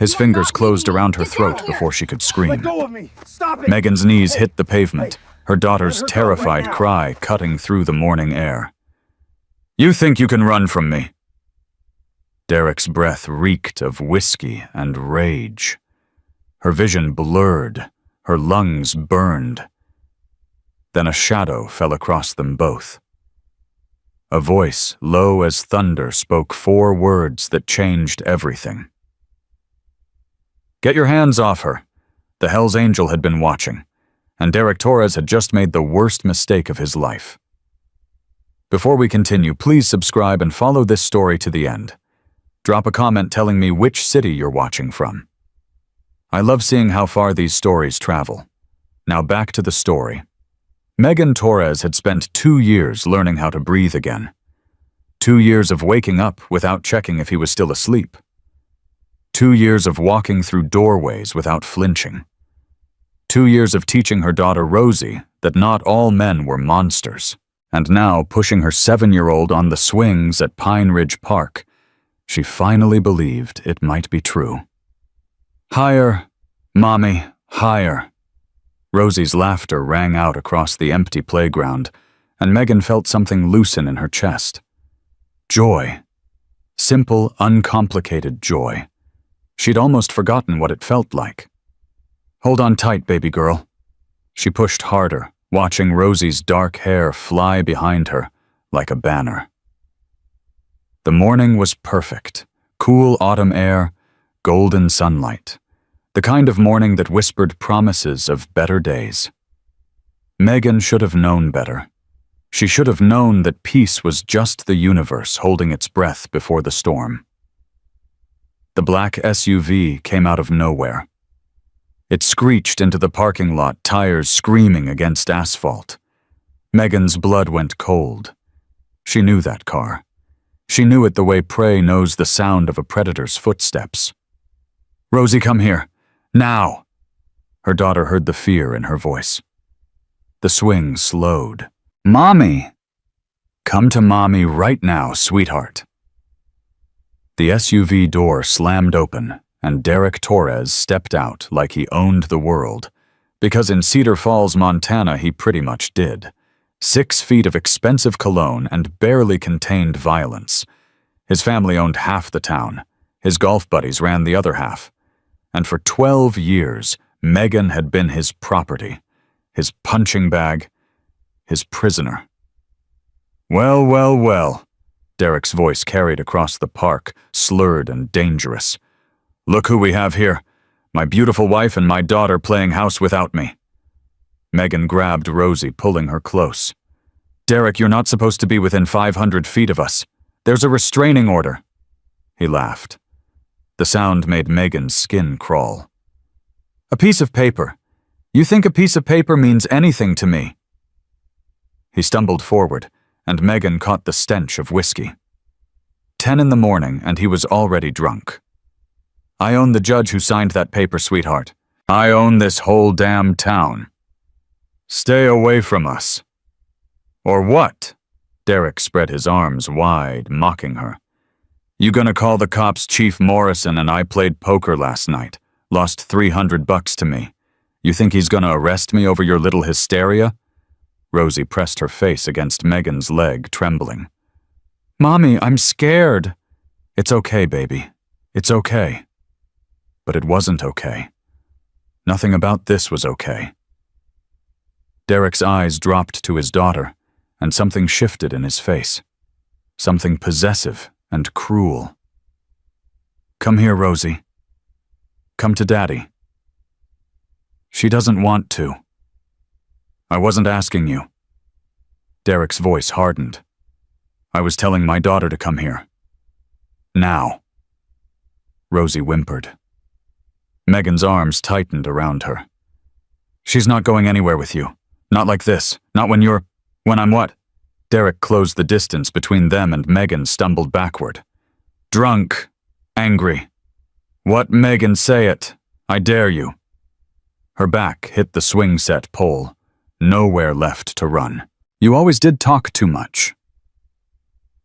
His fingers closed around her throat before she could scream. Let go of me! Stop it! Megan's knees hit the pavement, her daughter's terrified cry cutting through the morning air. "You think you can run from me?" Derek's breath reeked of whiskey and rage. Her vision blurred, her lungs burned. Then a shadow fell across them both. A voice, low as thunder, spoke 4 words that changed everything. "Get your hands off her." The Hell's Angel had been watching, and Derek Torres had just made the worst mistake of his life. Before we continue, please subscribe and follow this story to the end. Drop a comment telling me which city you're watching from. I love seeing how far these stories travel. Now back to the story. Megan Torres had spent 2 years learning how to breathe again. 2 years of waking up without checking if he was still asleep. 2 years of walking through doorways without flinching. 2 years of teaching her daughter Rosie that not all men were monsters. And now, pushing her 7-year-old on the swings at Pine Ridge Park, she finally believed it might be true. "Higher, Mommy, higher." Rosie's laughter rang out across the empty playground, and Megan felt something loosen in her chest. Joy. Simple, uncomplicated joy. She'd almost forgotten what it felt like. "Hold on tight, baby girl." She pushed harder, watching Rosie's dark hair fly behind her like a banner. The morning was perfect. Cool autumn air, golden sunlight. The kind of morning that whispered promises of better days. Megan should have known better. She should have known that peace was just the universe holding its breath before the storm. The black SUV came out of nowhere. It screeched into the parking lot, tires screaming against asphalt. Megan's blood went cold. She knew that car. She knew it the way prey knows the sound of a predator's footsteps. "Rosie, come here. Now!" Her daughter heard the fear in her voice. The swing slowed. "Mommy!" "Come to Mommy right now, sweetheart." The SUV door slammed open, and Derek Torres stepped out like he owned the world, because in Cedar Falls, Montana, he pretty much did. 6 feet of expensive cologne and barely contained violence. His family owned half the town. His golf buddies ran the other half. And for 12 years, Megan had been his property, his punching bag, his prisoner. "Well, well, well," Derek's voice carried across the park, slurred and dangerous. "Look who we have here. My beautiful wife and my daughter playing house without me." Megan grabbed Rosie, pulling her close. "Derek, you're not supposed to be within 500 feet of us. There's a restraining order." He laughed. The sound made Megan's skin crawl. "A piece of paper. You think a piece of paper means anything to me?" He stumbled forward, and Megan caught the stench of whiskey. 10 in the morning, and he was already drunk. "I own the judge who signed that paper, sweetheart. I own this whole damn town. Stay away from us." "Or what?" Derek spread his arms wide, mocking her. "You gonna call the cops Chief Morrison and I played poker last night, lost $300 to me. You think he's gonna arrest me over your little hysteria?" Rosie pressed her face against Megan's leg, trembling. "Mommy, I'm scared." "It's okay, baby. It's okay." But it wasn't okay. Nothing about this was okay. Derek's eyes dropped to his daughter, and something shifted in his face. Something possessive and cruel. "Come here, Rosie. Come to Daddy." "She doesn't want to." "I wasn't asking you." Derek's voice hardened. "I was telling my daughter to come here. Now." Rosie whimpered. Megan's arms tightened around her. "She's not going anywhere with you. Not like this. Not when I'm what?" Derek closed the distance between them, and Megan stumbled backward. "Drunk. Angry. What, Megan, say it. I dare you." Her back hit the swing set pole. Nowhere left to run. "You always did talk too much."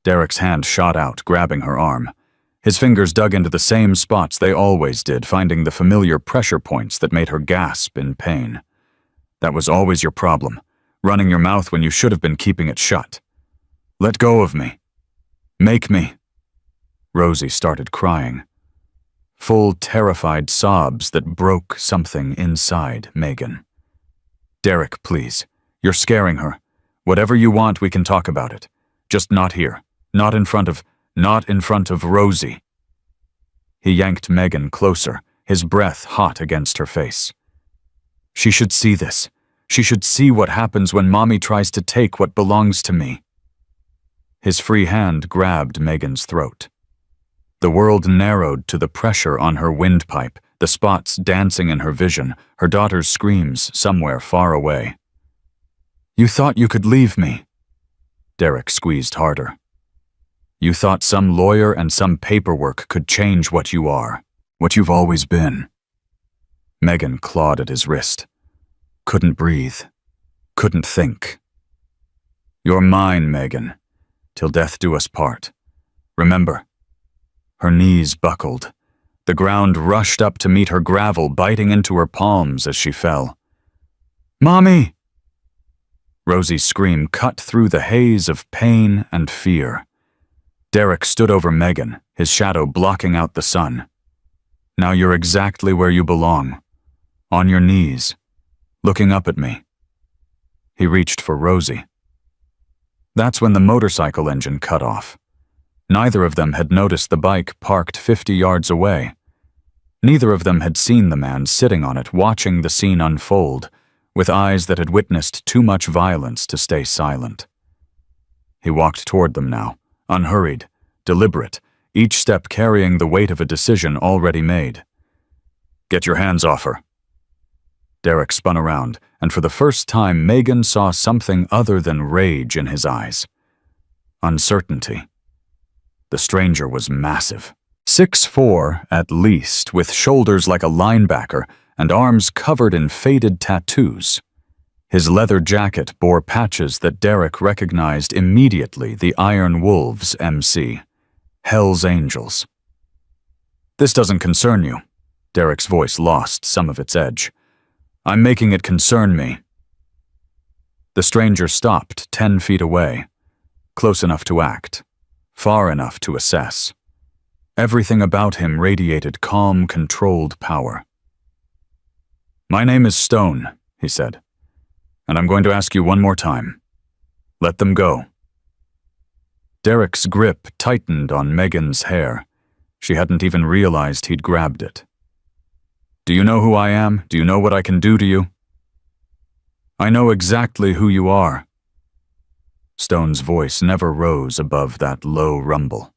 Derek's hand shot out, grabbing her arm. His fingers dug into the same spots they always did, finding the familiar pressure points that made her gasp in pain. That was always your problem, running your mouth when you should have been keeping it shut. Let go of me. Make me. Rosie started crying. Full, terrified sobs that broke something inside Megan. Derek, please. You're scaring her. Whatever you want, we can talk about it. Just not here. Not in front of Rosie. He yanked Megan closer, his breath hot against her face. She should see this. She should see what happens when Mommy tries to take what belongs to me. His free hand grabbed Megan's throat. The world narrowed to the pressure on her windpipe, the spots dancing in her vision, her daughter's screams somewhere far away. You thought you could leave me. Derek squeezed harder. You thought some lawyer and some paperwork could change what you are, what you've always been. Megan clawed at his wrist. Couldn't breathe. Couldn't think. You're mine, Megan. Till death do us part. Remember. Her knees buckled. The ground rushed up to meet her gravel, biting into her palms as she fell. Mommy! Rosie's scream cut through the haze of pain and fear. Derek stood over Megan, his shadow blocking out the sun. Now you're exactly where you belong. On your knees, looking up at me. He reached for Rosie. That's when the motorcycle engine cut off. Neither of them had noticed the bike parked 50 yards away. Neither of them had seen the man sitting on it, watching the scene unfold, with eyes that had witnessed too much violence to stay silent. He walked toward them now, unhurried, deliberate, each step carrying the weight of a decision already made. Get your hands off her. Derek spun around, and for the first time Megan saw something other than rage in his eyes. Uncertainty. The stranger was massive. 6'4" at least, with shoulders like a linebacker and arms covered in faded tattoos. His leather jacket bore patches that Derek recognized immediately, the Iron Wolves MC, Hell's Angels. This doesn't concern you. Derek's voice lost some of its edge. I'm making it concern me. The stranger stopped 10 feet away, close enough to act, far enough to assess. Everything about him radiated calm, controlled power. My name is Stone, he said, and I'm going to ask you one more time. Let them go. Derek's grip tightened on Megan's hair. She hadn't even realized he'd grabbed it. Do you know who I am? Do you know what I can do to you? I know exactly who you are. Stone's voice never rose above that low rumble.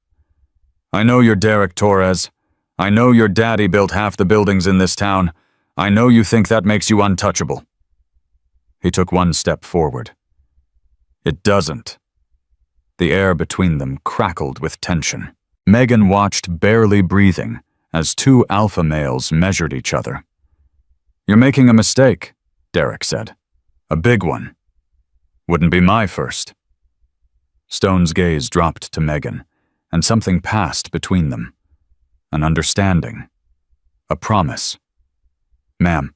I know you're Derek Torres. I know your daddy built half the buildings in this town. I know you think that makes you untouchable. He took one step forward. It doesn't. The air between them crackled with tension. Megan watched, barely breathing, as two alpha males measured each other. You're making a mistake, Derek said. A big one. Wouldn't be my first. Stone's gaze dropped to Megan, and something passed between them. An understanding. A promise. Ma'am,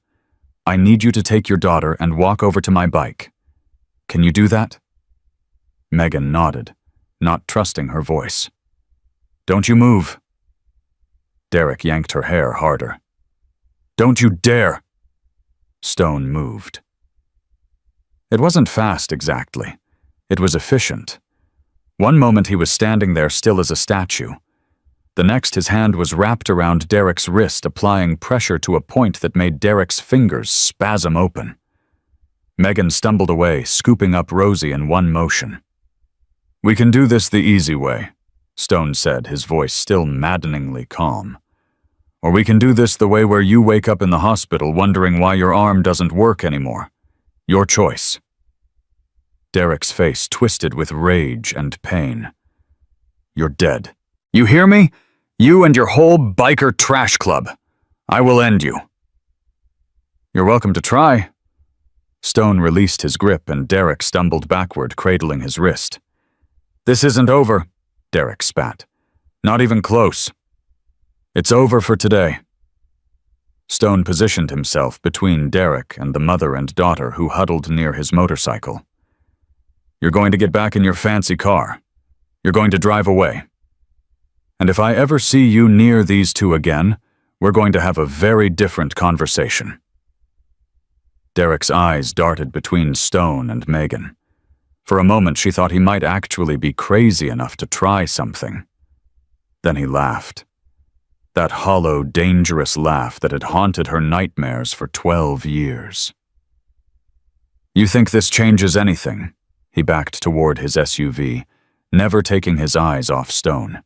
I need you to take your daughter and walk over to my bike. Can you do that? Megan nodded, not trusting her voice. Don't you move. Derek yanked her hair harder. Don't you dare! Stone moved. It wasn't fast exactly. It was efficient. One moment he was standing there still as a statue. The next his hand was wrapped around Derek's wrist, applying pressure to a point that made Derek's fingers spasm open. Megan stumbled away, scooping up Rosie in one motion. We can do this the easy way, Stone said, his voice still maddeningly calm. Or we can do this the way where you wake up in the hospital wondering why your arm doesn't work anymore. Your choice. Derek's face twisted with rage and pain. You're dead. You hear me? You and your whole biker trash club. I will end you. You're welcome to try. Stone released his grip and Derek stumbled backward, cradling his wrist. This isn't over, Derek spat. Not even close. It's over for today. Stone positioned himself between Derek and the mother and daughter who huddled near his motorcycle. You're going to get back in your fancy car. You're going to drive away. And if I ever see you near these two again, we're going to have a very different conversation. Derek's eyes darted between Stone and Megan. For a moment, she thought he might actually be crazy enough to try something. Then he laughed. That hollow, dangerous laugh that had haunted her nightmares for 12 years. You think this changes anything? He backed toward his SUV, never taking his eyes off Stone.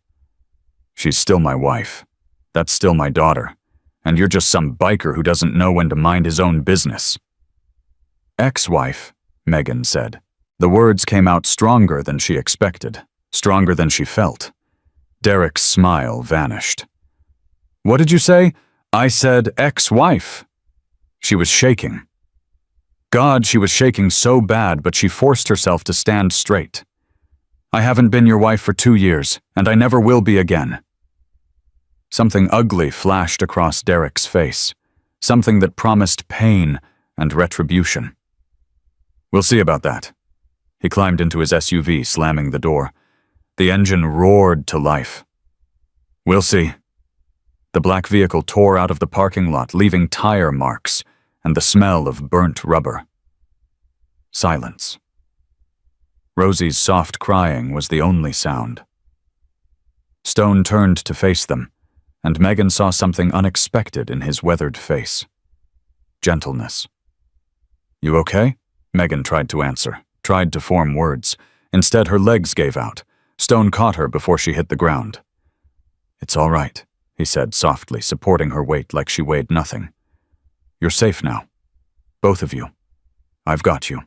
She's still my wife. That's still my daughter. And you're just some biker who doesn't know when to mind his own business. Ex-wife, Megan said. The words came out stronger than she expected, stronger than she felt. Derek's smile vanished. What did you say? I said ex-wife. She was shaking. God, she was shaking so bad, but she forced herself to stand straight. I haven't been your wife for 2 years, and I never will be again. Something ugly flashed across Derek's face, something that promised pain and retribution. We'll see about that. He climbed into his SUV, slamming the door. The engine roared to life. We'll see. The black vehicle tore out of the parking lot, leaving tire marks and the smell of burnt rubber. Silence. Rosie's soft crying was the only sound. Stone turned to face them, and Megan saw something unexpected in his weathered face. Gentleness. You okay? Megan tried to answer, tried to form words. Instead, her legs gave out. Stone caught her before she hit the ground. It's all right, he said softly, supporting her weight like she weighed nothing. You're safe now. Both of you. I've got you.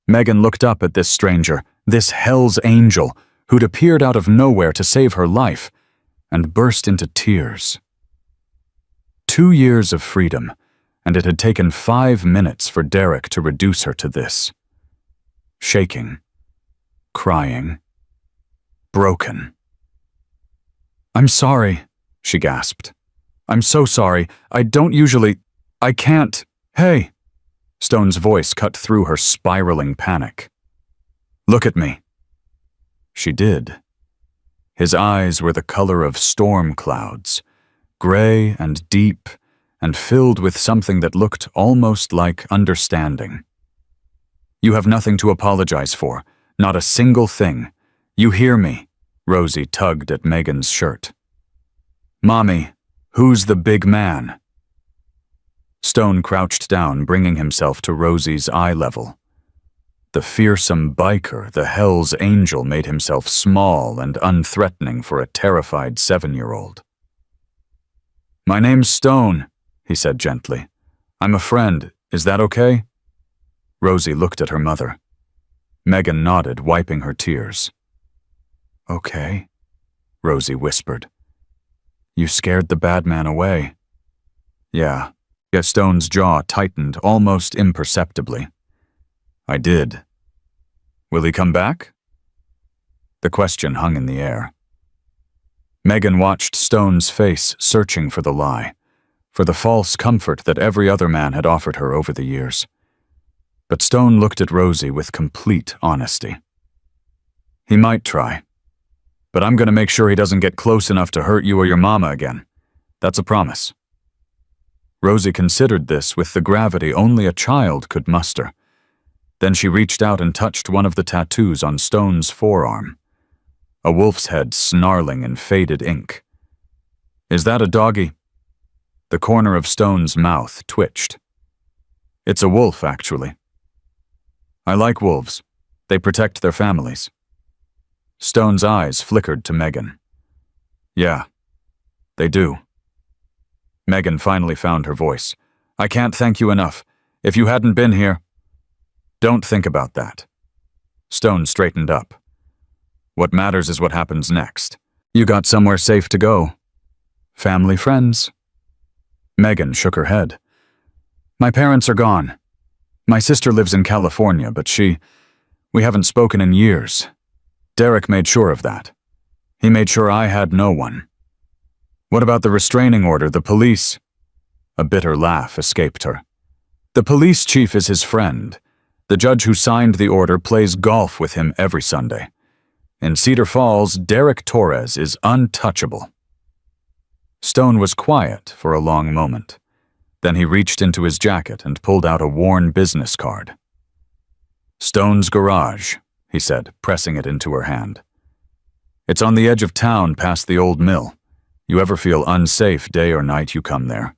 Megan looked up at this stranger, this Hell's Angel, who'd appeared out of nowhere to save her life, and burst into tears. 2 years of freedom, and it had taken 5 minutes for Derek to reduce her to this. Shaking. Crying. Broken. I'm sorry, she gasped. I'm so sorry. I don't usually... I can't... Hey! Stone's voice cut through her spiraling panic. Look at me. She did. His eyes were the color of storm clouds, gray and deep, and filled with something that looked almost like understanding. You have nothing to apologize for, not a single thing. You hear me? Rosie tugged at Megan's shirt. Mommy, who's the big man? Stone crouched down, bringing himself to Rosie's eye level. The fearsome biker, the Hell's Angel, made himself small and unthreatening for a terrified 7-year-old. My name's Stone, he said gently. I'm a friend. Is that okay? Rosie looked at her mother. Megan nodded, wiping her tears. Okay, Rosie whispered. You scared the bad man away. Yeah. Stone's jaw tightened almost imperceptibly. I did. Will he come back? The question hung in the air. Megan watched Stone's face, searching for the lie, for the false comfort that every other man had offered her over the years. But Stone looked at Rosie with complete honesty. He might try, but I'm going to make sure he doesn't get close enough to hurt you or your mama again. That's a promise. Rosie considered this with the gravity only a child could muster. Then she reached out and touched one of the tattoos on Stone's forearm. A wolf's head snarling in faded ink. Is that a doggy? The corner of Stone's mouth twitched. It's a wolf, actually. I like wolves. They protect their families. Stone's eyes flickered to Megan. Yeah, they do. Megan finally found her voice. I can't thank you enough. If you hadn't been here... Don't think about that. Stone straightened up. What matters is what happens next. You got somewhere safe to go. Family, friends. Megan shook her head. My parents are gone. My sister lives in California, but we haven't spoken in years. Derek made sure of that. He made sure I had no one. What about the restraining order, the police? A bitter laugh escaped her. The police chief is his friend. The judge who signed the order plays golf with him every Sunday. In Cedar Falls, Derek Torres is untouchable. Stone was quiet for a long moment. Then he reached into his jacket and pulled out a worn business card. Stone's Garage, he said, pressing it into her hand. It's on the edge of town past the old mill. You ever feel unsafe day or night, you come there.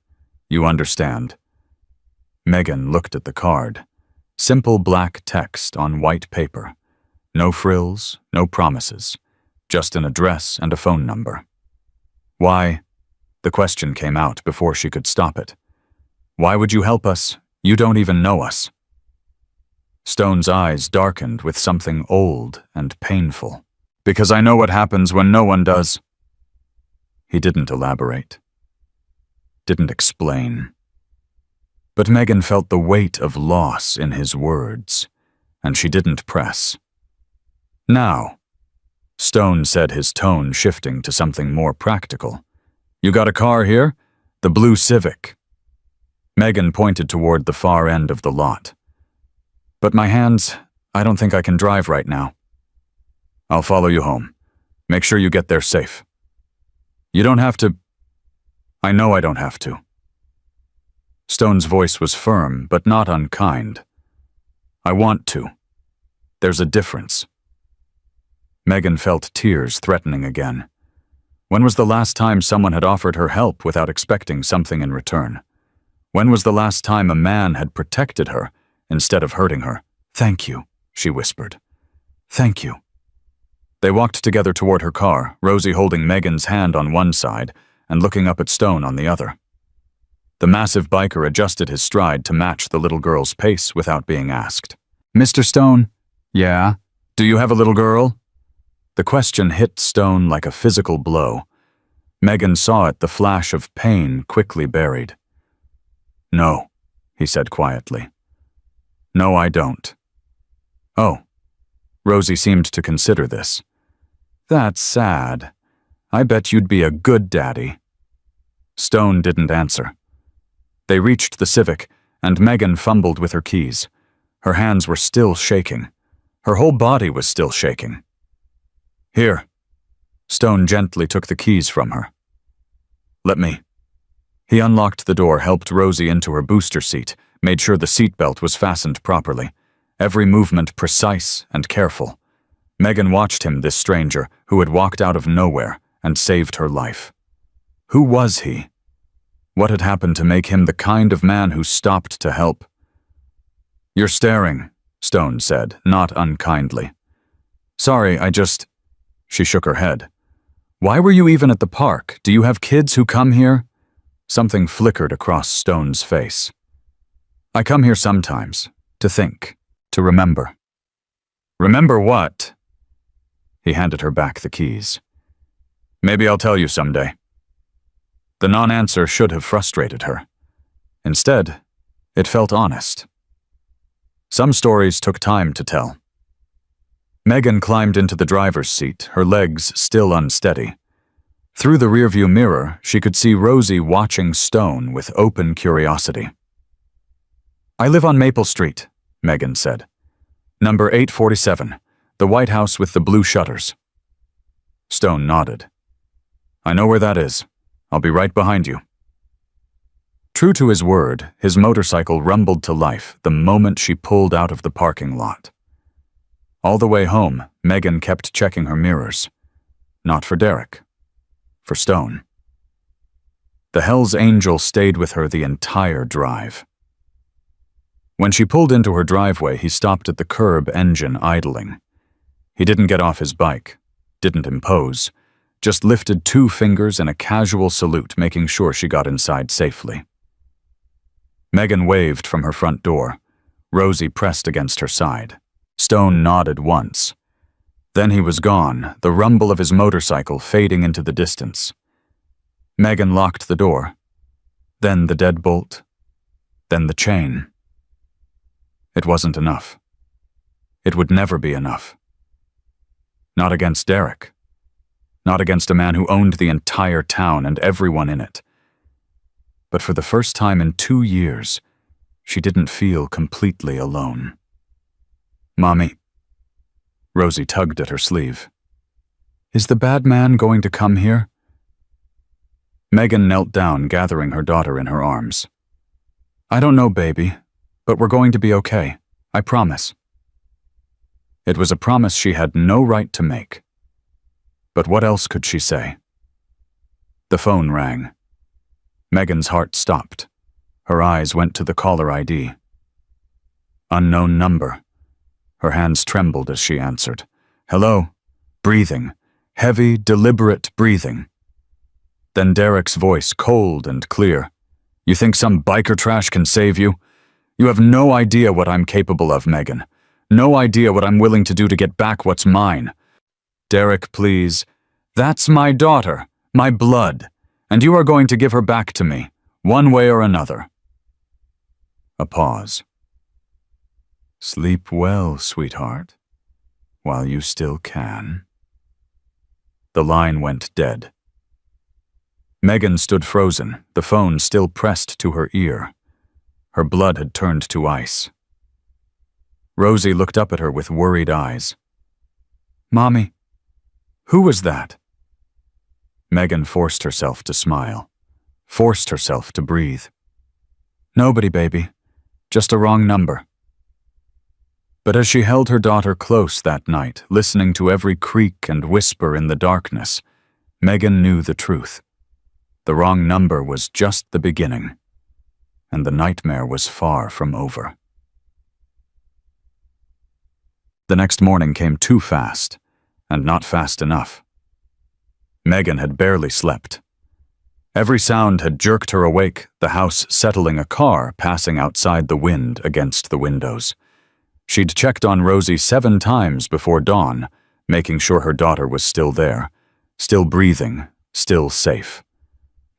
You understand. Megan looked at the card. Simple black text on white paper. No frills, no promises. Just an address and a phone number. Why? The question came out before she could stop it. Why would you help us? You don't even know us. Stone's eyes darkened with something old and painful. Because I know what happens when no one does. He didn't elaborate. Didn't explain. But Megan felt the weight of loss in his words, and she didn't press. Now, Stone said, his tone shifting to something more practical. You got a car here? The blue Civic. Megan pointed toward the far end of the lot. But my hands, I don't think I can drive right now. I'll follow you home. Make sure you get there safe. You don't have to. I know I don't have to. Stone's voice was firm, but not unkind. I want to. There's a difference. Megan felt tears threatening again. When was the last time someone had offered her help without expecting something in return? When was the last time a man had protected her instead of hurting her? Thank you, she whispered. Thank you. They walked together toward her car, Rosie holding Megan's hand on one side and looking up at Stone on the other. The massive biker adjusted his stride to match the little girl's pace without being asked. Mr. Stone? Yeah? Do you have a little girl? The question hit Stone like a physical blow. Megan saw it, the flash of pain quickly buried. No, he said quietly. No, I don't. Oh. Rosie seemed to consider this. That's sad. I bet you'd be a good daddy. Stone didn't answer. They reached the Civic, and Megan fumbled with her keys. Her hands were still shaking. Her whole body was still shaking. Here. Stone gently took the keys from her. Let me. He unlocked the door, helped Rosie into her booster seat, made sure the seatbelt was fastened properly, every movement precise and careful. Megan watched him, this stranger, who had walked out of nowhere and saved her life. Who was he? What had happened to make him the kind of man who stopped to help? You're staring, Stone said, not unkindly. Sorry, I just... She shook her head. Why were you even at the park? Do you have kids who come here? Something flickered across Stone's face. I come here sometimes, to think, to remember. Remember what? He handed her back the keys. Maybe I'll tell you someday. The non-answer should have frustrated her. Instead, it felt honest. Some stories took time to tell. Megan climbed into the driver's seat, her legs still unsteady. Through the rearview mirror, she could see Rosie watching Stone with open curiosity. I live on Maple Street, Megan said. Number 847, the White House with the blue shutters. Stone nodded. I know where that is. I'll be right behind you. True to his word, his motorcycle rumbled to life the moment she pulled out of the parking lot. All the way home, Megan kept checking her mirrors. Not for Derek. For Stone. The Hell's Angel stayed with her the entire drive. When she pulled into her driveway, he stopped at the curb, engine idling. He didn't get off his bike, didn't impose, just lifted 2 fingers in a casual salute, making sure she got inside safely. Megan waved from her front door. Rosie pressed against her side. Stone nodded once. Then he was gone, the rumble of his motorcycle fading into the distance. Megan locked the door. Then the deadbolt. Then the chain. It wasn't enough. It would never be enough. Not against Derek. not against a man who owned the entire town and everyone in it. But for the first time in 2 years, she didn't feel completely alone. "Mommy." Rosie tugged at her sleeve. "Is the bad man going to come here?" Megan knelt down, gathering her daughter in her arms. "I don't know, baby, but we're going to be okay. I promise." It was a promise she had no right to make. But what else could she say? The phone rang. Megan's heart stopped. Her eyes went to the caller ID. Unknown number. Her hands trembled as she answered. "Hello?" Breathing. Heavy, deliberate breathing. Then Derek's voice, cold and clear. "You think some biker trash can save you? You have no idea what I'm capable of, Megan. No idea what I'm willing to do to get back what's mine. Derek, please. That's my daughter, my blood, and you are going to give her back to me, one way or another." A pause. "Sleep well, sweetheart, while you still can." The line went dead. Megan stood frozen, the phone still pressed to her ear. Her blood had turned to ice. Rosie looked up at her with worried eyes. "Mommy, who was that?" Megan forced herself to smile, forced herself to breathe. "Nobody, baby. Just a wrong number." But as she held her daughter close that night, listening to every creak and whisper in the darkness, Megan knew the truth. The wrong number was just the beginning, and the nightmare was far from over. The next morning came too fast, and not fast enough. Megan had barely slept. Every sound had jerked her awake, the house settling, a car passing outside the wind against the windows. She'd checked on Rosie 7 times before dawn, making sure her daughter was still there, still breathing, still safe.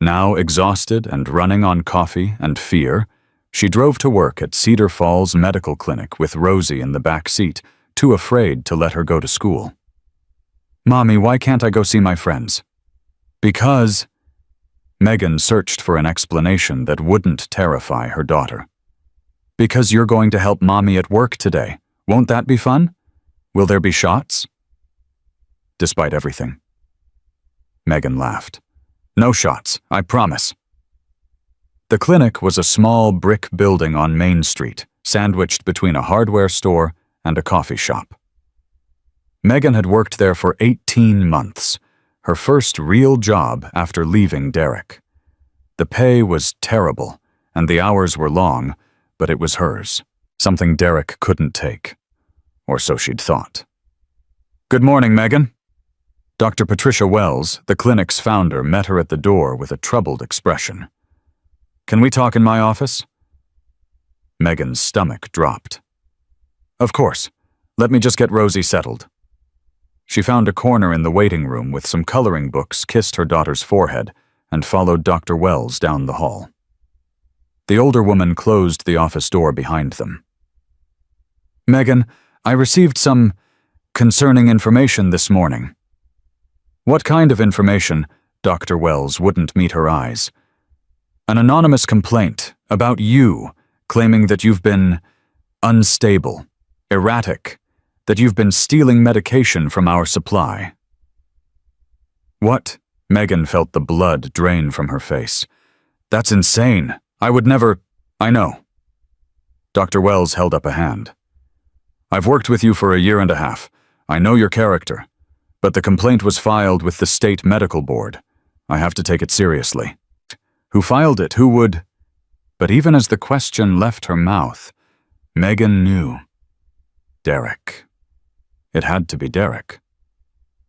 Now exhausted and running on coffee and fear, she drove to work at Cedar Falls Medical Clinic with Rosie in the back seat, too afraid to let her go to school. "Mommy, why can't I go see my friends?" "Because..." Megan searched for an explanation that wouldn't terrify her daughter. "Because you're going to help Mommy at work today. Won't that be fun? Will there be shots?" Despite everything. Megan laughed. "No shots, I promise." The clinic was a small brick building on Main Street, sandwiched between a hardware store and a coffee shop. Megan had worked there for 18 months, her first real job after leaving Derek. The pay was terrible, and the hours were long, but it was hers, something Derek couldn't take. Or so she'd thought. "Good morning, Megan." Dr. Patricia Wells, the clinic's founder, met her at the door with a troubled expression. "Can we talk in my office?" Megan's stomach dropped. "Of course. Let me just get Rosie settled." She found a corner in the waiting room with some coloring books, kissed her daughter's forehead, and followed Dr. Wells down the hall. The older woman closed the office door behind them. "Megan, I received some concerning information this morning." "What kind of information?" Dr. Wells wouldn't meet her eyes. "An anonymous complaint about you, claiming that you've been unstable, erratic, that you've been stealing medication from our supply." "What?" Megan felt the blood drain from her face. "That's insane. I would never..." "I know." Dr. Wells held up a hand. "I've worked with you for 1.5 years. I know your character. But the complaint was filed with the state medical board. I have to take it seriously." "Who filed it? Who would..." But even as the question left her mouth, Megan knew. Derek. It had to be Derek.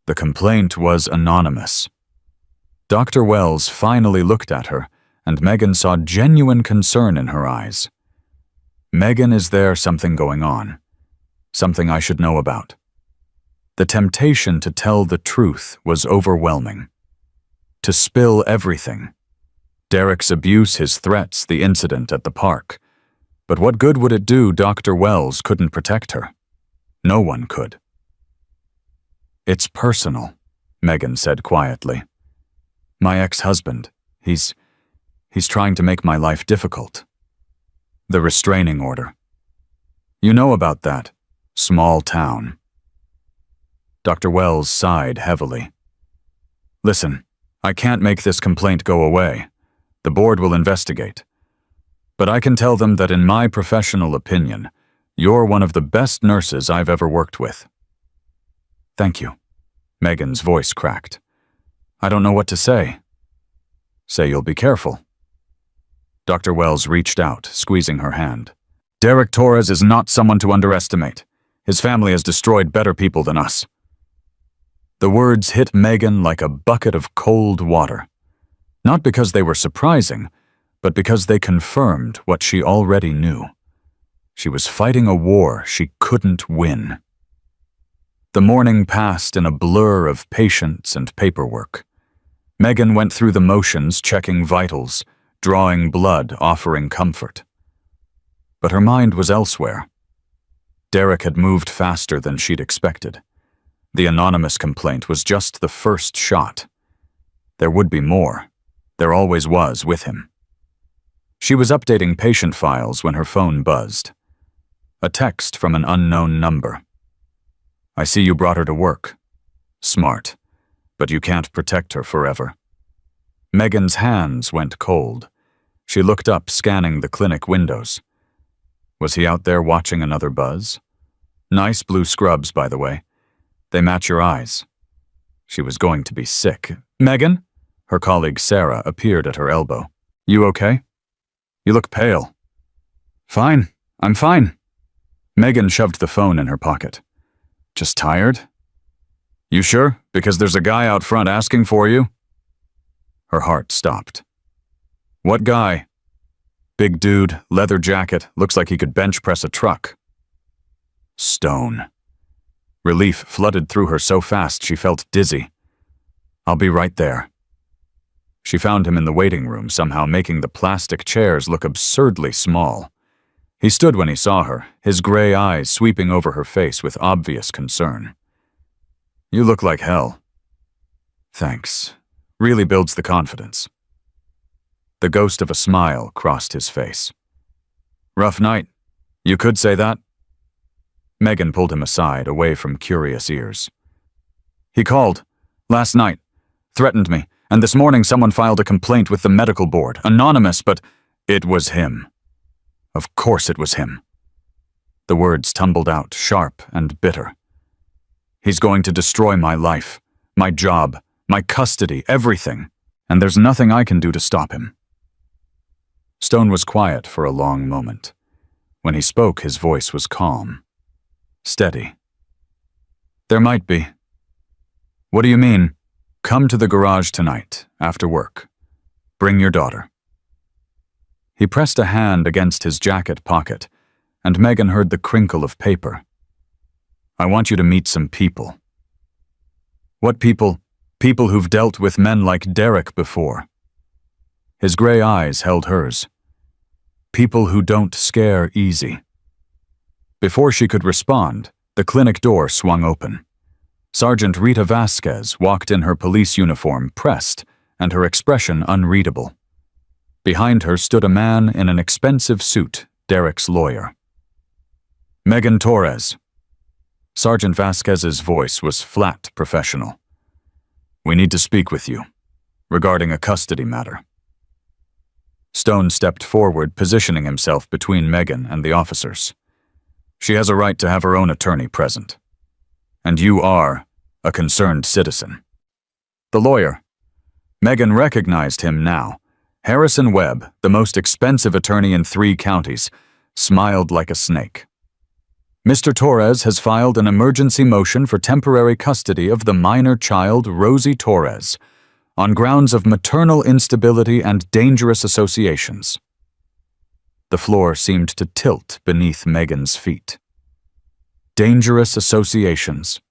The complaint was anonymous. Dr. Wells finally looked at her, and Megan saw genuine concern in her eyes. "Megan, is there something going on? Something I should know about?" The temptation to tell the truth was overwhelming. To spill everything. Derek's abuse, his threats, the incident at the park. But what good would it do? Dr. Wells couldn't protect her. No one could. "It's personal," Megan said quietly. My ex-husband, he's trying to make my life difficult. The restraining order. You know about that. Small town. Dr. Wells sighed heavily. Listen, I can't make this complaint go away. The board will investigate. But I can tell them that in my professional opinion, you're one of the best nurses I've ever worked with. Thank you. Megan's voice cracked. I don't know what to say. Say you'll be careful. Dr. Wells reached out, squeezing her hand. Derek Torres is not someone to underestimate. His family has destroyed better people than us. The words hit Megan like a bucket of cold water. Not because they were surprising, but because they confirmed what she already knew. She was fighting a war she couldn't win. The morning passed in a blur of patience and paperwork. Megan went through the motions, checking vitals, drawing blood, offering comfort. But her mind was elsewhere. Derek had moved faster than she'd expected. The anonymous complaint was just the first shot. There would be more. There always was with him. She was updating patient files when her phone buzzed. A text from an unknown number. I see you brought her to work. Smart. But you can't protect her forever. Megan's hands went cold. She looked up, scanning the clinic windows. Was he out there watching another buzz? Nice blue scrubs, by the way. They match your eyes. She was going to be sick. Megan? Her colleague Sarah appeared at her elbow. You okay? You look pale. Fine. I'm fine. Megan shoved the phone in her pocket. Just tired? You sure? Because there's a guy out front asking for you? Her heart stopped. What guy? Big dude, leather jacket, looks like he could bench press a truck. Stone. Relief flooded through her so fast she felt dizzy. I'll be right there. She found him in the waiting room, somehow making the plastic chairs look absurdly small. He stood when he saw her, his gray eyes sweeping over her face with obvious concern. You look like hell. Thanks. Really builds the confidence. The ghost of a smile crossed his face. Rough night. You could say that. Megan pulled him aside, away from curious ears. He called. Last night. Threatened me. And this morning someone filed a complaint with the medical board. Anonymous, but it was him. Of course it was him. The words tumbled out, sharp and bitter. He's going to destroy my life, my job, my custody, everything, and there's nothing I can do to stop him. Stone was quiet for a long moment. When he spoke, his voice was calm, steady. There might be. What do you mean? Come to the garage tonight, after work. Bring your daughter. He pressed a hand against his jacket pocket, and Megan heard the crinkle of paper. I want you to meet some people. What people? People who've dealt with men like Derek before. His gray eyes held hers. People who don't scare easy. Before she could respond, the clinic door swung open. Sergeant Rita Vasquez walked in her police uniform, pressed, and her expression unreadable. Behind her stood a man in an expensive suit, Derek's lawyer. Megan Torres. Sergeant Vasquez's voice was flat professional. We need to speak with you, regarding a custody matter. Stone stepped forward, positioning himself between Megan and the officers. She has a right to have her own attorney present. And you are a concerned citizen. The lawyer. Megan recognized him now. Harrison Webb, the most expensive attorney in 3 counties, smiled like a snake. Mr. Torres has filed an emergency motion for temporary custody of the minor child Rosie Torres on grounds of maternal instability and dangerous associations. The floor seemed to tilt beneath Megan's feet. Dangerous associations.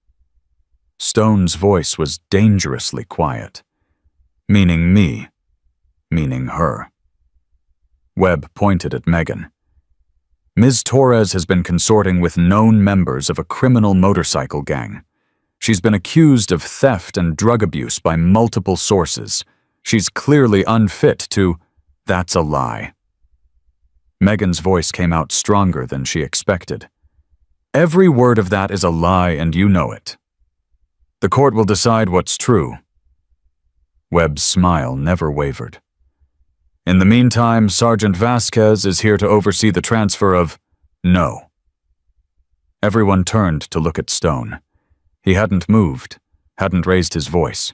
Stone's voice was dangerously quiet. Meaning me. Meaning her. Webb pointed at Megan. Ms. Torres has been consorting with known members of a criminal motorcycle gang. She's been accused of theft and drug abuse by multiple sources. She's clearly unfit to— That's a lie. Megan's voice came out stronger than she expected. Every word of that is a lie, and you know it. The court will decide what's true. Webb's smile never wavered. In the meantime, Sergeant Vasquez is here to oversee the transfer of— No. Everyone turned to look at Stone. He hadn't moved, hadn't raised his voice.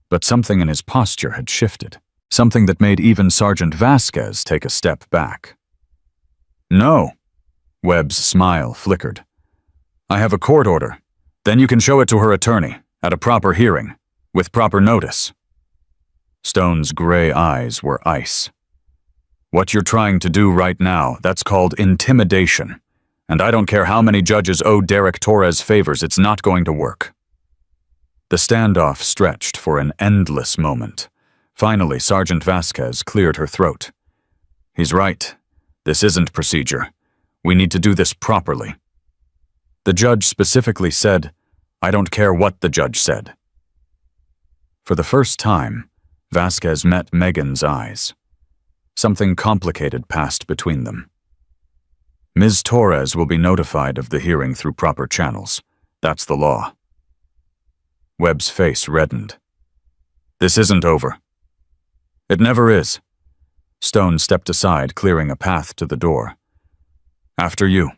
But something in his posture had shifted, something that made even Sergeant Vasquez take a step back. No. Webb's smile flickered. I have a court order. Then you can show it to her attorney, at a proper hearing, with proper notice. Stone's gray eyes were ice. What you're trying to do right now, that's called intimidation. And I don't care how many judges owe Derek Torres favors, it's not going to work. The standoff stretched for an endless moment. Finally, Sergeant Vasquez cleared her throat. He's right. This isn't procedure. We need to do this properly. The judge specifically said, I don't care what the judge said. For the first time, Vasquez met Megan's eyes. Something complicated passed between them. Ms. Torres will be notified of the hearing through proper channels. That's the law. Webb's face reddened. This isn't over. It never is. Stone stepped aside, clearing a path to the door. After you.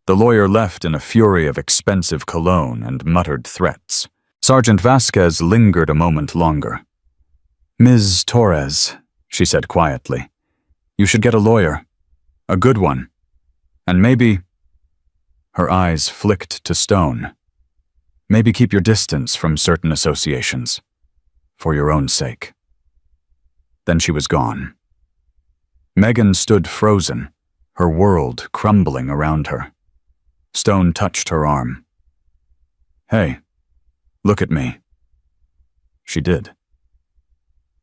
The lawyer left in a fury of expensive cologne and muttered threats. Sergeant Vasquez lingered a moment longer. Ms. Torres, she said quietly, you should get a lawyer. A good one. And maybe— Her eyes flicked to Stone. Maybe keep your distance from certain associations. For your own sake. Then she was gone. Megan stood frozen, her world crumbling around her. Stone touched her arm. Hey, look at me. She did.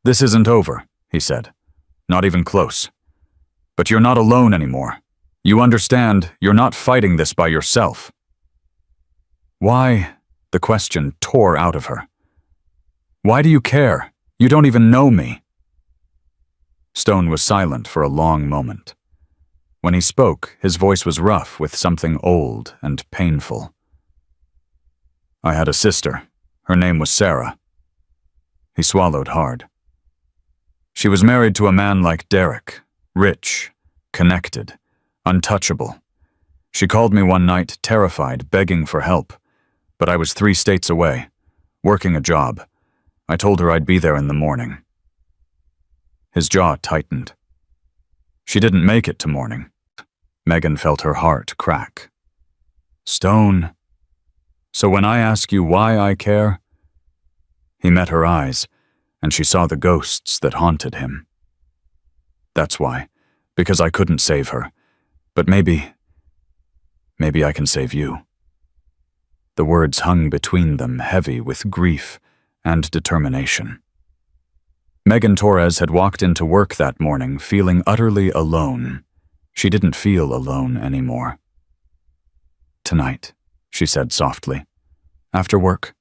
This isn't over, he said. Not even close. But you're not alone anymore. You understand, you're not fighting this by yourself. Why? The question tore out of her. Why do you care? You don't even know me. Stone was silent for a long moment. When he spoke, his voice was rough with something old and painful. I had a sister. Her name was Sarah. He swallowed hard. She was married to a man like Derek. Rich, connected, untouchable. She called me one night, terrified, begging for help. But I was 3 states away, working a job. I told her I'd be there in the morning. His jaw tightened. She didn't make it to morning. Megan felt her heart crack. Stone. So when I ask you why I care— He met her eyes, and she saw the ghosts that haunted him. That's why. Because I couldn't save her. But maybe I can save you. The words hung between them, heavy with grief and determination. Megan Torres had walked into work that morning feeling utterly alone. She didn't feel alone anymore. Tonight, she said softly. After work,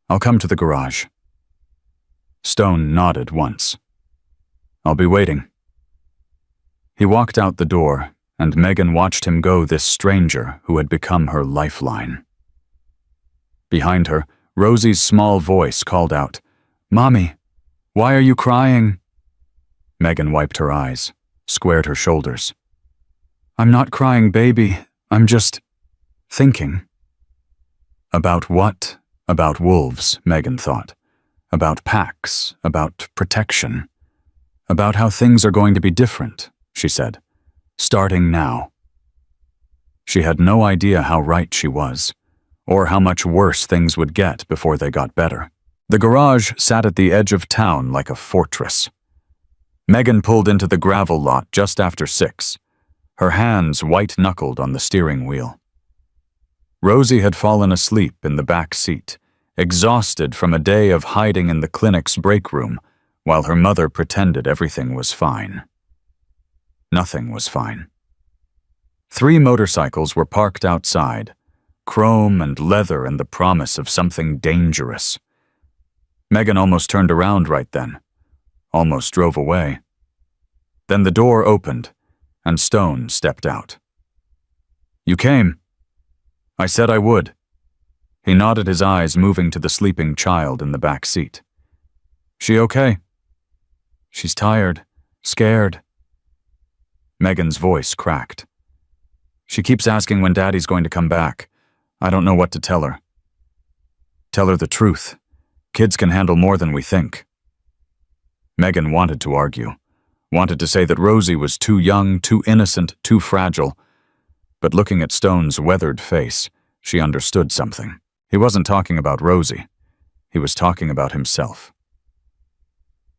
I'll come to the garage. Stone nodded once. I'll be waiting. He walked out the door, and Megan watched him go, this stranger who had become her lifeline. Behind her, Rosie's small voice called out, Mommy, why are you crying? Megan wiped her eyes, squared her shoulders. I'm not crying, baby. I'm just thinking. About what? About wolves, Megan thought. About packs, about protection. About how things are going to be different, she said. Starting now. She had no idea how right she was, or how much worse things would get before they got better. The garage sat at the edge of town like a fortress. Megan pulled into the gravel lot just after 6, her hands white-knuckled on the steering wheel. Rosie had fallen asleep in the back seat, exhausted from a day of hiding in the clinic's break room while her mother pretended everything was fine. Nothing was fine. 3 motorcycles were parked outside, chrome and leather and the promise of something dangerous. Megan almost turned around right then, almost drove away. Then the door opened, and Stone stepped out. "You came." "I said I would." He nodded, his eyes moving to the sleeping child in the back seat. "She okay?" "She's tired, scared." Megan's voice cracked. "She keeps asking when Daddy's going to come back. I don't know what to tell her." "Tell her the truth. Kids can handle more than we think." Megan wanted to argue, wanted to say that Rosie was too young, too innocent, too fragile. But looking at Stone's weathered face, she understood something. He wasn't talking about Rosie. He was talking about himself.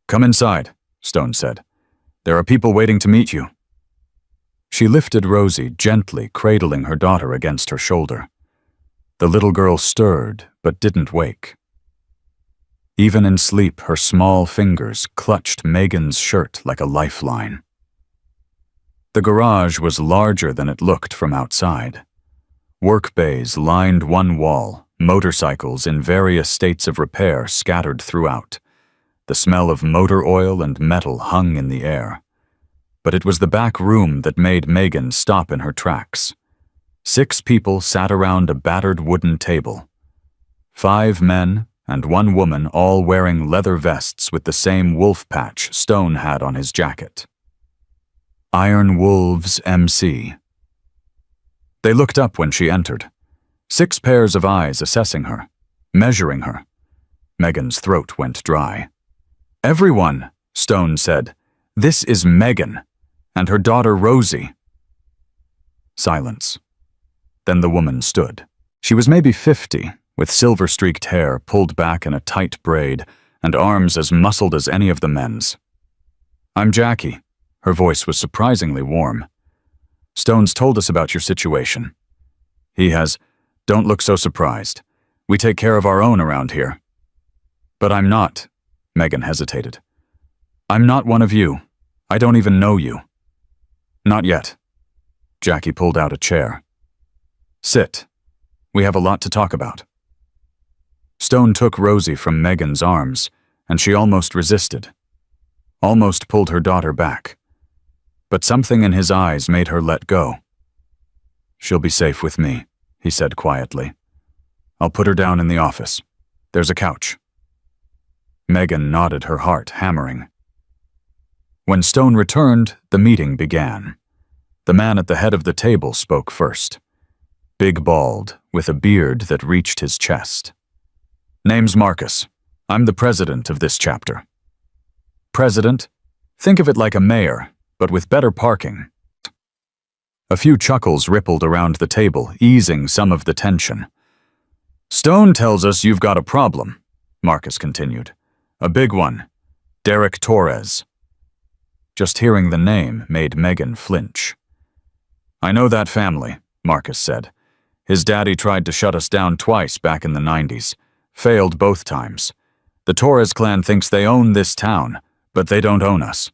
"Come inside," Stone said. "There are people waiting to meet you." She lifted Rosie, gently cradling her daughter against her shoulder. The little girl stirred, but didn't wake. Even in sleep, her small fingers clutched Megan's shirt like a lifeline. The garage was larger than it looked from outside. Work bays lined one wall, motorcycles in various states of repair scattered throughout. The smell of motor oil and metal hung in the air. But it was the back room that made Megan stop in her tracks. 6 people sat around a battered wooden table. 5 men and 1 woman, all wearing leather vests with the same wolf patch Stone had on his jacket. Iron Wolves MC. They looked up when she entered. 6 pairs of eyes assessing her, measuring her. Megan's throat went dry. "Everyone," Stone said, "this is Megan, and her daughter Rosie." Silence. Then the woman stood. She was maybe 50, with silver-streaked hair pulled back in a tight braid and arms as muscled as any of the men's. "I'm Jackie." Her voice was surprisingly warm. "Stone's told us about your situation. He has. Don't look so surprised. We take care of our own around here." "But I'm not." Megan hesitated. "I'm not one of you. I don't even know you." "Not yet." Jackie pulled out a chair. "Sit. We have a lot to talk about." Stone took Rosie from Megan's arms, and she almost resisted. Almost pulled her daughter back. But something in his eyes made her let go. "She'll be safe with me," he said quietly. "I'll put her down in the office. There's a couch." Megan nodded, her heart hammering. When Stone returned, the meeting began. The man at the head of the table spoke first. Big bald, with a beard that reached his chest. "Name's Marcus. I'm the president of this chapter." "President? Think of it like a mayor, but with better parking." A few chuckles rippled around the table, easing some of the tension. "Stone tells us you've got a problem," Marcus continued. "A big one. Derek Torres." Just hearing the name made Megan flinch. "I know that family," Marcus said. "His daddy tried to shut us down twice back in the 90s. Failed both times. The Torres clan thinks they own this town, but they don't own us."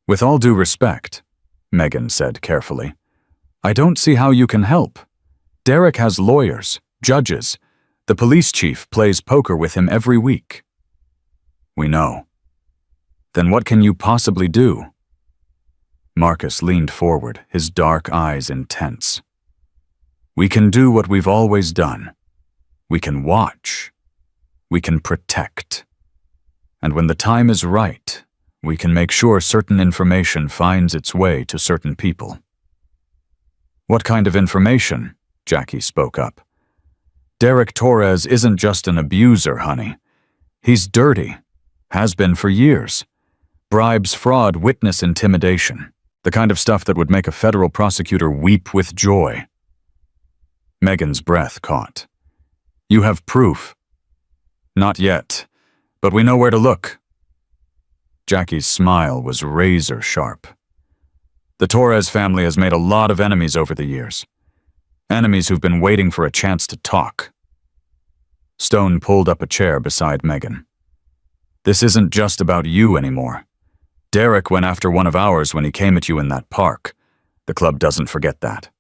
"With all due respect," Megan said carefully, "I don't see how you can help. Derek has lawyers, judges. The police chief plays poker with him every week." "We know." "Then what can you possibly do?" Marcus leaned forward, his dark eyes intense. "We can do what we've always done. We can watch. We can protect. And when the time is right, we can make sure certain information finds its way to certain people." "What kind of information?" Jackie spoke up. "Derek Torres isn't just an abuser, honey. He's dirty. Has been for years. Bribes, fraud, witness intimidation. The kind of stuff that would make a federal prosecutor weep with joy." Megan's breath caught. "You have proof?" "Not yet, but we know where to look." Jackie's smile was razor sharp. "The Torres family has made a lot of enemies over the years. Enemies who've been waiting for a chance to talk." Stone pulled up a chair beside Megan. "This isn't just about you anymore. Derek went after one of ours when he came at you in that park. The club doesn't forget that."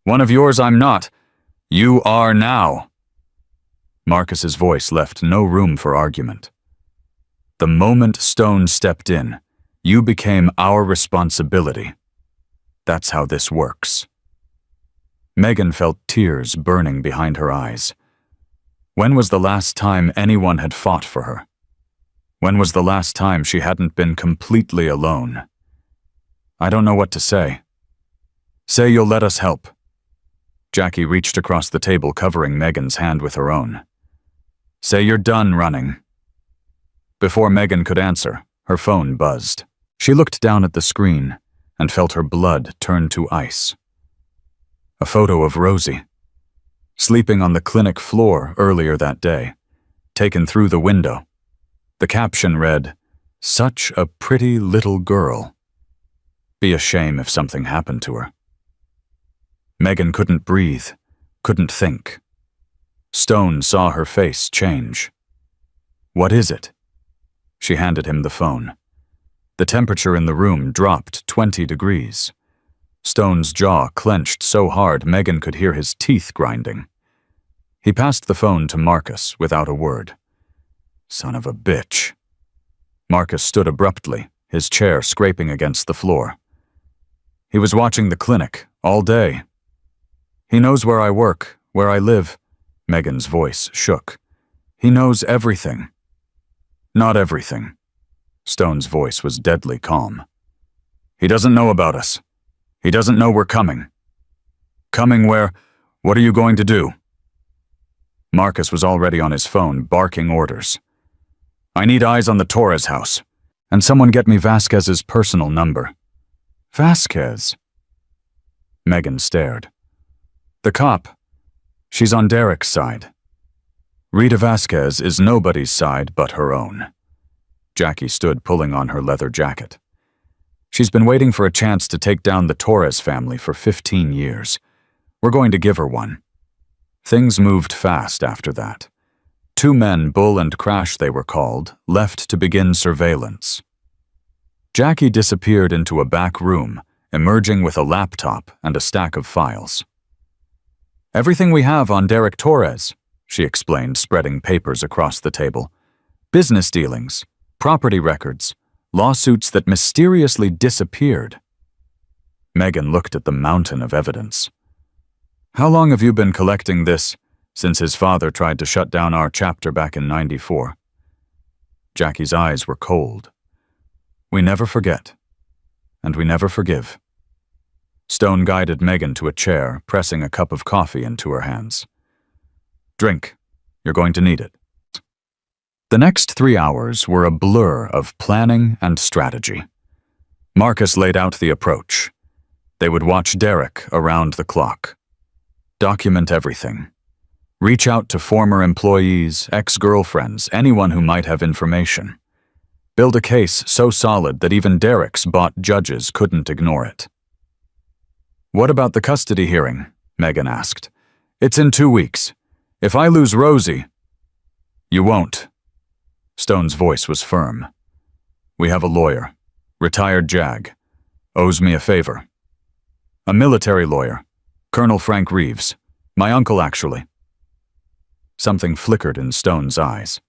"One of yours I'm not. You are now. Marcus's voice left no room for argument. The moment Stone stepped in, you became our responsibility. That's how this works. Megan felt tears burning behind her eyes. When was the last time anyone had fought for her? When was the last time she hadn't been completely alone? I don't know what to say. Say you'll let us help. Jackie reached across the table, covering Megan's hand with her own. Say you're done running. Before Megan could answer, her phone buzzed. She looked down at the screen and felt her blood turn to ice. A photo of Rosie, sleeping on the clinic floor earlier that day, taken through the window. The caption read, "Such a pretty little girl. Be a shame if something happened to her." Megan couldn't breathe, couldn't think. Stone saw her face change. What is it? She handed him the phone. The temperature in the room dropped 20 degrees. Stone's jaw clenched so hard Megan could hear his teeth grinding. He passed the phone to Marcus without a word. Son of a bitch. Marcus stood abruptly, his chair scraping against the floor. He was watching the clinic all day. He knows where I work, where I live. Megan's voice shook. He knows everything. Not everything. Stone's voice was deadly calm. He doesn't know about us. He doesn't know we're coming. Coming where? What are you going to do? Marcus was already on his phone, barking orders. I need eyes on the Torres house. And someone get me Vasquez's personal number. Vasquez? Megan stared. The cop. She's on Derek's side. Rita Vasquez is nobody's side but her own. Jackie stood pulling on her leather jacket. She's been waiting for a chance to take down the Torres family for 15 years. We're going to give her one. Things moved fast after that. 2 men, Bull and Crash they were called, left to begin surveillance. Jackie disappeared into a back room, emerging with a laptop and a stack of files. Everything we have on Derek Torres, she explained, spreading papers across the table. Business dealings, property records, lawsuits that mysteriously disappeared. Megan looked at the mountain of evidence. How long have you been collecting this, since his father tried to shut down our chapter back in '94? Jackie's eyes were cold. We never forget, and we never forgive. Stone guided Megan to a chair, pressing a cup of coffee into her hands. Drink. You're going to need it. The next 3 hours were a blur of planning and strategy. Marcus laid out the approach. They would watch Derek around the clock. Document everything. Reach out to former employees, ex-girlfriends, anyone who might have information. Build a case so solid that even Derek's bought judges couldn't ignore it. What about the custody hearing? Megan asked. It's in 2 weeks. If I lose Rosie... You won't. Stone's voice was firm. We have a lawyer, retired JAG, owes me a favor. A military lawyer, Colonel Frank Reeves, my uncle actually. Something flickered in Stone's eyes.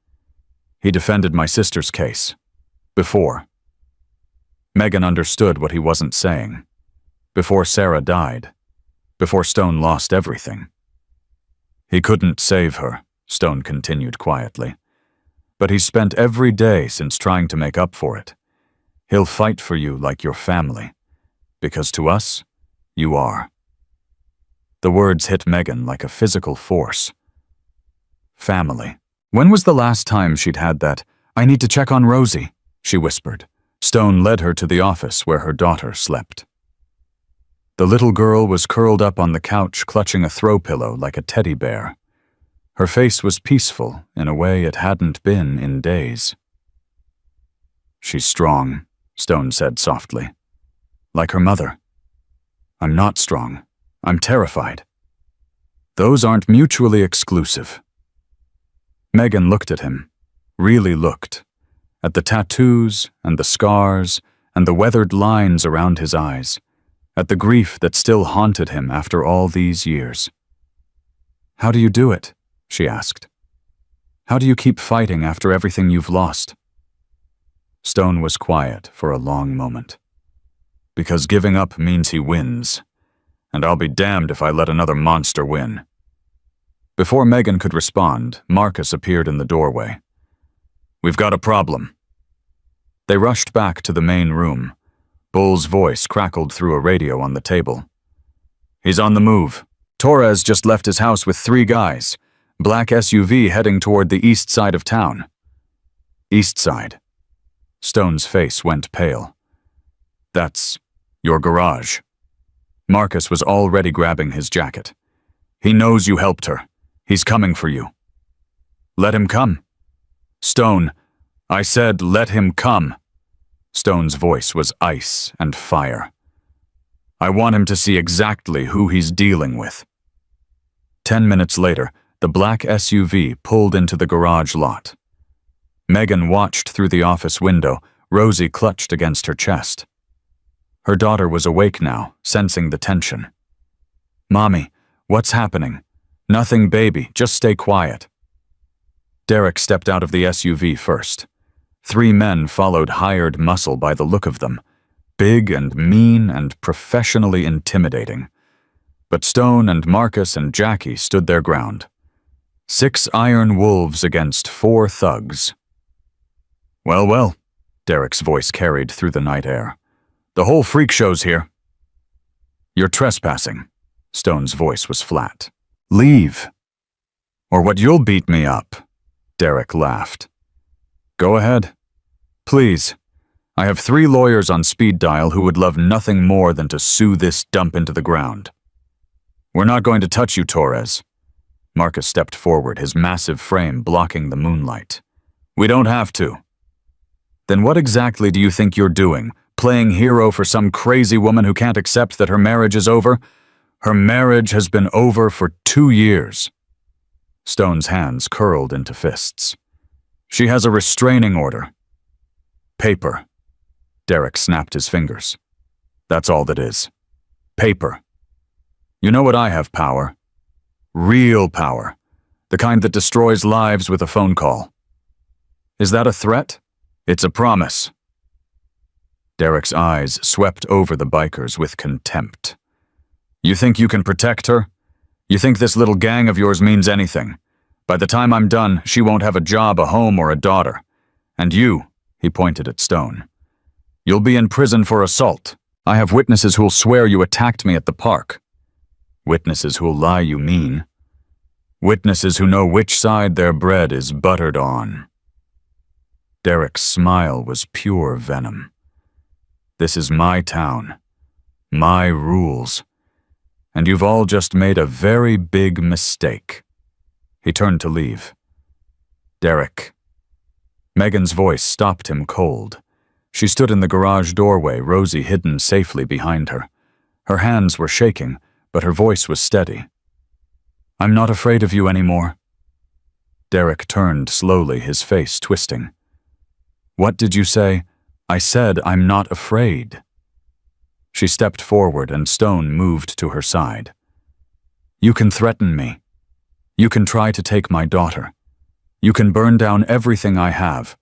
He defended my sister's case. Before. Megan understood what he wasn't saying. Before Sarah died. Before Stone lost everything. He couldn't save her, Stone continued quietly. But he's spent every day since trying to make up for it. He'll fight for you like your family. Because to us, you are. The words hit Megan like a physical force. Family. When was the last time she'd had that, I need to check on Rosie, she whispered. Stone led her to the office where her daughter slept. The little girl was curled up on the couch, clutching a throw pillow like a teddy bear. Her face was peaceful in a way it hadn't been in days. She's strong, Stone said softly. Like her mother. I'm not strong. I'm terrified. Those aren't mutually exclusive. Megan looked at him, really looked, at the tattoos and the scars and the weathered lines around his eyes, at the grief that still haunted him after all these years. How do you do it? She asked. How do you keep fighting after everything you've lost? Stone was quiet for a long moment. Because giving up means he wins, and I'll be damned if I let another monster win. Before Megan could respond, Marcus appeared in the doorway. We've got a problem. They rushed back to the main room. Bull's voice crackled through a radio on the table. He's on the move. Torres just left his house with 3 guys. Black SUV heading toward the east side of town. East side. Stone's face went pale. That's your garage. Marcus was already grabbing his jacket. He knows you helped her. He's coming for you. Let him come. Stone, I said let him come. Stone's voice was ice and fire. I want him to see exactly who he's dealing with. 10 minutes later, the black SUV pulled into the garage lot. Megan watched through the office window, Rosie clutched against her chest. Her daughter was awake now, sensing the tension. Mommy, what's happening? Nothing, baby, just stay quiet. Derek stepped out of the SUV first. 3 men followed hired muscle by the look of them, big and mean and professionally intimidating. But Stone and Marcus and Jackie stood their ground. 6 iron wolves against 4 thugs. Well, well, Derek's voice carried through the night air. The whole freak show's here. You're trespassing. Stone's voice was flat. Leave. Or what you'll beat me up. Derek laughed. Go ahead. Please. I have 3 lawyers on speed dial who would love nothing more than to sue this dump into the ground. We're not going to touch you, Torres. Marcus stepped forward, his massive frame blocking the moonlight. We don't have to. Then what exactly do you think you're doing? Playing hero for some crazy woman who can't accept that her marriage is over? Her marriage has been over for 2 years. Stone's hands curled into fists. She has a restraining order. Paper. Derek snapped his fingers. That's all that is. Paper. You know what I have power. Real power. The kind that destroys lives with a phone call. Is that a threat? It's a promise. Derek's eyes swept over the bikers with contempt. You think you can protect her? You think this little gang of yours means anything? By the time I'm done, she won't have a job, a home, or a daughter. And you, he pointed at Stone. You'll be in prison for assault. I have witnesses who'll swear you attacked me at the park. Witnesses who'll lie you mean. Witnesses who know which side their bread is buttered on. Derek's smile was pure venom. This is my town. My rules. And you've all just made a very big mistake. He turned to leave. Derek. Megan's voice stopped him cold. She stood in the garage doorway, Rosie hidden safely behind her. Her hands were shaking, but her voice was steady. I'm not afraid of you anymore. Derek turned slowly, his face twisting. What did you say? I said I'm not afraid. She stepped forward and Stone moved to her side. You can threaten me. You can try to take my daughter. You can burn down everything I have.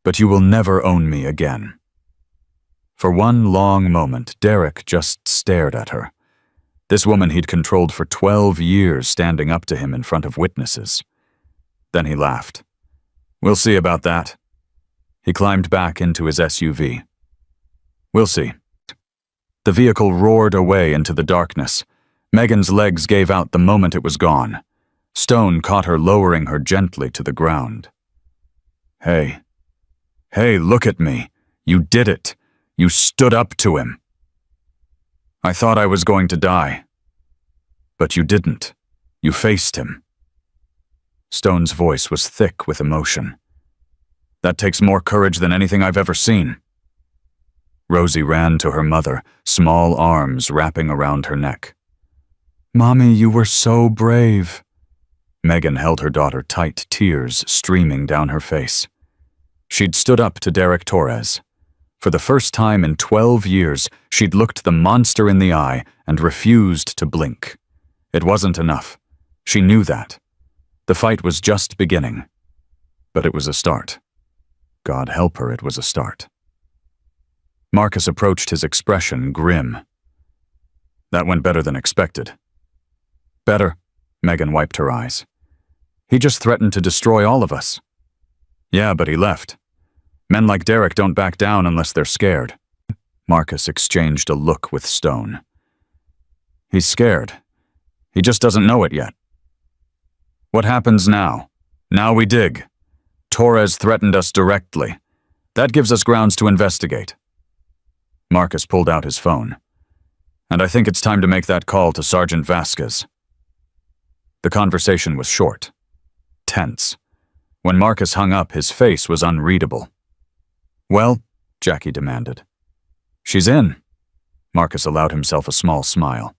But you will never own me again. For one long moment, Derek just stared at her. This woman he'd controlled for 12 years standing up to him in front of witnesses. Then he laughed. We'll see about that. He climbed back into his SUV. We'll see. The vehicle roared away into the darkness. Megan's legs gave out the moment it was gone. Stone caught her, lowering her gently to the ground. Hey. Hey, look at me. You did it. You stood up to him. I thought I was going to die. But you didn't. You faced him. Stone's voice was thick with emotion. That takes more courage than anything I've ever seen. Rosie ran to her mother, small arms wrapping around her neck. Mommy, you were so brave. Megan held her daughter tight, tears streaming down her face. She'd stood up to Derek Torres. For the first time in 12 years, she'd looked the monster in the eye and refused to blink. It wasn't enough. She knew that. The fight was just beginning. But it was a start. God help her, it was a start. Marcus approached, his expression grim. That went better than expected. Better, Megan wiped her eyes. He just threatened to destroy all of us. Yeah, but he left. Men like Derek don't back down unless they're scared. Marcus exchanged a look with Stone. He's scared. He just doesn't know it yet. What happens now? Now we dig. Torres threatened us directly. That gives us grounds to investigate. Marcus pulled out his phone. And I think it's time to make that call to Sergeant Vasquez. The conversation was short, tense. When Marcus hung up, his face was unreadable. Well, Jackie demanded. She's in. Marcus allowed himself a small smile.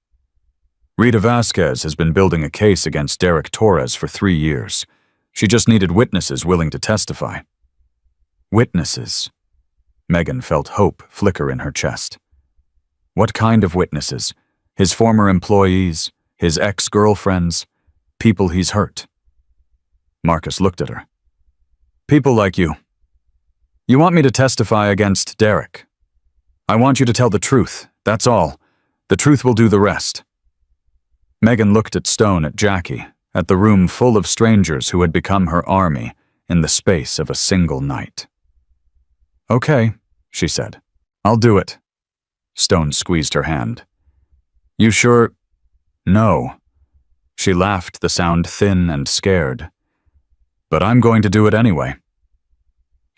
Rita Vasquez has been building a case against Derek Torres for 3 years. She just needed witnesses willing to testify. Witnesses. Megan felt hope flicker in her chest. What kind of witnesses? His former employees, his ex-girlfriends, people he's hurt. Marcus looked at her. People like you. You want me to testify against Derek. I want you to tell the truth, that's all. The truth will do the rest. Megan looked at Stone, at Jackie, at the room full of strangers who had become her army in the space of a single night. Okay, she said. I'll do it. Stone squeezed her hand. You sure? No. She laughed, the sound thin and scared. But I'm going to do it anyway.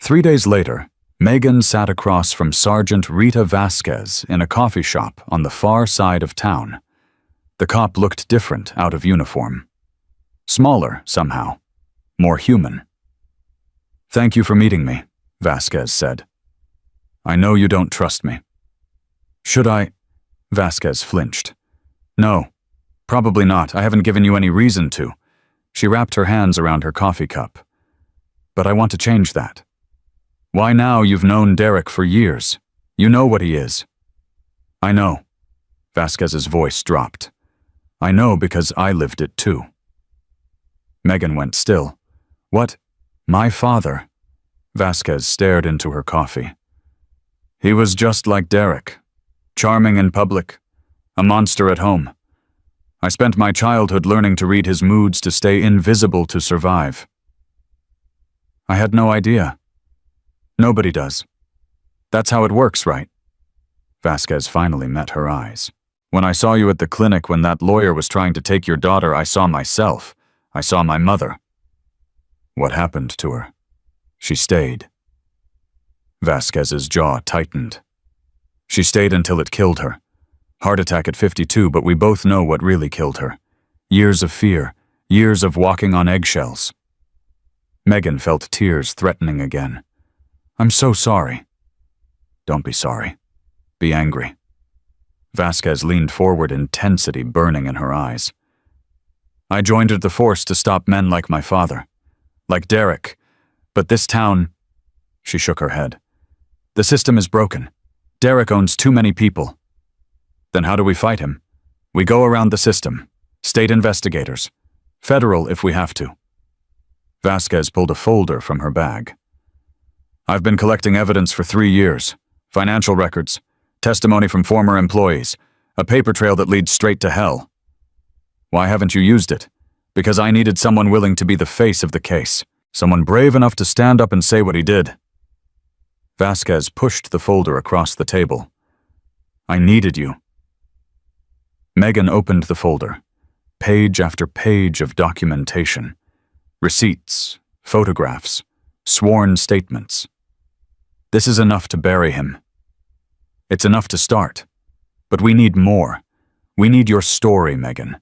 3 days later, Megan sat across from Sergeant Rita Vasquez in a coffee shop on the far side of town. The cop looked different out of uniform. Smaller, somehow. More human. Thank you for meeting me, Vasquez said. I know you don't trust me. Should I? Vasquez flinched. No, probably not. I haven't given you any reason to. She wrapped her hands around her coffee cup. But I want to change that. Why now? You've known Derek for years. You know what he is. I know. Vasquez's voice dropped. I know because I lived it too. Megan went still. What? My father? Vasquez stared into her coffee. He was just like Derek. Charming in public. A monster at home. I spent my childhood learning to read his moods to stay invisible to survive. I had no idea. Nobody does. That's how it works, right? Vasquez finally met her eyes. When I saw you at the clinic when that lawyer was trying to take your daughter, I saw myself. I saw my mother. What happened to her? She stayed. Vasquez's jaw tightened. She stayed until it killed her. Heart attack at 52, but we both know what really killed her. Years of fear, years of walking on eggshells. Megan felt tears threatening again. I'm so sorry. Don't be sorry. Be angry. Vasquez leaned forward, intensity burning in her eyes. I joined the force to stop men like my father. Like Derek. But this town... She shook her head. The system is broken. Derek owns too many people. Then how do we fight him? We go around the system. State investigators. Federal if we have to. Vasquez pulled a folder from her bag. I've been collecting evidence for 3 years. Financial records. Testimony from former employees. A paper trail that leads straight to hell. Why haven't you used it? Because I needed someone willing to be the face of the case. Someone brave enough to stand up and say what he did. Vasquez pushed the folder across the table. I needed you. Megan opened the folder. Page after page of documentation. Receipts, photographs, sworn statements. This is enough to bury him. It's enough to start. But we need more. We need your story, Megan.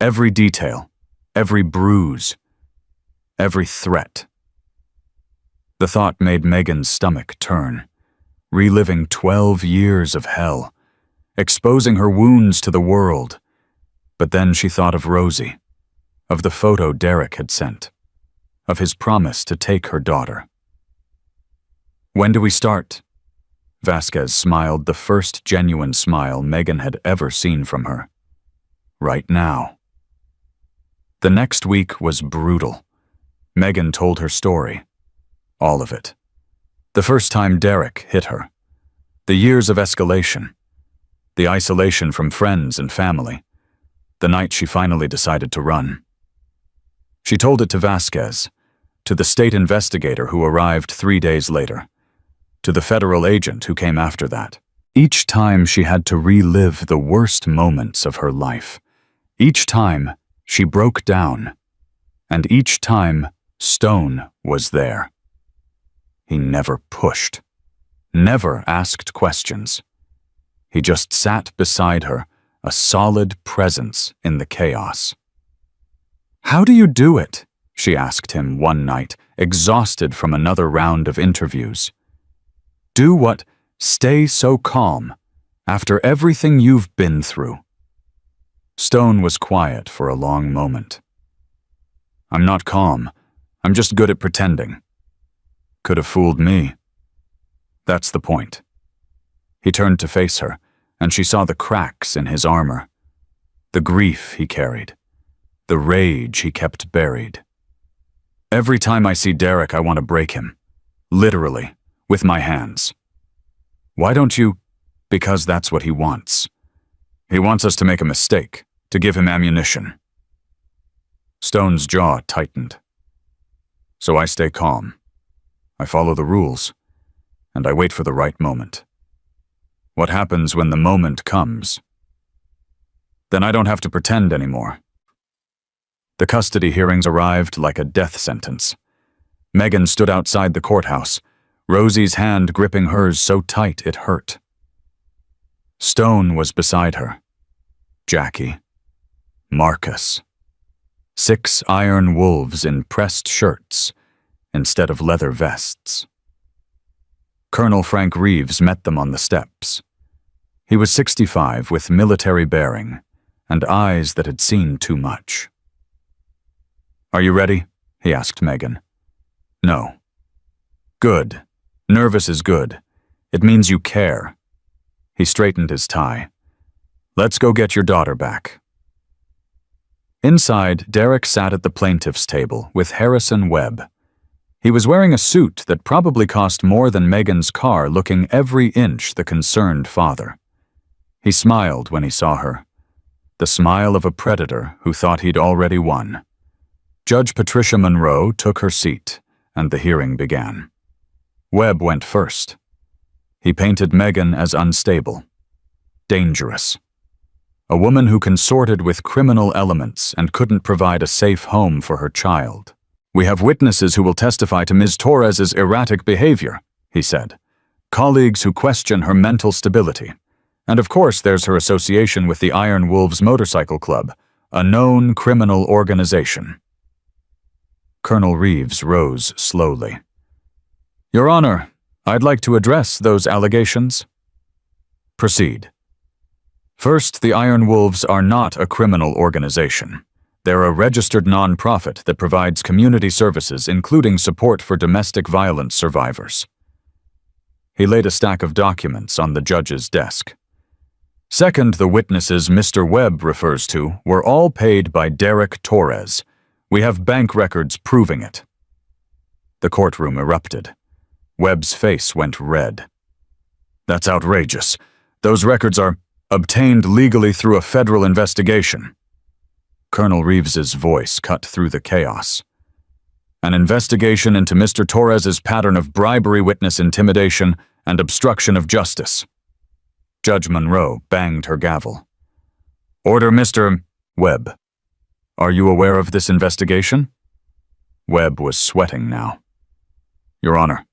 Every detail, every bruise, every threat. The thought made Megan's stomach turn, reliving 12 years of hell, exposing her wounds to the world. But then she thought of Rosie, of the photo Derek had sent, of his promise to take her daughter. When do we start? Vasquez smiled, the first genuine smile Megan had ever seen from her. Right now. The next week was brutal. Megan told her story. All of it. The first time Derek hit her. The years of escalation. The isolation from friends and family. The night she finally decided to run. She told it to Vasquez, to the state investigator who arrived 3 days later, to the federal agent who came after that. Each time she had to relive the worst moments of her life. Each time she broke down. And each time Stone was there. He never pushed, never asked questions. He just sat beside her, a solid presence in the chaos. "How do you do it?" she asked him one night, exhausted from another round of interviews. "Do what? Stay so calm, after everything you've been through." Stone was quiet for a long moment. "I'm not calm. I'm just good at pretending. Could have fooled me. That's the point." He turned to face her, and she saw the cracks in his armor, the grief he carried, the rage he kept buried. "Every time I see Derek, I want to break him. Literally, with my hands." "Why don't you?" "Because that's what he wants. He wants us to make a mistake, to give him ammunition." Stone's jaw tightened. "So I stay calm. I follow the rules, and I wait for the right moment. What happens when the moment comes? Then I don't have to pretend anymore." The custody hearings arrived like a death sentence. Megan stood outside the courthouse, Rosie's hand gripping hers so tight it hurt. Stone was beside her. Jackie. Marcus. 6 iron wolves in pressed shirts instead of leather vests. Colonel Frank Reeves met them on the steps. He was 65 with military bearing and eyes that had seen too much. "Are you ready?" he asked Megan. "No." "Good. Nervous is good. It means you care." He straightened his tie. "Let's go get your daughter back." Inside, Derek sat at the plaintiff's table with Harrison Webb. He was wearing a suit that probably cost more than Megan's car, looking every inch the concerned father. He smiled when he saw her. The smile of a predator who thought he'd already won. Judge Patricia Monroe took her seat, and the hearing began. Webb went first. He painted Megan as unstable, dangerous. A woman who consorted with criminal elements and couldn't provide a safe home for her child. "We have witnesses who will testify to Ms. Torres's erratic behavior," he said. "Colleagues who question her mental stability. And of course there's her association with the Iron Wolves Motorcycle Club, a known criminal organization." Colonel Reeves rose slowly. "Your Honor, I'd like to address those allegations." "Proceed." "First, the Iron Wolves are not a criminal organization. They're a registered non-profit that provides community services, including support for domestic violence survivors." He laid a stack of documents on the judge's desk. "Second, the witnesses Mr. Webb refers to were all paid by Derek Torres. We have bank records proving it." The courtroom erupted. Webb's face went red. "That's outrageous. Those records are obtained legally through a federal investigation." Colonel Reeves's voice cut through the chaos. "An investigation into Mr. Torres's pattern of bribery, witness intimidation, and obstruction of justice." Judge Monroe banged her gavel. "Order Mr. Webb. Are you aware of this investigation?" Webb was sweating now. "Your Honor,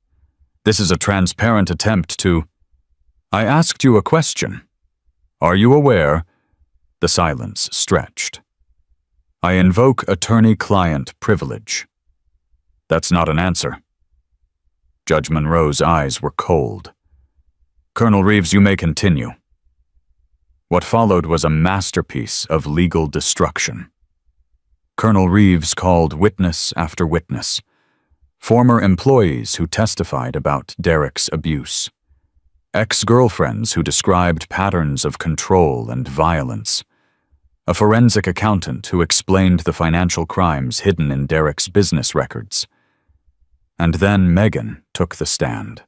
this is a transparent attempt to—" "I asked you a question. Are you aware?" The silence stretched. "I invoke attorney-client privilege." "That's not an answer." Judge Monroe's eyes were cold. "Colonel Reeves, you may continue." What followed was a masterpiece of legal destruction. Colonel Reeves called witness after witness, former employees who testified about Derek's abuse, ex-girlfriends who described patterns of control and violence, a forensic accountant who explained the financial crimes hidden in Derek's business records. And then Megan took the stand.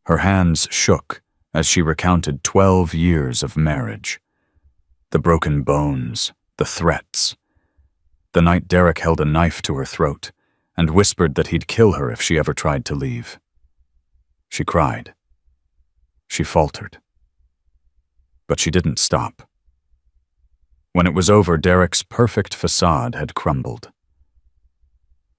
Her hands shook as she recounted 12 years of marriage. The broken bones, the threats. The night Derek held a knife to her throat and whispered that he'd kill her if she ever tried to leave. She cried. She faltered. But she didn't stop. When it was over, Derek's perfect facade had crumbled.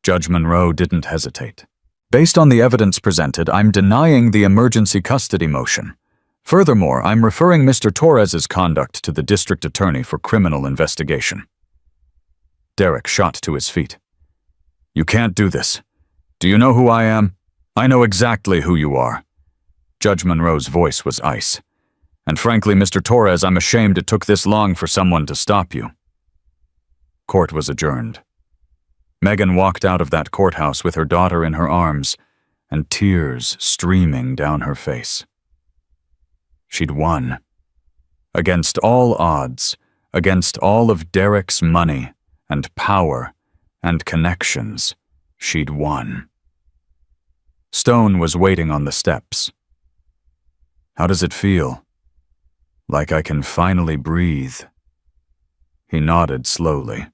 Judge Monroe didn't hesitate. Based on the evidence presented, I'm denying the emergency custody motion. Furthermore, I'm referring Mr. Torres's conduct to the district attorney for criminal investigation. Derek shot to his feet. You can't do this. Do you know who I am? I know exactly who you are. Judge Monroe's voice was ice. And frankly, Mr. Torres, I'm ashamed it took this long for someone to stop you. Court was adjourned. Megan walked out of that courthouse with her daughter in her arms and tears streaming down her face. She'd won. Against all odds, against all of Derek's money and power and connections, she'd won. Stone was waiting on the steps. How does it feel? Like I can finally breathe. He nodded slowly.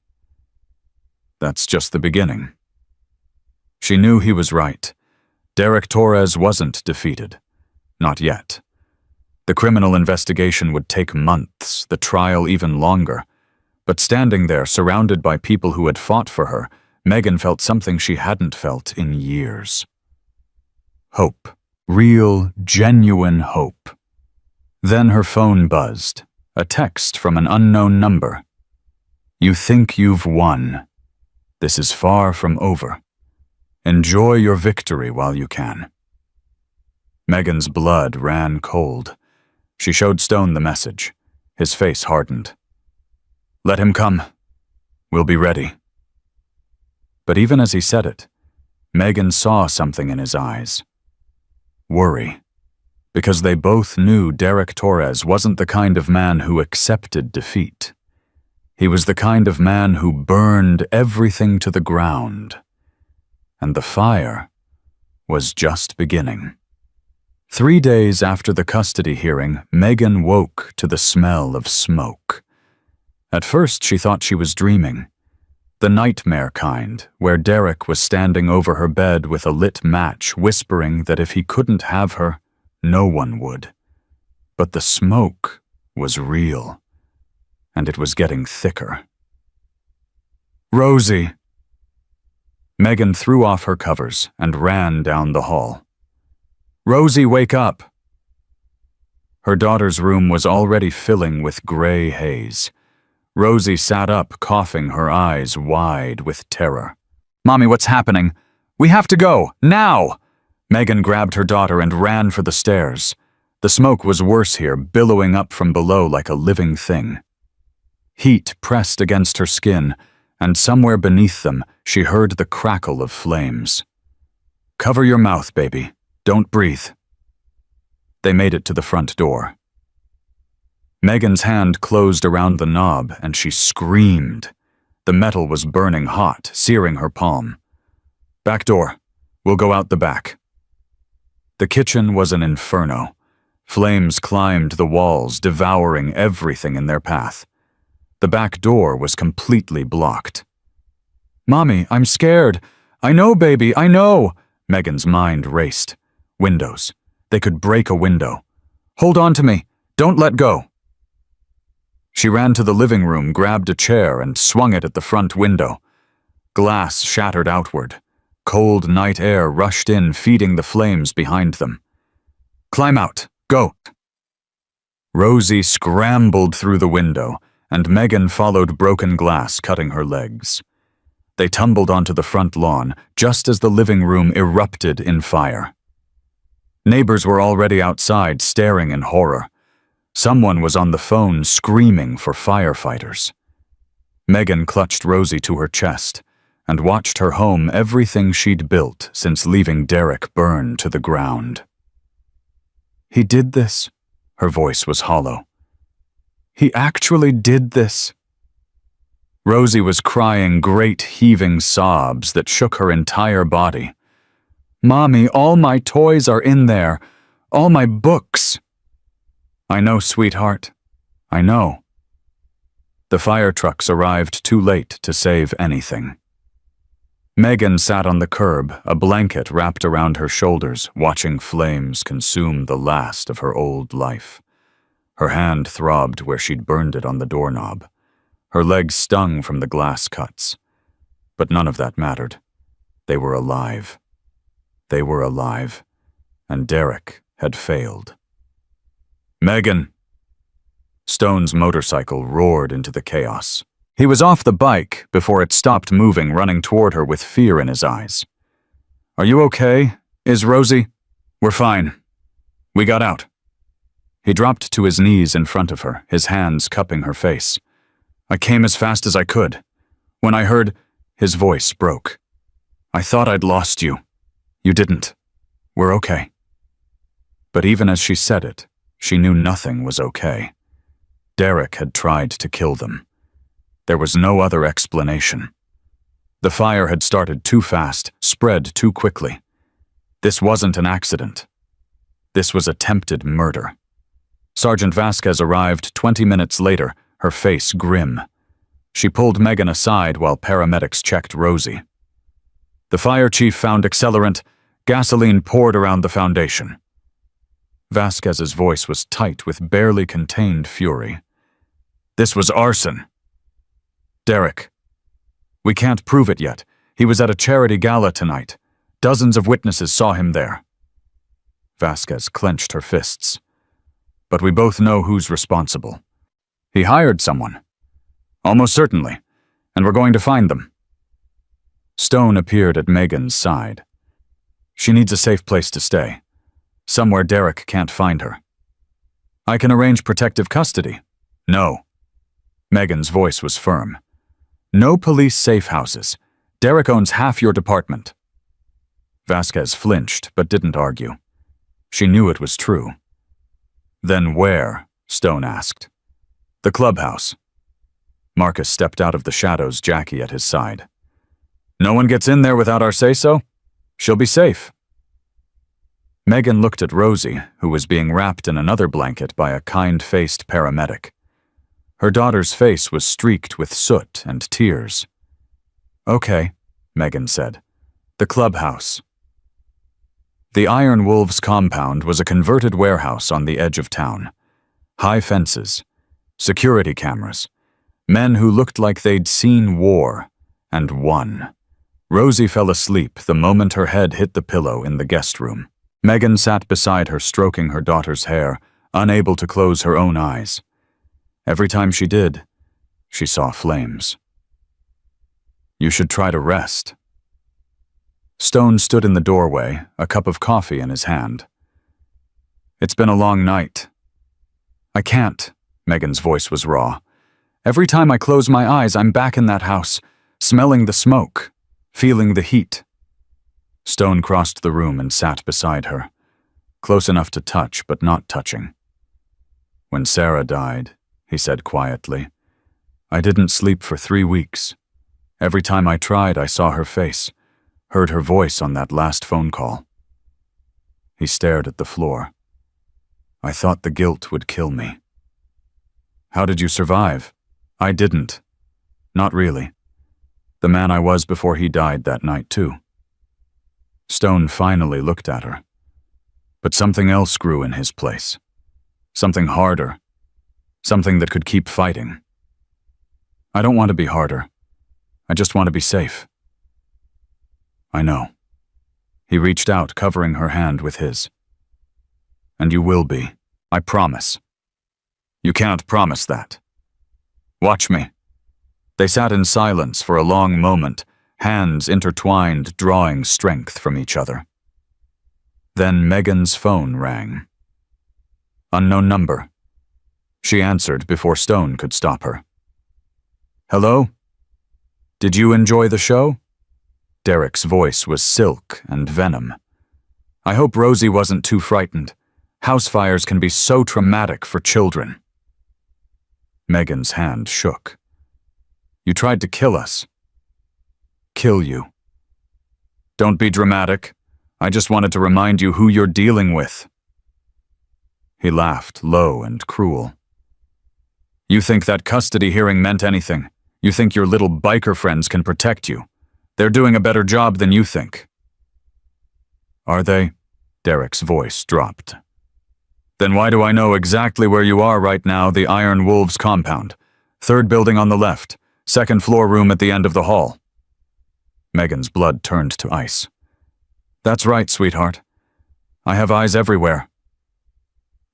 That's just the beginning. She knew he was right. Derek Torres wasn't defeated. Not yet. The criminal investigation would take months, the trial even longer. But standing there, surrounded by people who had fought for her, Megan felt something she hadn't felt in years. Hope. Real, genuine hope. Then her phone buzzed, a text from an unknown number. You think you've won. This is far from over. Enjoy your victory while you can. Megan's blood ran cold. She showed Stone the message. His face hardened. Let him come. We'll be ready. But even as he said it, Megan saw something in his eyes. Worry. Because they both knew Derek Torres wasn't the kind of man who accepted defeat. He was the kind of man who burned everything to the ground. And the fire was just beginning. 3 days after the custody hearing, Megan woke to the smell of smoke. At first, she thought she was dreaming. The nightmare kind, where Derek was standing over her bed with a lit match, whispering that if he couldn't have her, no one would. But the smoke was real, and it was getting thicker. Rosie! Megan threw off her covers and ran down the hall. Rosie, wake up! Her daughter's room was already filling with gray haze. Rosie sat up, coughing, her eyes wide with terror. Mommy, what's happening? We have to go, now! Megan grabbed her daughter and ran for the stairs. The smoke was worse here, billowing up from below like a living thing. Heat pressed against her skin, and somewhere beneath them, she heard the crackle of flames. Cover your mouth, baby. Don't breathe. They made it to the front door. Megan's hand closed around the knob, and she screamed. The metal was burning hot, searing her palm. Back door. We'll go out the back. The kitchen was an inferno. Flames climbed the walls, devouring everything in their path. The back door was completely blocked. Mommy, I'm scared. I know, baby, I know. Megan's mind raced. Windows. They could break a window. Hold on to me. Don't let go. She ran to the living room, grabbed a chair, and swung it at the front window. Glass shattered outward. Cold night air rushed in, feeding the flames behind them. Climb out. Go. Rosie scrambled through the window, and Megan followed broken glass, cutting her legs. They tumbled onto the front lawn, just as the living room erupted in fire. Neighbors were already outside, staring in horror. Someone was on the phone, screaming for firefighters. Megan clutched Rosie to her chest and watched her home, everything she'd built since leaving Derek, burn to the ground. He did this? Her voice was hollow. He actually did this. Rosie was crying great heaving sobs that shook her entire body. Mommy, all my toys are in there. All my books. I know, sweetheart. I know. The fire trucks arrived too late to save anything. Megan sat on the curb, a blanket wrapped around her shoulders, watching flames consume the last of her old life. Her hand throbbed where she'd burned it on the doorknob. Her legs stung from the glass cuts. But none of that mattered. They were alive. They were alive, and Derek had failed. Megan! Stone's motorcycle roared into the chaos. He was off the bike before it stopped moving, running toward her with fear in his eyes. Are you okay? Is Rosie? We're fine. We got out. He dropped to his knees in front of her, his hands cupping her face. I came as fast as I could. When I heard, his voice broke. I thought I'd lost you. You didn't. We're okay. But even as she said it, she knew nothing was okay. Derek had tried to kill them. There was no other explanation. The fire had started too fast, spread too quickly. This wasn't an accident. This was attempted murder. Sergeant Vasquez arrived 20 minutes later, her face grim. She pulled Megan aside while paramedics checked Rosie. The fire chief found accelerant. Gasoline poured around the foundation. Vasquez's voice was tight with barely contained fury. This was arson. Derek. We can't prove it yet. He was at a charity gala tonight. Dozens of witnesses saw him there. Vasquez clenched her fists. But we both know who's responsible. He hired someone. Almost certainly. And we're going to find them. Stone appeared at Megan's side. She needs a safe place to stay. Somewhere Derek can't find her. I can arrange protective custody. No. Megan's voice was firm. No police safe houses. Derek owns half your department. Vasquez flinched, but didn't argue. She knew it was true. Then where? Stone asked. The clubhouse. Marcus stepped out of the shadows, Jackie at his side. No one gets in there without our say-so? She'll be safe. Megan looked at Rosie, who was being wrapped in another blanket by a kind-faced paramedic. Her daughter's face was streaked with soot and tears. Okay, Megan said. The clubhouse. The Iron Wolves compound was a converted warehouse on the edge of town. High fences, security cameras, men who looked like they'd seen war and won. Rosie fell asleep the moment her head hit the pillow in the guest room. Megan sat beside her, stroking her daughter's hair, unable to close her own eyes. Every time she did, she saw flames. You should try to rest. Stone stood in the doorway, a cup of coffee in his hand. It's been a long night. I can't, Megan's voice was raw. Every time I close my eyes, I'm back in that house, smelling the smoke, feeling the heat. Stone crossed the room and sat beside her, close enough to touch but not touching. When Sarah died, he said quietly, I didn't sleep for 3 weeks. Every time I tried, I saw her face, heard her voice on that last phone call. He stared at the floor. I thought the guilt would kill me. How did you survive? I didn't. Not really. The man I was before he died that night, too. Stone finally looked at her. But something else grew in his place. Something harder. Something that could keep fighting. I don't want to be harder. I just want to be safe. I know. He reached out, covering her hand with his. And you will be. I promise. You can't promise that. Watch me. They sat in silence for a long moment, hands intertwined, drawing strength from each other. Then Megan's phone rang. Unknown number. She answered before Stone could stop her. Hello? Did you enjoy the show? Derek's voice was silk and venom. I hope Rosie wasn't too frightened. House fires can be so traumatic for children. Megan's hand shook. You tried to kill us. Kill you. Don't be dramatic. I just wanted to remind you who you're dealing with. He laughed, low and cruel. You think that custody hearing meant anything? You think your little biker friends can protect you? They're doing a better job than you think. Are they? Derek's voice dropped. Then why do I know exactly where you are right now? The Iron Wolves compound. 3rd building on the left. 2nd floor room at the end of the hall. Megan's blood turned to ice. That's right, sweetheart. I have eyes everywhere.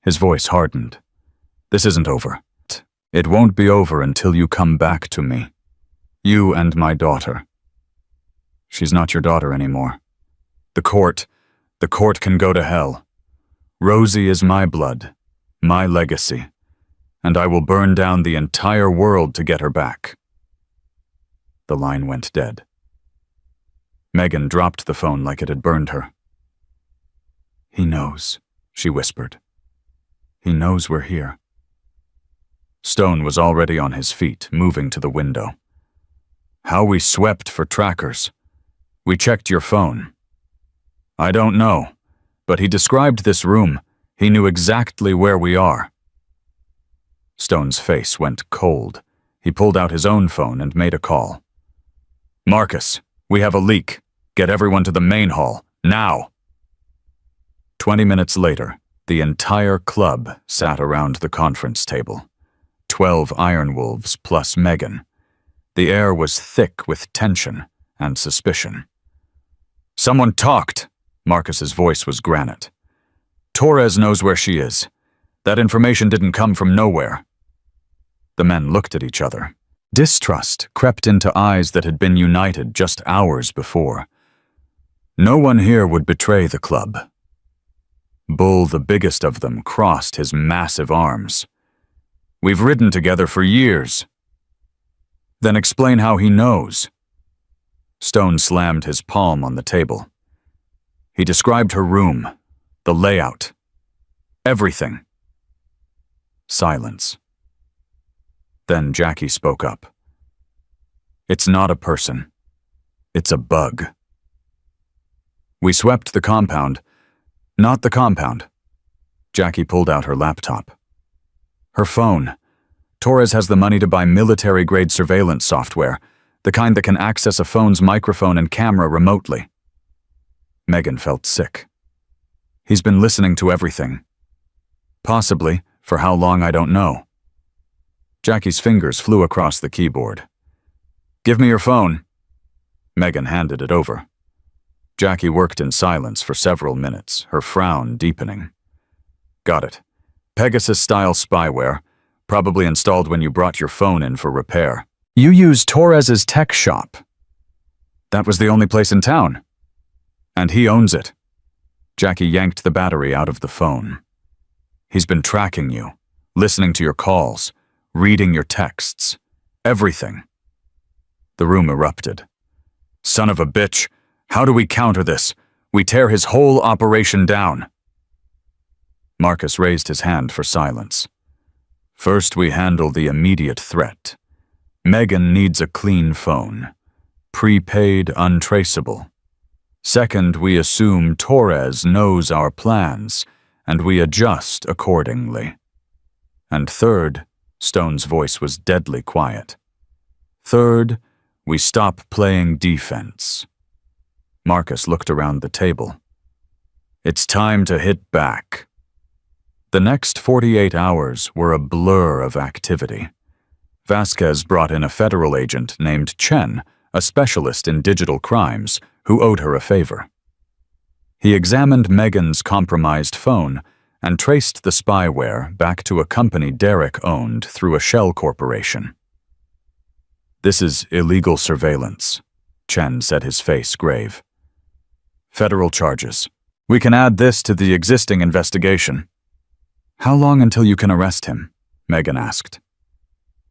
His voice hardened. This isn't over. It won't be over until you come back to me. You and my daughter. She's not your daughter anymore. The court can go to hell. Rosie is my blood, my legacy, and I will burn down the entire world to get her back. The line went dead. Megan dropped the phone like it had burned her. He knows, she whispered. He knows we're here. Stone was already on his feet, moving to the window. How we swept for trackers. We checked your phone. I don't know, but he described this room. He knew exactly where we are. Stone's face went cold. He pulled out his own phone and made a call. Marcus, we have a leak. Get everyone to the main hall, now. 20 minutes later, the entire club sat around the conference table. 12 Iron Wolves plus Megan. The air was thick with tension and suspicion. Someone talked. Marcus's voice was granite. Torres knows where she is. That information didn't come from nowhere. The men looked at each other. Distrust crept into eyes that had been united just hours before. No one here would betray the club. Bull, the biggest of them, crossed his massive arms. We've ridden together for years. Then explain how he knows. Stone slammed his palm on the table. He described her room, the layout, everything. Silence. Then Jackie spoke up. It's not a person. It's a bug. We swept the compound. Not the compound. Jackie pulled out her laptop. Her phone. Torres has the money to buy military-grade surveillance software, the kind that can access a phone's microphone and camera remotely. Megan felt sick. He's been listening to everything. Possibly, for how long I don't know. Jackie's fingers flew across the keyboard. Give me your phone. Megan handed it over. Jackie worked in silence for several minutes, her frown deepening. Got it. Pegasus-style spyware, probably installed when you brought your phone in for repair. You used Torres's tech shop. That was the only place in town. And he owns it. Jackie yanked the battery out of the phone. He's been tracking you, listening to your calls, reading your texts, everything. The room erupted. Son of a bitch, how do we counter this? We tear his whole operation down. Marcus raised his hand for silence. First, we handle the immediate threat. Megan needs a clean phone. Prepaid, untraceable. Second, we assume Torres knows our plans, and we adjust accordingly. And third, Stone's voice was deadly quiet. Third, we stop playing defense. Marcus looked around the table. It's time to hit back. The next 48 hours were a blur of activity. Vasquez brought in a federal agent named Chen, a specialist in digital crimes, who owed her a favor. He examined Megan's compromised phone and traced the spyware back to a company Derek owned through a shell corporation. This is illegal surveillance, Chen said, his face grave. Federal charges. We can add this to the existing investigation. How long until you can arrest him? Megan asked.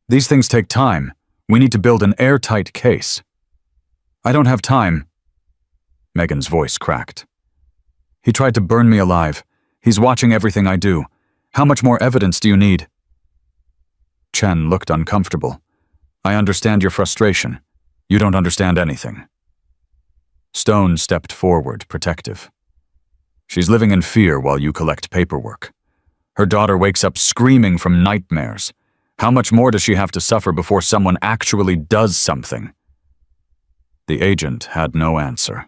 These things take time. We need to build an airtight case. I don't have time. Megan's voice cracked. He tried to burn me alive. He's watching everything I do. How much more evidence do you need? Chen looked uncomfortable. I understand your frustration. You don't understand anything. Stone stepped forward, protective. She's living in fear while you collect paperwork. Her daughter wakes up screaming from nightmares. How much more does she have to suffer before someone actually does something? The agent had no answer.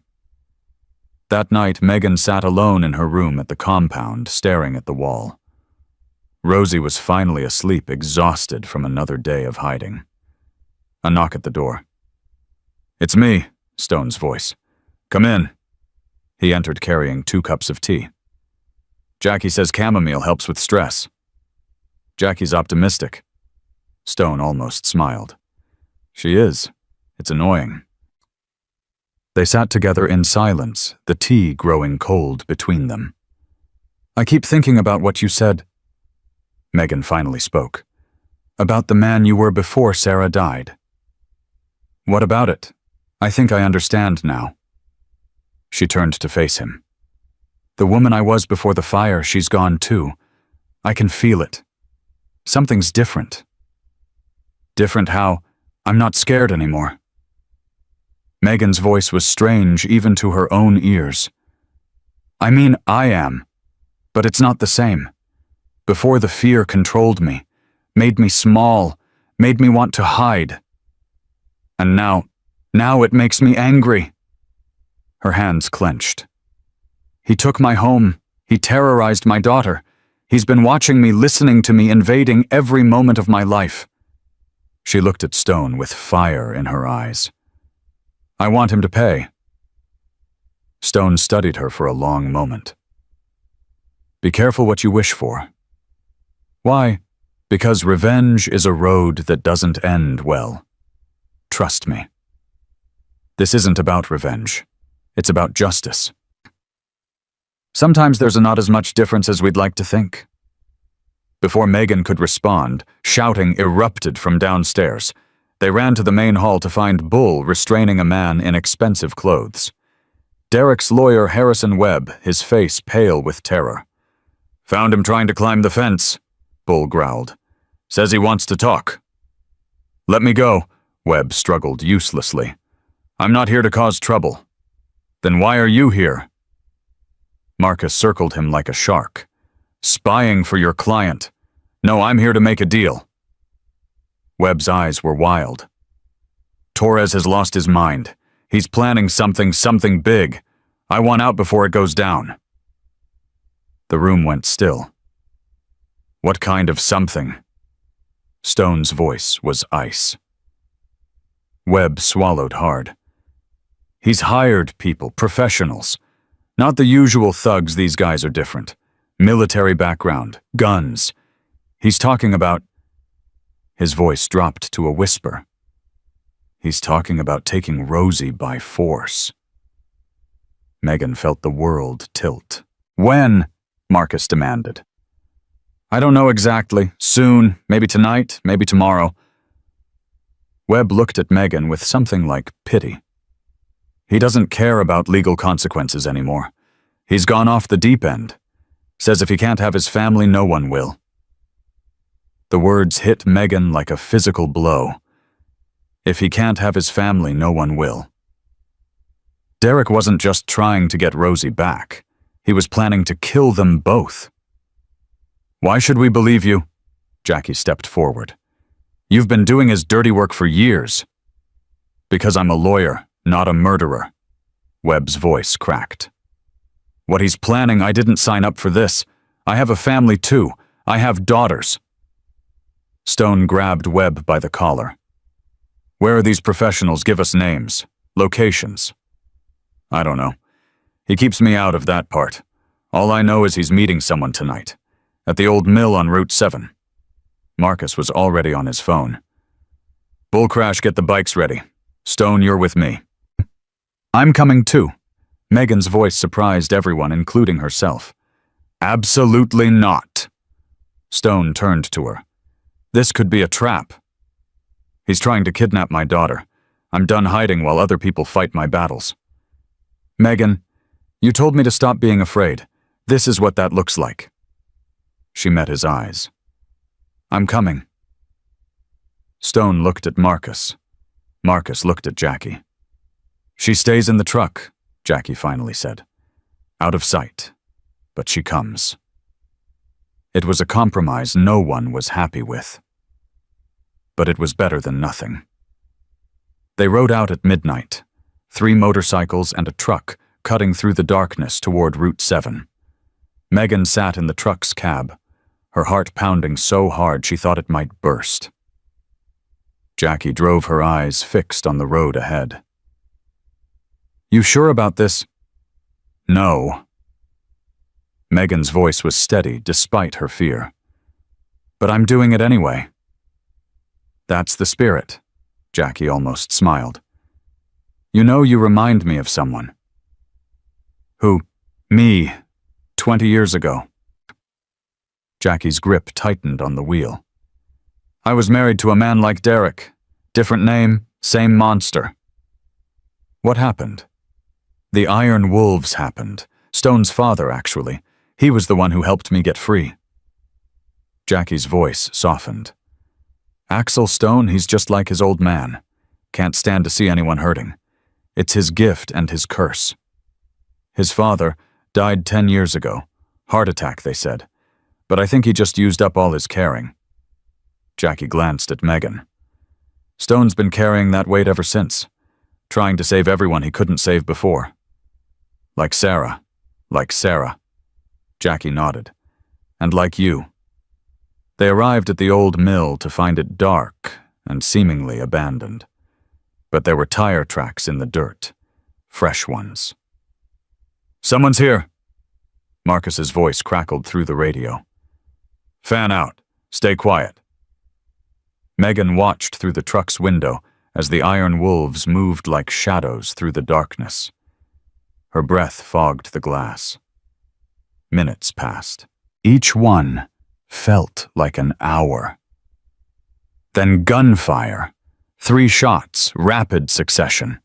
That night, Megan sat alone in her room at the compound, staring at the wall. Rosie was finally asleep, exhausted from another day of hiding. A knock at the door. "It's me," Stone's voice. "Come in." He entered carrying 2 cups of tea. "Jackie says chamomile helps with stress." "Jackie's optimistic." Stone almost smiled. "She is. It's annoying." They sat together in silence, the tea growing cold between them. "I keep thinking about what you said." Megan finally spoke. "About the man you were before Sarah died." "What about it? I think I understand now." She turned to face him. "The woman I was before the fire, she's gone too. I can feel it. Something's different." "Different how? I'm not scared anymore." Megan's voice was strange even to her own ears. "I mean, I am. But it's not the same. Before the fear controlled me, made me small, made me want to hide. And now it makes me angry." Her hands clenched. "He took my home. He terrorized my daughter. He's been watching me, listening to me, invading every moment of my life." She looked at Stone with fire in her eyes. "I want him to pay." Stone studied her for a long moment. "Be careful what you wish for." "Why?" "Because revenge is a road that doesn't end well. Trust me. This isn't about revenge. It's about justice. Sometimes there's not as much difference as we'd like to think." Before Megan could respond, shouting erupted from downstairs. They ran to the main hall to find Bull restraining a man in expensive clothes. Derek's lawyer, Harrison Webb, his face pale with terror. "Found him trying to climb the fence," Bull growled. "Says he wants to talk." "Let me go," Webb struggled uselessly. "I'm not here to cause trouble." "Then why are you here?" Marcus circled him like a shark. "Spying for your client. No, I'm here to make a deal." Webb's eyes were wild. "Torres has lost his mind. He's planning something big. I want out before it goes down." The room went still. "What kind of something?" Stone's voice was ice. Webb swallowed hard. "He's hired people, professionals. Not the usual thugs. These guys are different. Military background, guns. He's talking about..." His voice dropped to a whisper. "He's talking about taking Rosie by force." Megan felt the world tilt. "When?" Marcus demanded. "I don't know exactly. Soon, maybe tonight, maybe tomorrow." Webb looked at Megan with something like pity. "He doesn't care about legal consequences anymore. He's gone off the deep end. Says if he can't have his family, no one will." The words hit Megan like a physical blow. If he can't have his family, no one will. Derek wasn't just trying to get Rosie back. He was planning to kill them both. "Why should we believe you?" Jackie stepped forward. "You've been doing his dirty work for years." "Because I'm a lawyer, not a murderer." Webb's voice cracked. "What he's planning, I didn't sign up for this. I have a family too. I have daughters." Stone grabbed Webb by the collar. "Where are these professionals? Give us names, locations." "I don't know. He keeps me out of that part. All I know is he's meeting someone tonight, at the old mill on Route 7. Marcus was already on his phone. "Bull Crash, get the bikes ready. Stone, you're with me." "I'm coming too." Megan's voice surprised everyone, including herself. "Absolutely not." Stone turned to her. "This could be a trap. He's trying to kidnap my daughter. I'm done hiding while other people fight my battles." "Megan, you told me to stop being afraid. This is what that looks like." She met his eyes. "I'm coming." Stone looked at Marcus. Marcus looked at Jackie. "She stays in the truck," Jackie finally said. "Out of sight. But she comes." It was a compromise no one was happy with. But it was better than nothing. They rode out at midnight, 3 motorcycles and a truck cutting through the darkness toward Route 7. Megan sat in the truck's cab, her heart pounding so hard she thought it might burst. Jackie drove, her eyes fixed on the road ahead. "You sure about this?" "No." Megan's voice was steady despite her fear. "But I'm doing it anyway." "That's the spirit," Jackie almost smiled. "You know, you remind me of someone." "Who?" "Me, 20 years ago." Jackie's grip tightened on the wheel. "I was married to a man like Derek. Different name, same monster." "What happened?" "The Iron Wolves happened. Stone's father, actually. He was the one who helped me get free." Jackie's voice softened. "Axel Stone, he's just like his old man. Can't stand to see anyone hurting. It's his gift and his curse. His father died 10 years ago. Heart attack, they said. But I think he just used up all his caring." Jackie glanced at Megan. "Stone's been carrying that weight ever since, trying to save everyone he couldn't save before. Like Sarah. Like Sarah." Jackie nodded. "And like you." They arrived at the old mill to find it dark and seemingly abandoned. But there were tire tracks in the dirt, fresh ones. "Someone's here." Marcus's voice crackled through the radio. "Fan out. Stay quiet." Megan watched through the truck's window as the Iron Wolves moved like shadows through the darkness. Her breath fogged the glass. Minutes passed. Each one felt like an hour. Then gunfire. 3 shots, rapid succession.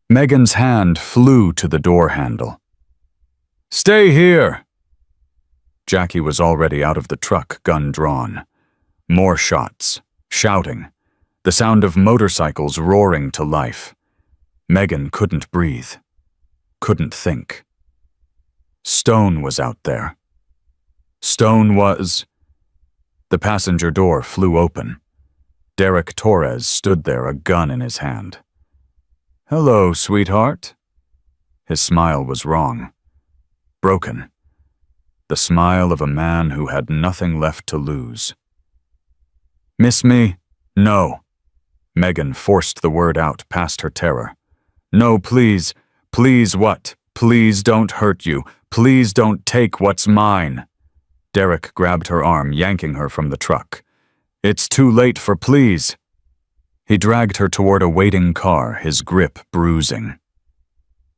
Megan's hand flew to the door handle. "Stay here!" Jackie was already out of the truck, gun drawn. More shots, shouting, the sound of motorcycles roaring to life. Megan couldn't breathe, couldn't think. Stone was out there. Stone was... The passenger door flew open. Derek Torres stood there, a gun in his hand. "Hello, sweetheart." His smile was wrong. Broken. The smile of a man who had nothing left to lose. "Miss me?" "No." Megan forced the word out past her terror. "No, please. Please what? Please don't hurt you. Please don't take what's mine." Derek grabbed her arm, yanking her from the truck. "It's too late for please." He dragged her toward a waiting car, his grip bruising.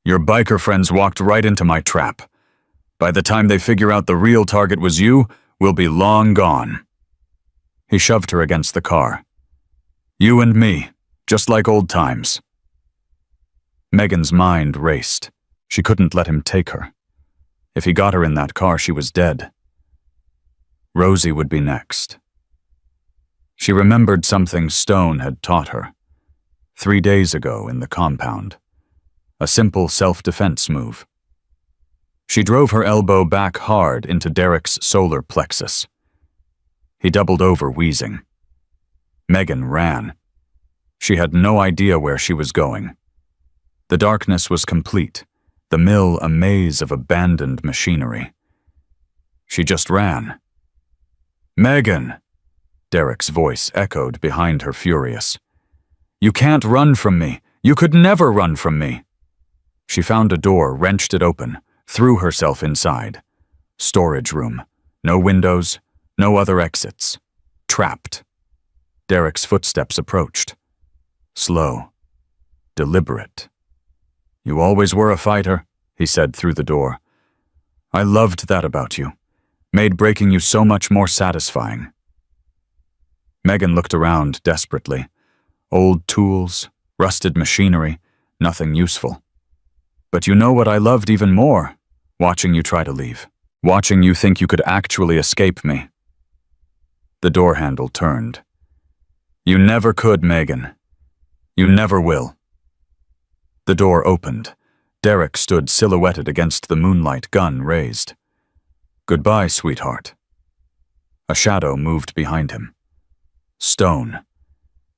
"Your biker friends walked right into my trap. By the time they figure out the real target was you, we'll be long gone." He shoved her against the car. "You and me, just like old times." Megan's mind raced. She couldn't let him take her. If he got her in that car, she was dead. Rosie would be next. She remembered something Stone had taught her 3 days ago in the compound. A simple self-defense move. She drove her elbow back hard into Derek's solar plexus. He doubled over, wheezing. Megan ran. She had no idea where she was going. The darkness was complete, the mill a maze of abandoned machinery. She just ran. "Megan!" Derek's voice echoed behind her, furious. "You can't run from me. You could never run from me." She found a door, wrenched it open, threw herself inside. Storage room. No windows, no other exits. Trapped. Derek's footsteps approached. Slow. Deliberate. "You always were a fighter," he said through the door. "I loved that about you. Made breaking you so much more satisfying." Megan looked around desperately. Old tools, rusted machinery, nothing useful. "But you know what I loved even more? Watching you try to leave. Watching you think you could actually escape me." The door handle turned. You never could, Megan. You never will. The door opened. Derek stood silhouetted against the moonlight, gun raised. Goodbye, sweetheart. A shadow moved behind him. Stone.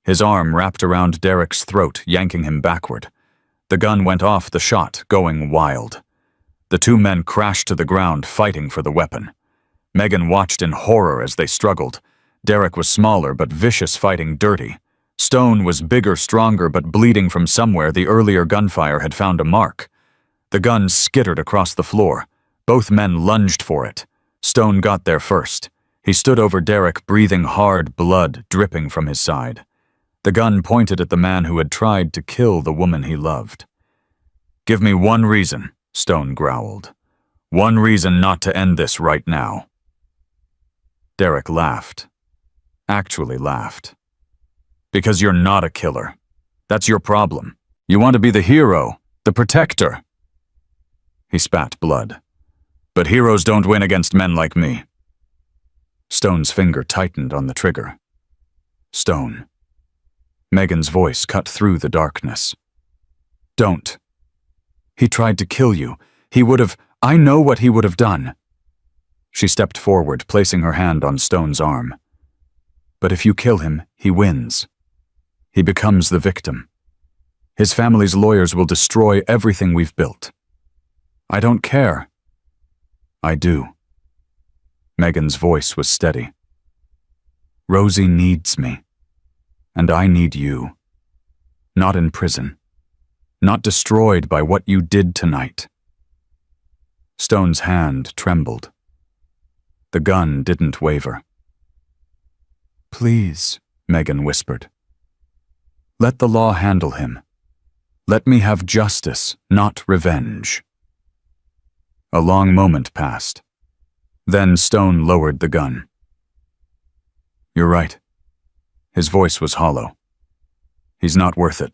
His arm wrapped around Derek's throat, yanking him backward. The gun went off the shot, going wild. The two men crashed to the ground, fighting for the weapon. Megan watched in horror as they struggled. Derek was smaller but vicious, fighting dirty. Stone was bigger, stronger, but bleeding from somewhere. The earlier gunfire had found a mark. The gun skittered across the floor. Both men lunged for it. Stone got there first. He stood over Derek, breathing hard, blood dripping from his side. The gun pointed at the man who had tried to kill the woman he loved. Give me one reason, Stone growled. One reason not to end this right now. Derek laughed. Actually laughed. Because you're not a killer. That's your problem. You want to be the hero, the protector. He spat blood. But heroes don't win against men like me. Stone's finger tightened on the trigger. Stone. Megan's voice cut through the darkness. Don't. He tried to kill you. He would have. I know what he would have done. She stepped forward, placing her hand on Stone's arm. But if you kill him, he wins. He becomes the victim. His family's lawyers will destroy everything we've built. I don't care. I do. Megan's voice was steady. Rosie needs me. And I need you. Not in prison. Not destroyed by what you did tonight. Stone's hand trembled. The gun didn't waver. Please, Megan whispered. Let the law handle him. Let me have justice, not revenge. A long moment passed. Then Stone lowered the gun. You're right. His voice was hollow. He's not worth it.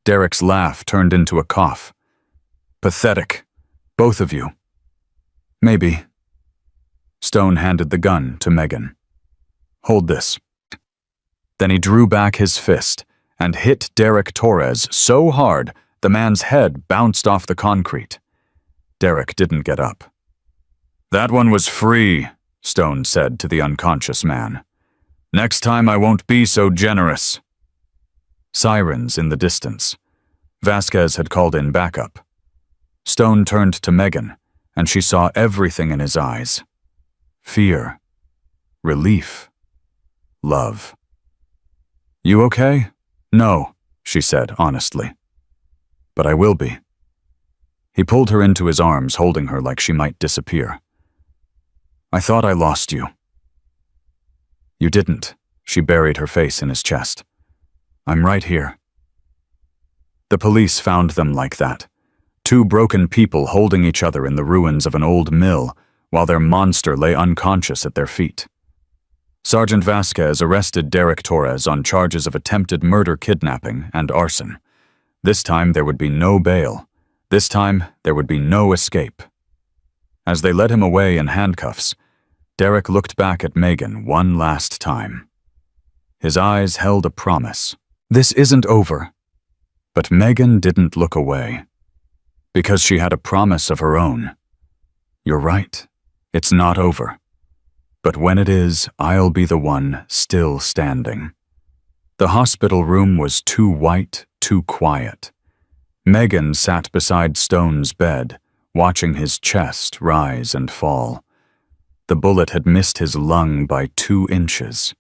Derek's laugh turned into a cough. Pathetic. Both of you. Maybe. Stone handed the gun to Megan. Hold this. Then he drew back his fist and hit Derek Torres so hard the man's head bounced off the concrete. Derek didn't get up. That one was free, Stone said to the unconscious man. Next time I won't be so generous. Sirens in the distance. Vasquez had called in backup. Stone turned to Megan, and she saw everything in his eyes. Fear. Relief. Love. You okay? No, she said honestly. But I will be. He pulled her into his arms, holding her like she might disappear. I thought I lost you. You didn't. She buried her face in his chest. I'm right here. The police found them like that. Two broken people holding each other in the ruins of an old mill, while their monster lay unconscious at their feet. Sergeant Vasquez arrested Derek Torres on charges of attempted murder, kidnapping, and arson. This time there would be no bail. This time there would be no escape. As they led him away in handcuffs, Derek looked back at Megan one last time. His eyes held a promise. This isn't over. But Megan didn't look away. Because she had a promise of her own. You're right. It's not over. But when it is, I'll be the one still standing. The hospital room was too white, too quiet. Megan sat beside Stone's bed, watching his chest rise and fall. The bullet had missed his lung by 2 inches.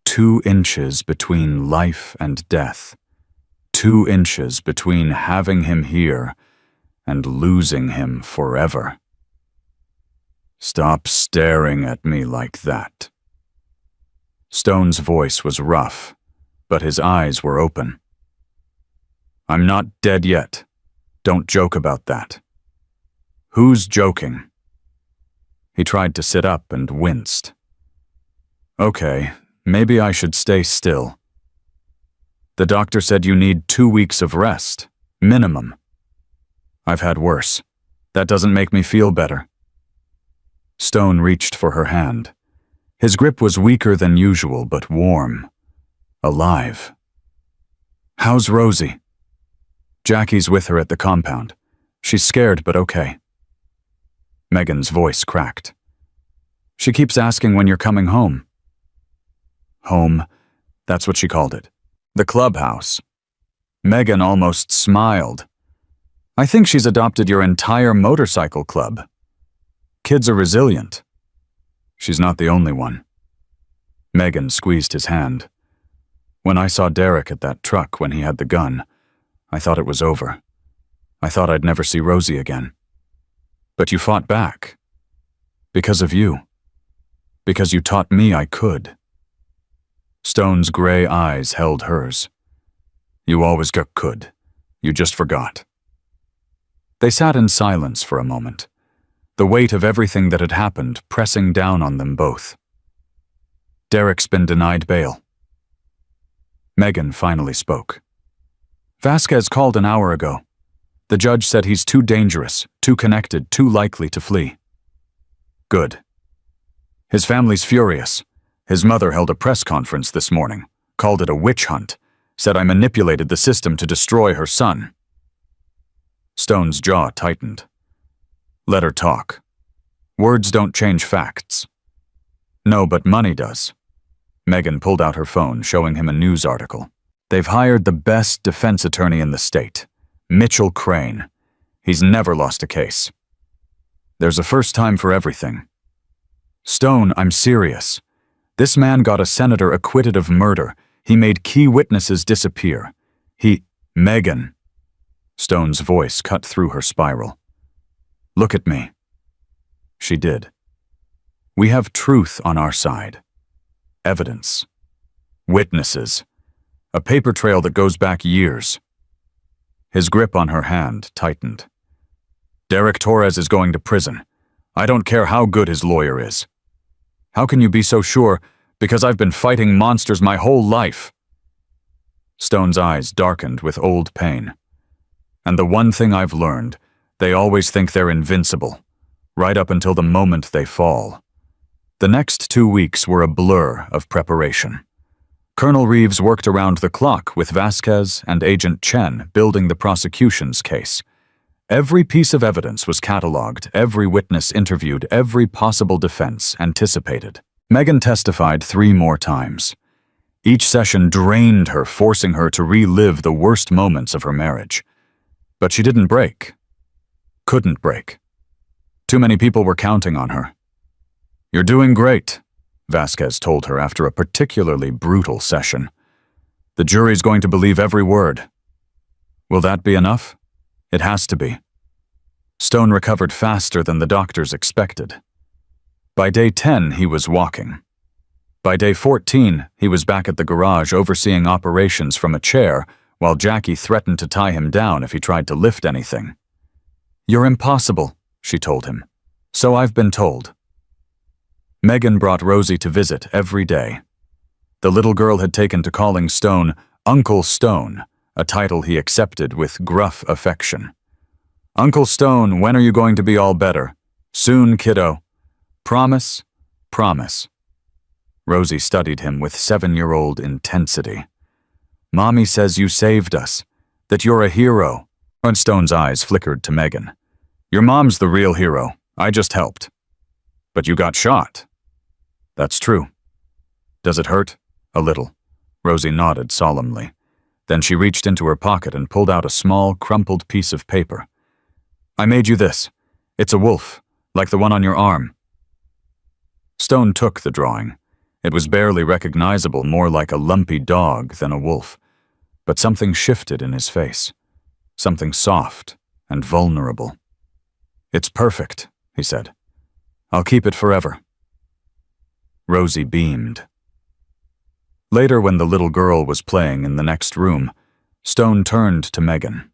2 inches between life and death. 2 inches between having him here and losing him forever. Stop staring at me like that. Stone's voice was rough, but his eyes were open. I'm not dead yet. Don't joke about that. Who's joking? He tried to sit up and winced. Okay, maybe I should stay still. The doctor said you need 2 weeks of rest, minimum. I've had worse. That doesn't make me feel better. Stone reached for her hand. His grip was weaker than usual, but warm. Alive. How's Rosie? Jackie's with her at the compound. She's scared, but okay. Megan's voice cracked. She keeps asking when you're coming home. Home, that's what she called it. The clubhouse. Megan almost smiled. I think she's adopted your entire motorcycle club. Kids are resilient. She's not the only one. Megan squeezed his hand. When I saw Derek at that truck when he had the gun, I thought it was over. I thought I'd never see Rosie again. But you fought back. Because of you. Because you taught me I could. Stone's gray eyes held hers. You always could. You just forgot. They sat in silence for a moment, the weight of everything that had happened pressing down on them both. Derek's been denied bail. Megan finally spoke. Vasquez called an hour ago. The judge said he's too dangerous, too connected, too likely to flee. Good. His family's furious. His mother held a press conference this morning, called it a witch hunt, said I manipulated the system to destroy her son. Stone's jaw tightened. Let her talk. Words don't change facts. No, but money does. Megan pulled out her phone, showing him a news article. They've hired the best defense attorney in the state, Mitchell Crane. He's never lost a case. There's a first time for everything. Stone, I'm serious. This man got a senator acquitted of murder. He made key witnesses disappear. Megan. Stone's voice cut through her spiral. Look at me. She did. We have truth on our side. Evidence. Witnesses. A paper trail that goes back years. His grip on her hand tightened. Derek Torres is going to prison. I don't care how good his lawyer is. How can you be so sure? Because I've been fighting monsters my whole life. Stone's eyes darkened with old pain. And the one thing I've learned, they always think they're invincible, right up until the moment they fall. The next 2 weeks were a blur of preparation. Colonel Reeves worked around the clock with Vasquez and Agent Chen building the prosecution's case. Every piece of evidence was cataloged, every witness interviewed, every possible defense anticipated. Megan testified 3 more times. Each session drained her, forcing her to relive the worst moments of her marriage. But she didn't break. Couldn't break. Too many people were counting on her. You're doing great, Vasquez told her after a particularly brutal session. The jury's going to believe every word. Will that be enough? It has to be. Stone recovered faster than the doctors expected. By day 10, he was walking. By day 14, he was back at the garage overseeing operations from a chair while Jackie threatened to tie him down if he tried to lift anything. You're impossible, she told him. So I've been told. Megan brought Rosie to visit every day. The little girl had taken to calling Stone Uncle Stone, a title he accepted with gruff affection. Uncle Stone, when are you going to be all better? Soon, kiddo. Promise? Promise. Rosie studied him with 7-year-old intensity. Mommy says you saved us, that you're a hero. And Stone's eyes flickered to Megan. Your mom's the real hero. I just helped. But you got shot. That's true. Does it hurt? A little. Rosie nodded solemnly. Then she reached into her pocket and pulled out a small, crumpled piece of paper. I made you this. It's a wolf, like the one on your arm. Stone took the drawing. It was barely recognizable, more like a lumpy dog than a wolf. But something shifted in his face. Something soft and vulnerable. It's perfect, he said. I'll keep it forever. Rosie beamed. Later, when the little girl was playing in the next room, Stone turned to Megan.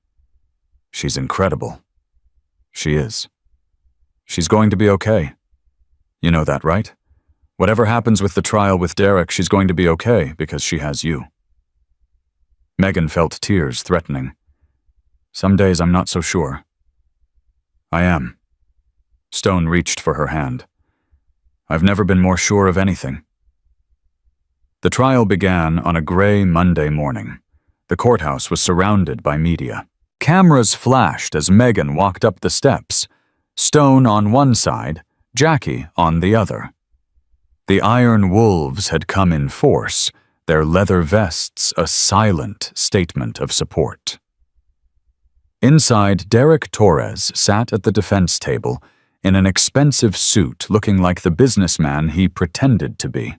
She's incredible. She is. She's going to be okay. You know that, right? Whatever happens with the trial with Derek, she's going to be okay because she has you. Megan felt tears threatening. Some days I'm not so sure. I am. Stone reached for her hand. I've never been more sure of anything. The trial began on a gray Monday morning. The courthouse was surrounded by media. Cameras flashed as Megan walked up the steps, Stone on one side, Jackie on the other. The Iron Wolves had come in force, their leather vests a silent statement of support. Inside, Derek Torres sat at the defense table in an expensive suit looking like the businessman he pretended to be.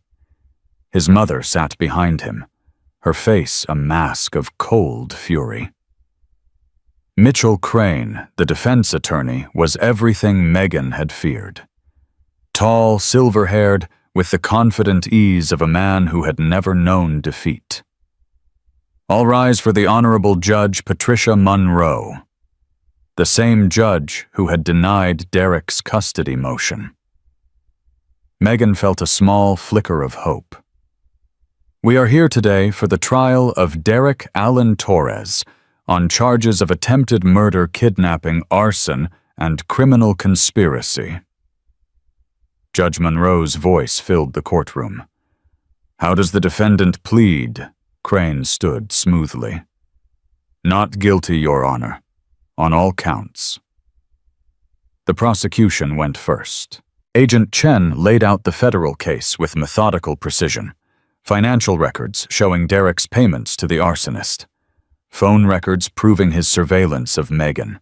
His mother sat behind him, her face a mask of cold fury. Mitchell Crane, the defense attorney, was everything Megan had feared. Tall, silver-haired, with the confident ease of a man who had never known defeat. All rise for the Honorable Judge Patricia Monroe, the same judge who had denied Derek's custody motion. Megan felt a small flicker of hope. We are here today for the trial of Derek Allen Torres on charges of attempted murder, kidnapping, arson, and criminal conspiracy. Judge Monroe's voice filled the courtroom. How does the defendant plead? Crane stood smoothly. Not guilty, Your Honor, on all counts. The prosecution went first. Agent Chen laid out the federal case with methodical precision. Financial records showing Derek's payments to the arsonist. Phone records proving his surveillance of Megan.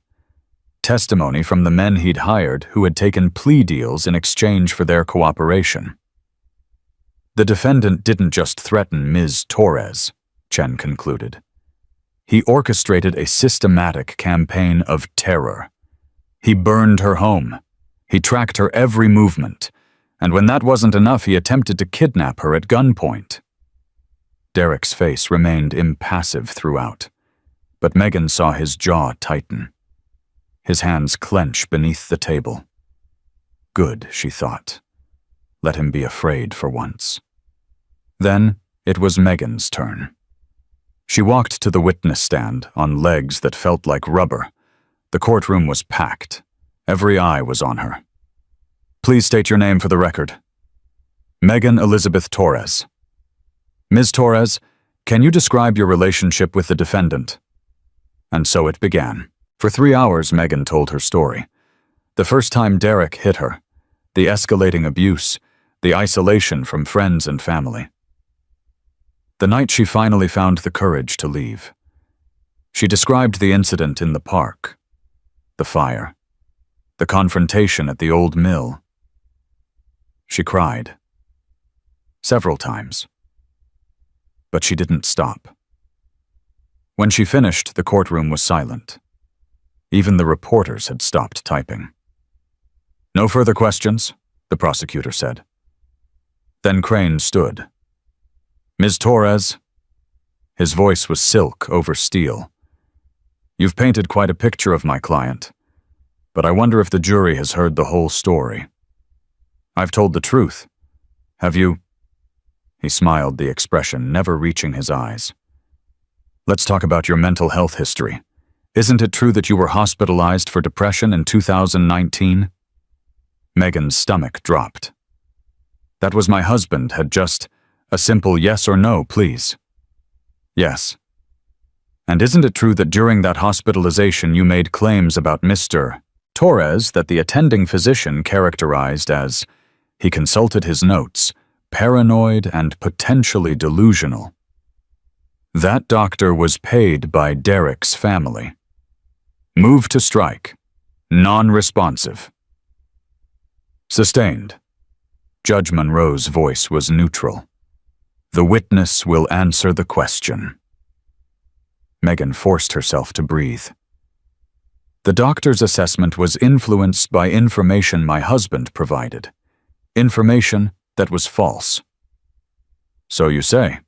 Testimony from the men he'd hired who had taken plea deals in exchange for their cooperation. The defendant didn't just threaten Ms. Torres, Chen concluded. He orchestrated a systematic campaign of terror. He burned her home. He tracked her every movement. And when that wasn't enough, he attempted to kidnap her at gunpoint. Derek's face remained impassive throughout, but Megan saw his jaw tighten. His hands clench beneath the table. Good, she thought. Let him be afraid for once. Then it was Megan's turn. She walked to the witness stand on legs that felt like rubber. The courtroom was packed. Every eye was on her. Please state your name for the record. Megan Elizabeth Torres. Ms. Torres, can you describe your relationship with the defendant? And so it began. For 3 hours, Megan told her story. The first time Derek hit her, the escalating abuse, the isolation from friends and family. The night she finally found the courage to leave. She described the incident in the park, the fire, the confrontation at the old mill. She cried. Several times. But she didn't stop. When she finished, the courtroom was silent. Even the reporters had stopped typing. No further questions, the prosecutor said. Then Crane stood. Ms. Torres. His voice was silk over steel. You've painted quite a picture of my client, but I wonder if the jury has heard the whole story. I've told the truth. Have you? He smiled, the expression never reaching his eyes. Let's talk about your mental health history. Isn't it true that you were hospitalized for depression in 2019? Megan's stomach dropped. That was my husband, had just a simple yes or no, please. Yes. And isn't it true that during that hospitalization you made claims about Mr. Torres that the attending physician characterized as, he consulted his notes, paranoid and potentially delusional? That doctor was paid by Derek's family. Move to strike. Non-responsive. Sustained. Judge Monroe's voice was neutral. The witness will answer the question. Megan forced herself to breathe. The doctor's assessment was influenced by information my husband provided. Information that was false. So you say.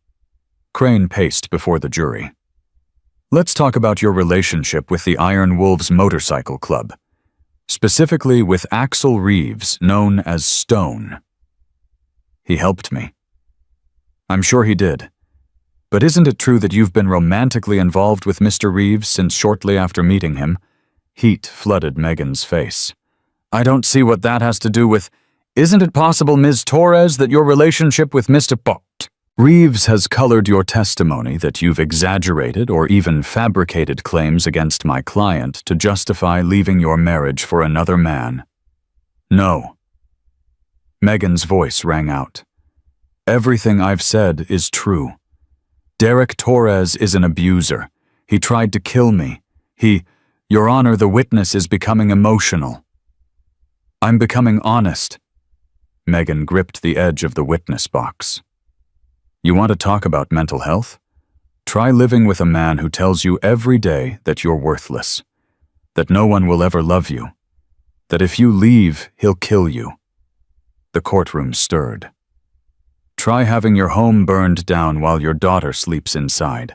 Crane paced before the jury. Let's talk about your relationship with the Iron Wolves Motorcycle Club, specifically with Axel Reeves, known as Stone. He helped me. I'm sure he did. But isn't it true that you've been romantically involved with Mr. Reeves since shortly after meeting him? Heat flooded Megan's face. I don't see what that has to do with... Isn't it possible, Ms. Torres, that your relationship with Mr. Reeves has colored your testimony that you've exaggerated or even fabricated claims against my client to justify leaving your marriage for another man. No. Megan's voice rang out. Everything I've said is true. Derek Torres is an abuser. He tried to kill me. Your Honor, the witness is becoming emotional. I'm becoming honest. Megan gripped the edge of the witness box. You want to talk about mental health? Try living with a man who tells you every day that you're worthless, that no one will ever love you, that if you leave, he'll kill you. The courtroom stirred. Try having your home burned down while your daughter sleeps inside.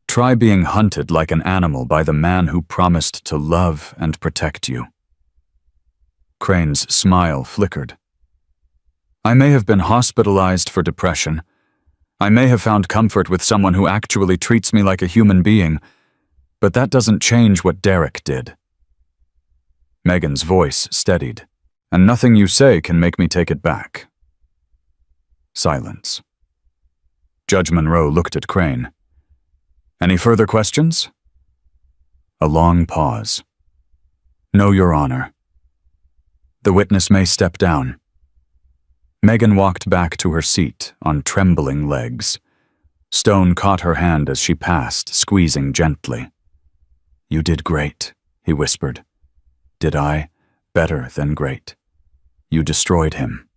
Try being hunted like an animal by the man who promised to love and protect you. Crane's smile flickered. I may have been hospitalized for depression. I may have found comfort with someone who actually treats me like a human being, but that doesn't change what Derek did. Megan's voice steadied, and nothing you say can make me take it back. Silence. Judge Monroe looked at Crane. Any further questions? A long pause. No, Your Honor. The witness may step down. Megan walked back to her seat on trembling legs. Stone caught her hand as she passed, squeezing gently. You did great, he whispered. Did I? Better than great. You destroyed him.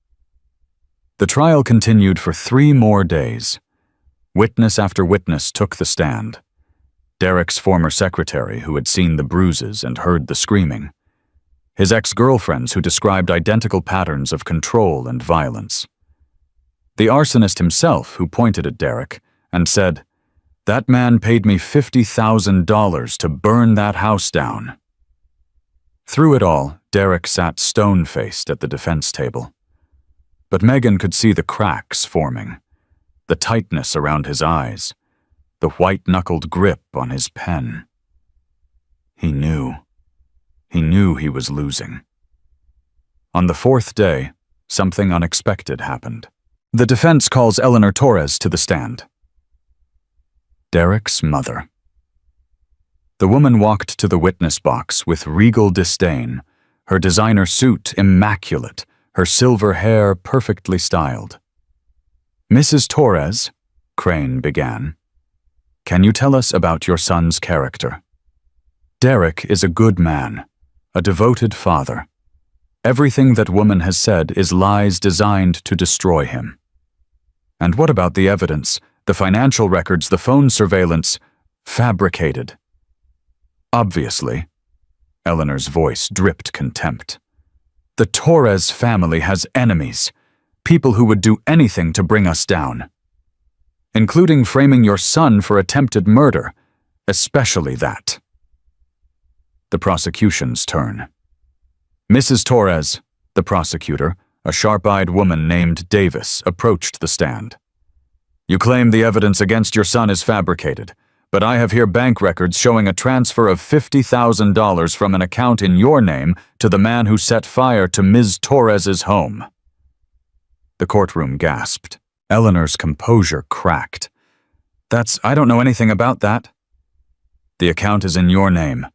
The trial continued for 3 more days. Witness after witness took the stand. Derek's former secretary, who had seen the bruises and heard the screaming. His ex-girlfriends, who described identical patterns of control and violence. The arsonist himself, who pointed at Derek and said, "That man paid me $50,000 to burn that house down." Through it all, Derek sat stone-faced at the defense table. But Megan could see the cracks forming, the tightness around his eyes, the white-knuckled grip on his pen. He knew. He knew he was losing. On the 4th day, something unexpected happened. The defense calls Eleanor Torres to the stand. Derek's mother. The woman walked to the witness box with regal disdain, her designer suit immaculate, her silver hair perfectly styled. Mrs. Torres, Crane began, can you tell us about your son's character? Derek is a good man, a devoted father. Everything that woman has said is lies designed to destroy him. And what about the evidence, the financial records, the phone surveillance, fabricated? Obviously. Eleanor's voice dripped contempt. The Torres family has enemies, people who would do anything to bring us down, including framing your son for attempted murder, especially that. The prosecution's turn. Mrs. Torres, the prosecutor, a sharp-eyed woman named Davis, approached the stand. You claim the evidence against your son is fabricated, but I have here bank records showing a transfer of $50,000 from an account in your name to the man who set fire to Ms. Torres's home. The courtroom gasped. Eleanor's composure cracked. I don't know anything about that. The account is in your name.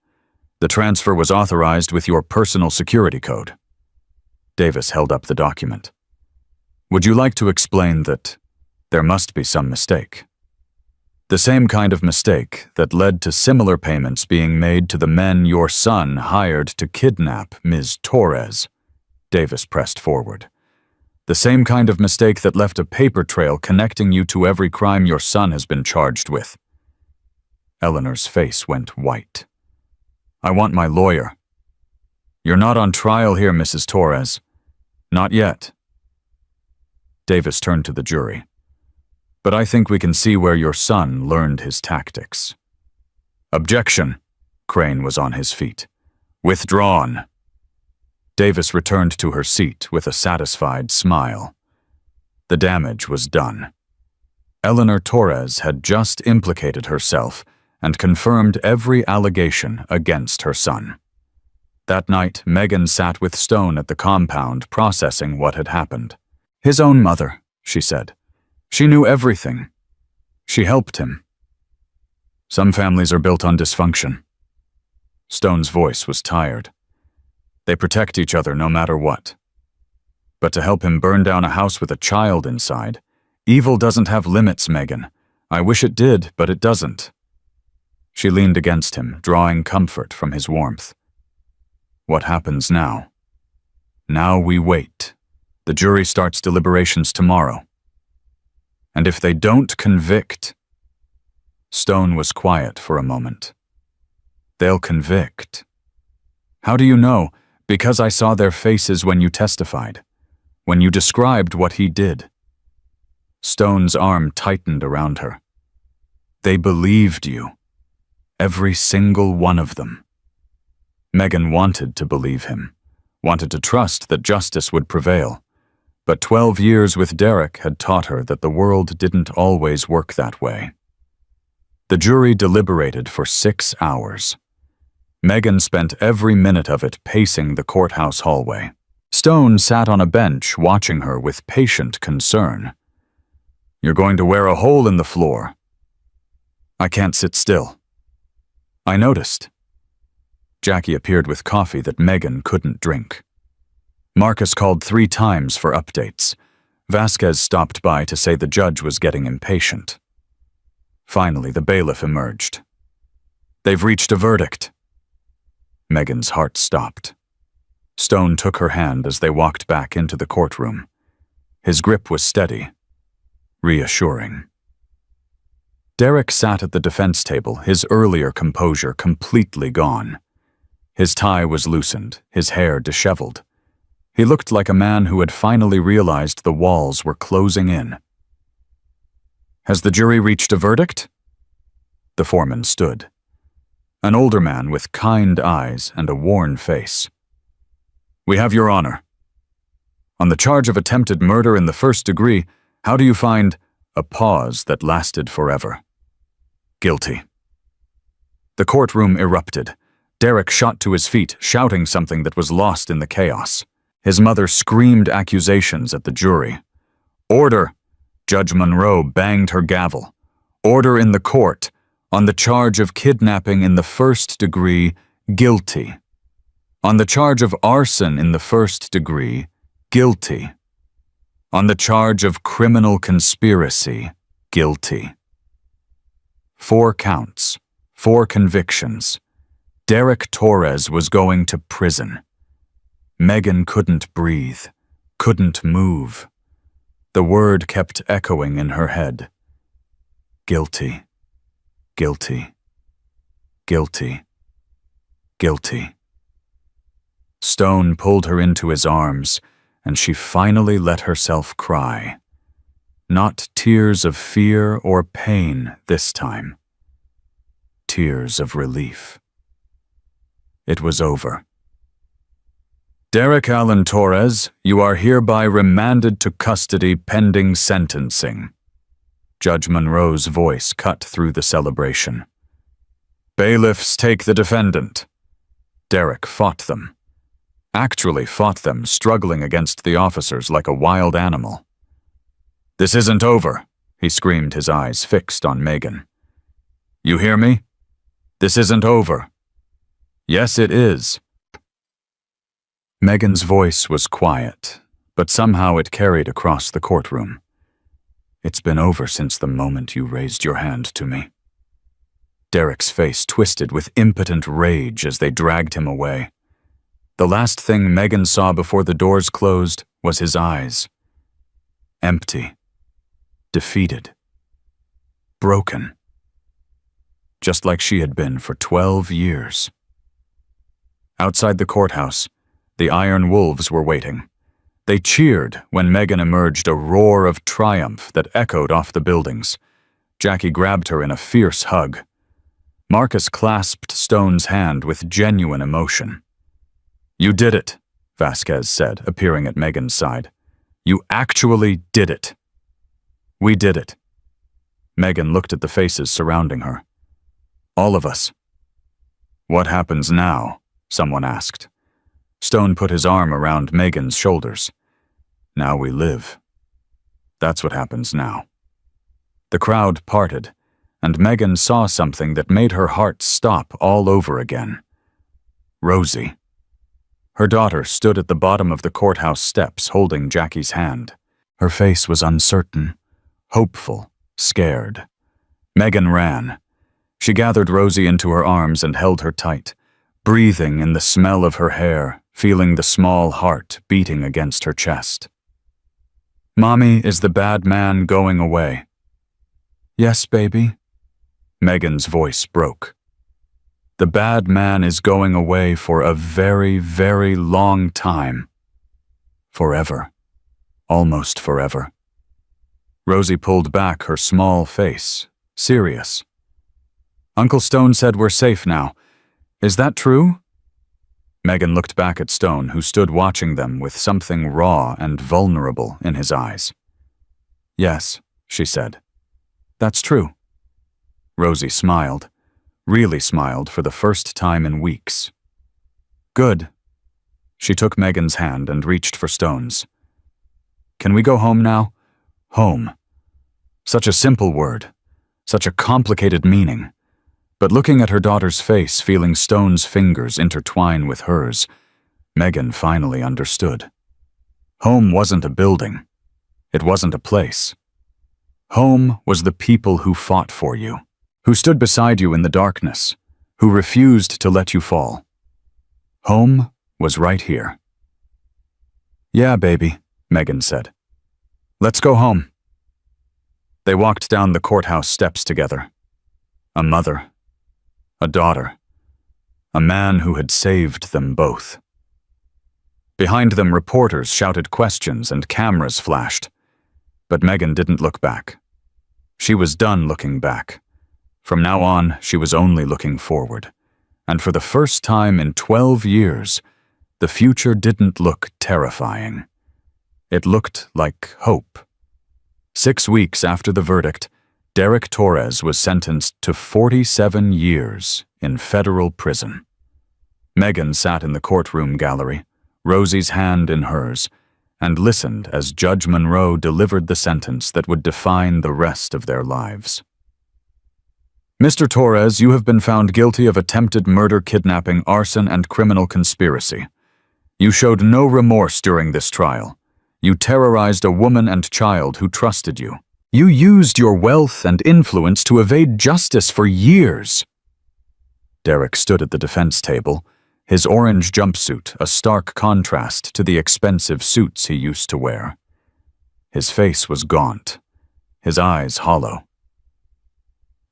The transfer was authorized with your personal security code. Davis held up the document. Would you like to explain that there must be some mistake? The same kind of mistake that led to similar payments being made to the men your son hired to kidnap Ms. Torres. Davis pressed forward. The same kind of mistake that left a paper trail connecting you to every crime your son has been charged with. Eleanor's face went white. I want my lawyer. You're not on trial here, Mrs. Torres. Not yet. Davis turned to the jury. But I think we can see where your son learned his tactics. Objection. Crane was on his feet. Withdrawn. Davis returned to her seat with a satisfied smile. The damage was done. Eleanor Torres had just implicated herself and confirmed every allegation against her son. That night, Megan sat with Stone at the compound processing what had happened. His own mother, she said. She knew everything. She helped him. Some families are built on dysfunction. Stone's voice was tired. They protect each other no matter what. But to help him burn down a house with a child inside, evil doesn't have limits, Megan. I wish it did, but it doesn't. She leaned against him, drawing comfort from his warmth. What happens now? Now we wait. The jury starts deliberations tomorrow. And if they don't convict... Stone was quiet for a moment. They'll convict. How do you know? Because I saw their faces when you testified, when you described what he did. Stone's arm tightened around her. They believed you. Every single one of them. Megan wanted to believe him, wanted to trust that justice would prevail. But 12 years with Derek had taught her that the world didn't always work that way. The jury deliberated for 6 hours. Megan spent every minute of it pacing the courthouse hallway. Stone sat on a bench watching her with patient concern. You're going to wear a hole in the floor. I can't sit still. I noticed. Jackie appeared with coffee that Megan couldn't drink. Marcus called 3 times for updates. Vasquez stopped by to say the judge was getting impatient. Finally, the bailiff emerged. They've reached a verdict. Megan's heart stopped. Stone took her hand as they walked back into the courtroom. His grip was steady, reassuring. Derek sat at the defense table, his earlier composure completely gone. His tie was loosened, his hair disheveled. He looked like a man who had finally realized the walls were closing in. Has the jury reached a verdict? The foreman stood. An older man with kind eyes and a worn face. We have your honor. On the charge of attempted murder in the 1st degree, how do you find a pause that lasted forever? Guilty. The courtroom erupted. Derek shot to his feet, shouting something that was lost in the chaos. His mother screamed accusations at the jury. Order! Judge Monroe banged her gavel. Order in the court. On the charge of kidnapping in the 1st degree, guilty. On the charge of arson in the 1st degree, guilty. On the charge of criminal conspiracy, guilty. 4 counts, 4 convictions. Derek Torres was going to prison. Megan couldn't breathe, couldn't move. The word kept echoing in her head. Guilty. Guilty. Guilty. Guilty. Stone pulled her into his arms, and she finally let herself cry. Not tears of fear or pain this time. Tears of relief. It was over. Derek Allen Torres, you are hereby remanded to custody pending sentencing. Judge Monroe's voice cut through the celebration. Bailiffs take the defendant. Derek fought them. Actually fought them, struggling against the officers like a wild animal. This isn't over, he screamed, his eyes fixed on Megan. You hear me? This isn't over. Yes, it is. Megan's voice was quiet, but somehow it carried across the courtroom. It's been over since the moment you raised your hand to me. Derek's face twisted with impotent rage as they dragged him away. The last thing Megan saw before the doors closed was his eyes. Empty. Defeated. Broken. Just like she had been for 12 years. Outside the courthouse, the Iron Wolves were waiting. They cheered when Megan emerged, a roar of triumph that echoed off the buildings. Jackie grabbed her in a fierce hug. Marcus clasped Stone's hand with genuine emotion. You did it, Vasquez said, appearing at Megan's side. You actually did it. We did it. Megan looked at the faces surrounding her. All of us. What happens now? Someone asked. Stone put his arm around Megan's shoulders. Now we live. That's what happens now. The crowd parted, and Megan saw something that made her heart stop all over again. Rosie. Her daughter stood at the bottom of the courthouse steps holding Jackie's hand. Her face was uncertain, hopeful, scared. Megan ran. She gathered Rosie into her arms and held her tight, breathing in the smell of her hair, feeling the small heart beating against her chest. "Mommy, is the bad man going away?" "Yes, baby." Megan's voice broke. "The bad man is going away for a very, very long time. Forever. Almost forever." Rosie pulled back her small face, serious. "Uncle Stone said we're safe now. Is that true?" Megan looked back at Stone, who stood watching them with something raw and vulnerable in his eyes. "Yes," she said. "That's true." Rosie smiled, really smiled for the first time in weeks. "Good." She took Megan's hand and reached for Stone's. "Can we go home now?" Home. Such a simple word, such a complicated meaning. But looking at her daughter's face, feeling Stone's fingers intertwine with hers, Megan finally understood. Home wasn't a building. It wasn't a place. Home was the people who fought for you, who stood beside you in the darkness, who refused to let you fall. Home was right here. "Yeah, baby," Megan said. "Let's go home." They walked down the courthouse steps together. A mother, a daughter, a man who had saved them both. Behind them, reporters shouted questions and cameras flashed. But Megan didn't look back. She was done looking back. From now on, she was only looking forward. And for the first time in 12 years, the future didn't look terrifying. It looked like hope. 6 weeks after the verdict, Derek Torres was sentenced to 47 years in federal prison. Megan sat in the courtroom gallery, Rosie's hand in hers, and listened as Judge Monroe delivered the sentence that would define the rest of their lives. "Mr. Torres, you have been found guilty of attempted murder, kidnapping, arson, and criminal conspiracy. You showed no remorse during this trial. You terrorized a woman and child who trusted you. You used your wealth and influence to evade justice for years." Derek stood at the defense table, his orange jumpsuit a stark contrast to the expensive suits he used to wear. His face was gaunt, his eyes hollow.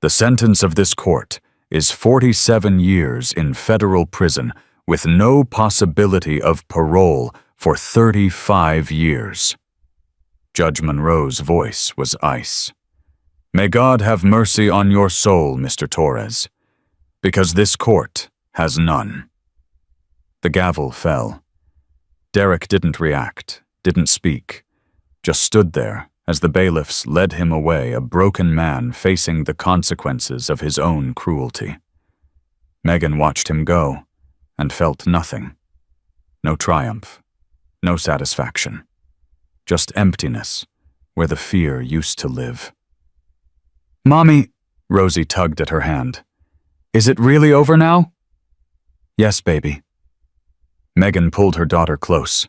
"The sentence of this court is 47 years in federal prison with no possibility of parole for 35 years. Judge Monroe's voice was ice. "May God have mercy on your soul, Mr. Torres, because this court has none." The gavel fell. Derek didn't react, didn't speak, just stood there as the bailiffs led him away, a broken man facing the consequences of his own cruelty. Megan watched him go and felt nothing. No triumph, no satisfaction. Just emptiness where the fear used to live. "Mommy," Rosie tugged at her hand. "Is it really over now?" "Yes, baby." Megan pulled her daughter close.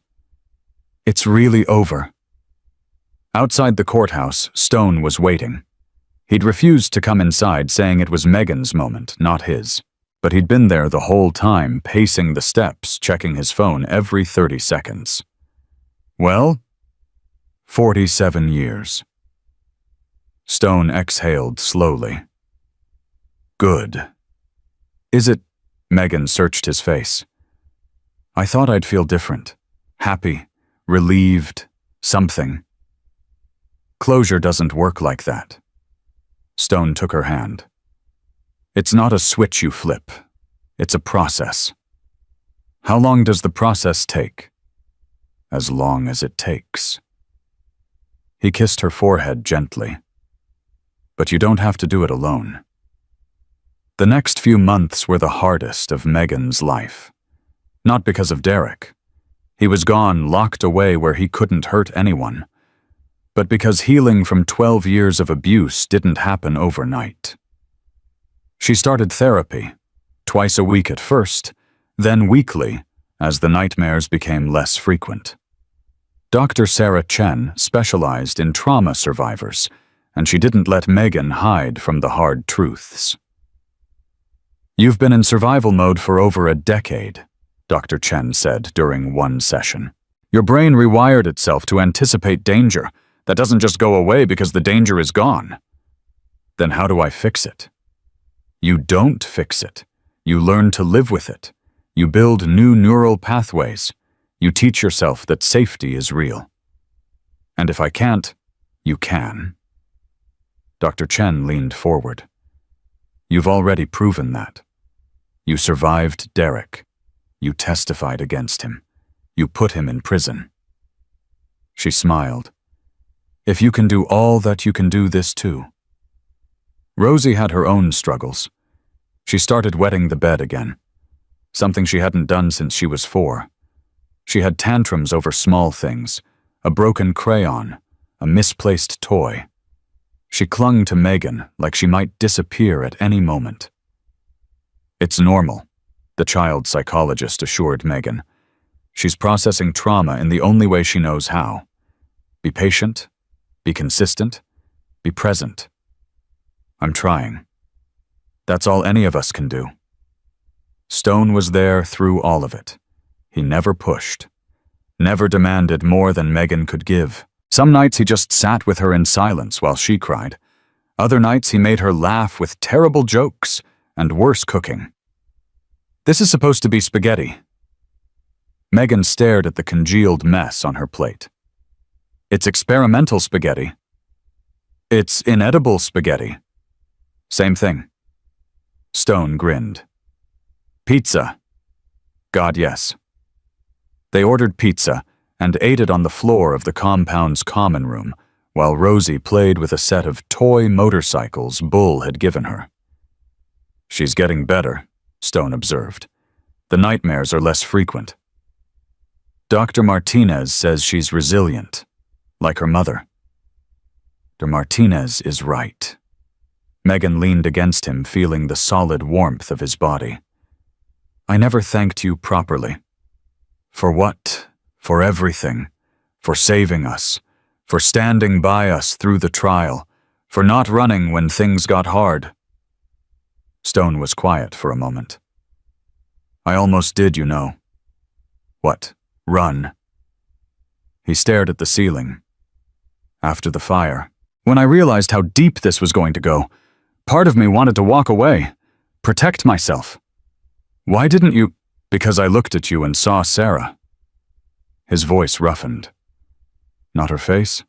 "It's really over." Outside the courthouse, Stone was waiting. He'd refused to come inside, saying it was Megan's moment, not his. But he'd been there the whole time, pacing the steps, checking his phone every 30 seconds. "Well?" 47 years. Stone exhaled slowly. "Good." "Is it?" Megan searched his face. "I thought I'd feel different. Happy, relieved, something." "Closure doesn't work like that." Stone took her hand. "It's not a switch you flip. It's a process." "How long does the process take?" "As long as it takes." He kissed her forehead gently. "But you don't have to do it alone." The next few months were the hardest of Megan's life. Not because of Derek. He was gone, locked away where he couldn't hurt anyone. but because healing from 12 years of abuse didn't happen overnight. She started therapy, twice a week at first, then weekly, as the nightmares became less frequent. Dr. Sarah Chen specialized in trauma survivors, and she didn't let Megan hide from the hard truths. "You've been in survival mode for over a decade," Dr. Chen said during one session. "Your brain rewired itself to anticipate danger. That doesn't just go away because the danger is gone." "Then how do I fix it?" "You don't fix it. You learn to live with it. You build new neural pathways. You teach yourself that safety is real. And if I can't, you can." Dr. Chen leaned forward. "You've already proven that. You survived Derek. You testified against him. You put him in prison." She smiled. "If you can do all that, you can do this too." Rosie had her own struggles. She started wetting the bed again, something she hadn't done since she was 4. She had tantrums over small things, a broken crayon, a misplaced toy. She clung to Megan like she might disappear at any moment. "It's normal," the child psychologist assured Megan. "She's processing trauma in the only way she knows how. Be patient, be consistent, be present." "I'm trying. That's all any of us can do." Stone was there through all of it. He never pushed, never demanded more than Megan could give. Some nights he just sat with her in silence while she cried. Other nights he made her laugh with terrible jokes and worse cooking. "This is supposed to be spaghetti." Megan stared at the congealed mess on her plate. "It's experimental spaghetti." "It's inedible spaghetti." "Same thing." Stone grinned. "Pizza." "God, yes." They ordered pizza and ate it on the floor of the compound's common room, while Rosie played with a set of toy motorcycles Bull had given her. "She's getting better," Stone observed. "The nightmares are less frequent." "Dr. Martinez says she's resilient, like her mother." "Dr. Martinez is right." Megan leaned against him, feeling the solid warmth of his body. "I never thanked you properly." "For what? For everything. For saving us. For standing by us through the trial. For not running when things got hard." Stone was quiet for a moment. "I almost did, you know." "What? Run?" He stared at the ceiling. "After the fire, when I realized how deep this was going to go, part of me wanted to walk away, protect myself." "Why didn't you?" "Because I looked at you and saw Sarah." His voice roughened. Not her face,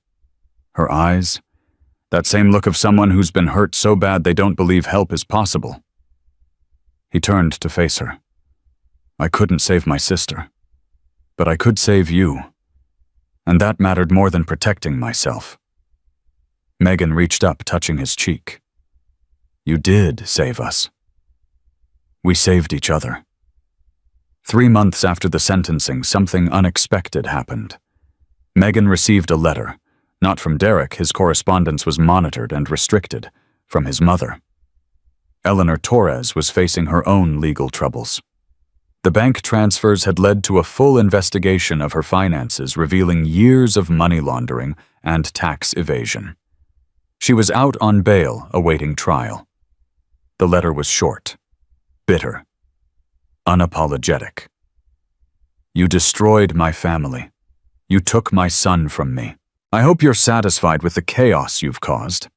her eyes, that same look of someone who's been hurt so bad they don't believe help is possible. He turned to face her. "I couldn't save my sister, but I could save you, and that mattered more than protecting myself." Megan reached up, touching his cheek. "You did save us. We saved each other." 3 months after the sentencing, something unexpected happened. Megan received a letter, not from Derek. His correspondence was monitored and restricted, from his mother. Eleanor Torres was facing her own legal troubles. The bank transfers had led to a full investigation of her finances, revealing years of money laundering and tax evasion. She was out on bail, awaiting trial. The letter was short, bitter, unapologetic. "You destroyed my family. You took my son from me. I hope you're satisfied with the chaos you've caused.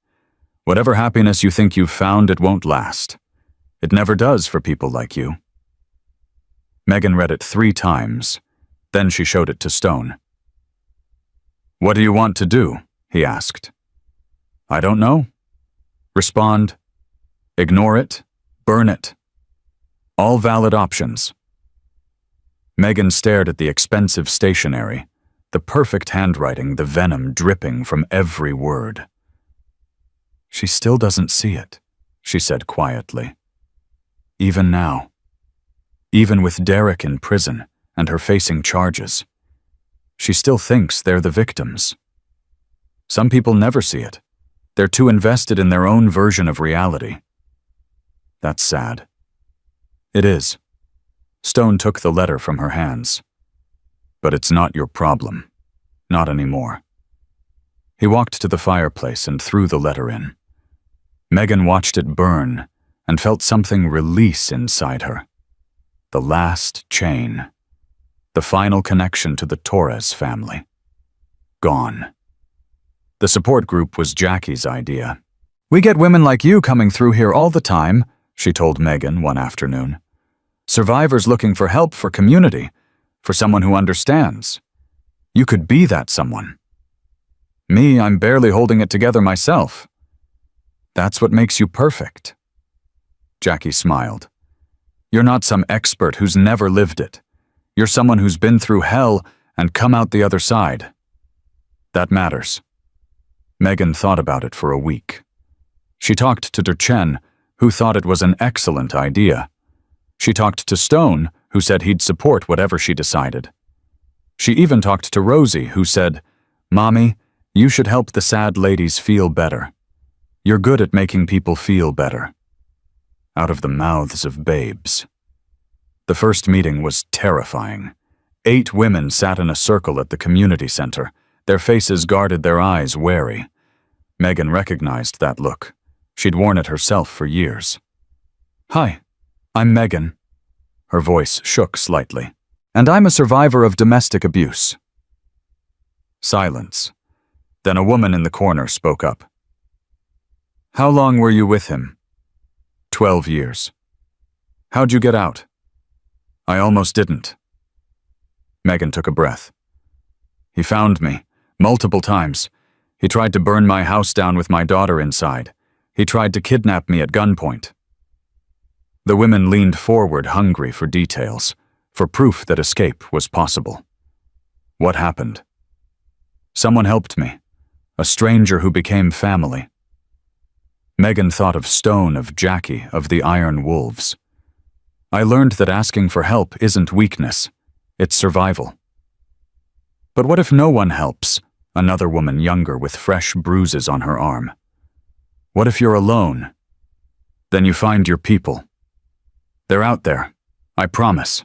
Whatever happiness you think you've found, it won't last. It never does for people like you." Megan read it 3 times. Then she showed it to Stone. "What do you want to do?" he asked. "I don't know." "Respond. Ignore it. Burn it. All valid options." Megan stared at the expensive stationery, the perfect handwriting, the venom dripping from every word. "She still doesn't see it," she said quietly. "Even now. Even with Derek in prison and her facing charges. She still thinks they're the victims." Some people never see it. They're too invested in their own version of reality. That's sad. It is. Stone took the letter from her hands. But it's not your problem. Not anymore. He walked to the fireplace and threw the letter in. Megan watched it burn and felt something release inside her. The last chain. The final connection to the Torres family. Gone. The support group was Jackie's idea. "We get women like you coming through here all the time," she told Megan one afternoon. "Survivors looking for help, for community, for someone who understands. You could be that someone. Me, I'm barely holding it together myself. That's what makes you perfect." Jackie smiled. "You're not some expert who's never lived it. You're someone who's been through hell and come out the other side. That matters." Megan thought about it for a week. She talked to Durchen, who thought it was an excellent idea. She talked to Stone, who said he'd support whatever she decided. She even talked to Rosie, who said, "Mommy, you should help the sad ladies feel better. You're good at making people feel better." Out of the mouths of babes. The first meeting was terrifying. 8 women sat in a circle at the community center. Their faces guarded their eyes, wary. Megan recognized that look. She'd worn it herself for years. "Hi, I'm Megan." Her voice shook slightly. "And I'm a survivor of domestic abuse." Silence. Then a woman in the corner spoke up. "How long were you with him?" 12 years. "How'd you get out?" "I almost didn't." Megan took a breath. "He found me. Multiple times. He tried to burn my house down with my daughter inside. He tried to kidnap me at gunpoint." The women leaned forward, hungry for details, for proof that escape was possible. "What happened?" "Someone helped me. A stranger who became family." Megan thought of Stone, of Jackie, of the Iron Wolves. "I learned that asking for help isn't weakness. It's survival." "But what if no one helps?" Another woman, younger, with fresh bruises on her arm. "What if you're alone?" "Then you find your people. They're out there. I promise."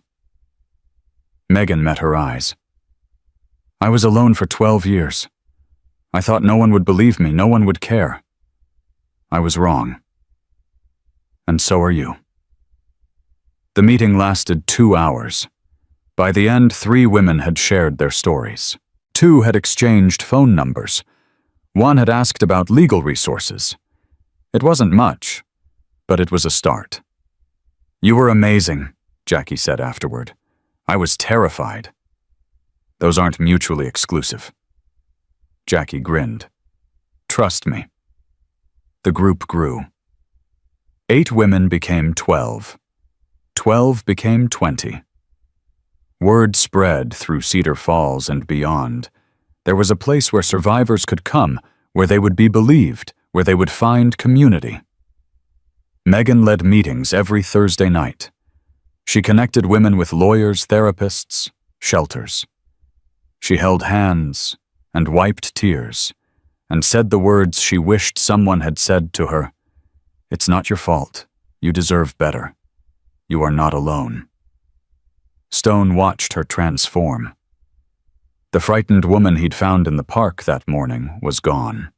Megan met her eyes. "I was alone for 12 years. I thought no one would believe me, no one would care. I was wrong. And so are you." The meeting lasted 2 hours. By the end, 3 women had shared their stories. 2 had exchanged phone numbers. 1 had asked about legal resources. It wasn't much, but it was a start. "You were amazing," Jackie said afterward. "I was terrified." "Those aren't mutually exclusive." Jackie grinned. "Trust me." The group grew. 8 women became 12. 12 became 20. Word spread through Cedar Falls and beyond. There was a place where survivors could come, where they would be believed, where they would find community. Megan led meetings every Thursday night. She connected women with lawyers, therapists, shelters. She held hands and wiped tears and said the words she wished someone had said to her. "It's not your fault. You deserve better. You are not alone." Stone watched her transform. The frightened woman he'd found in the park that morning was gone.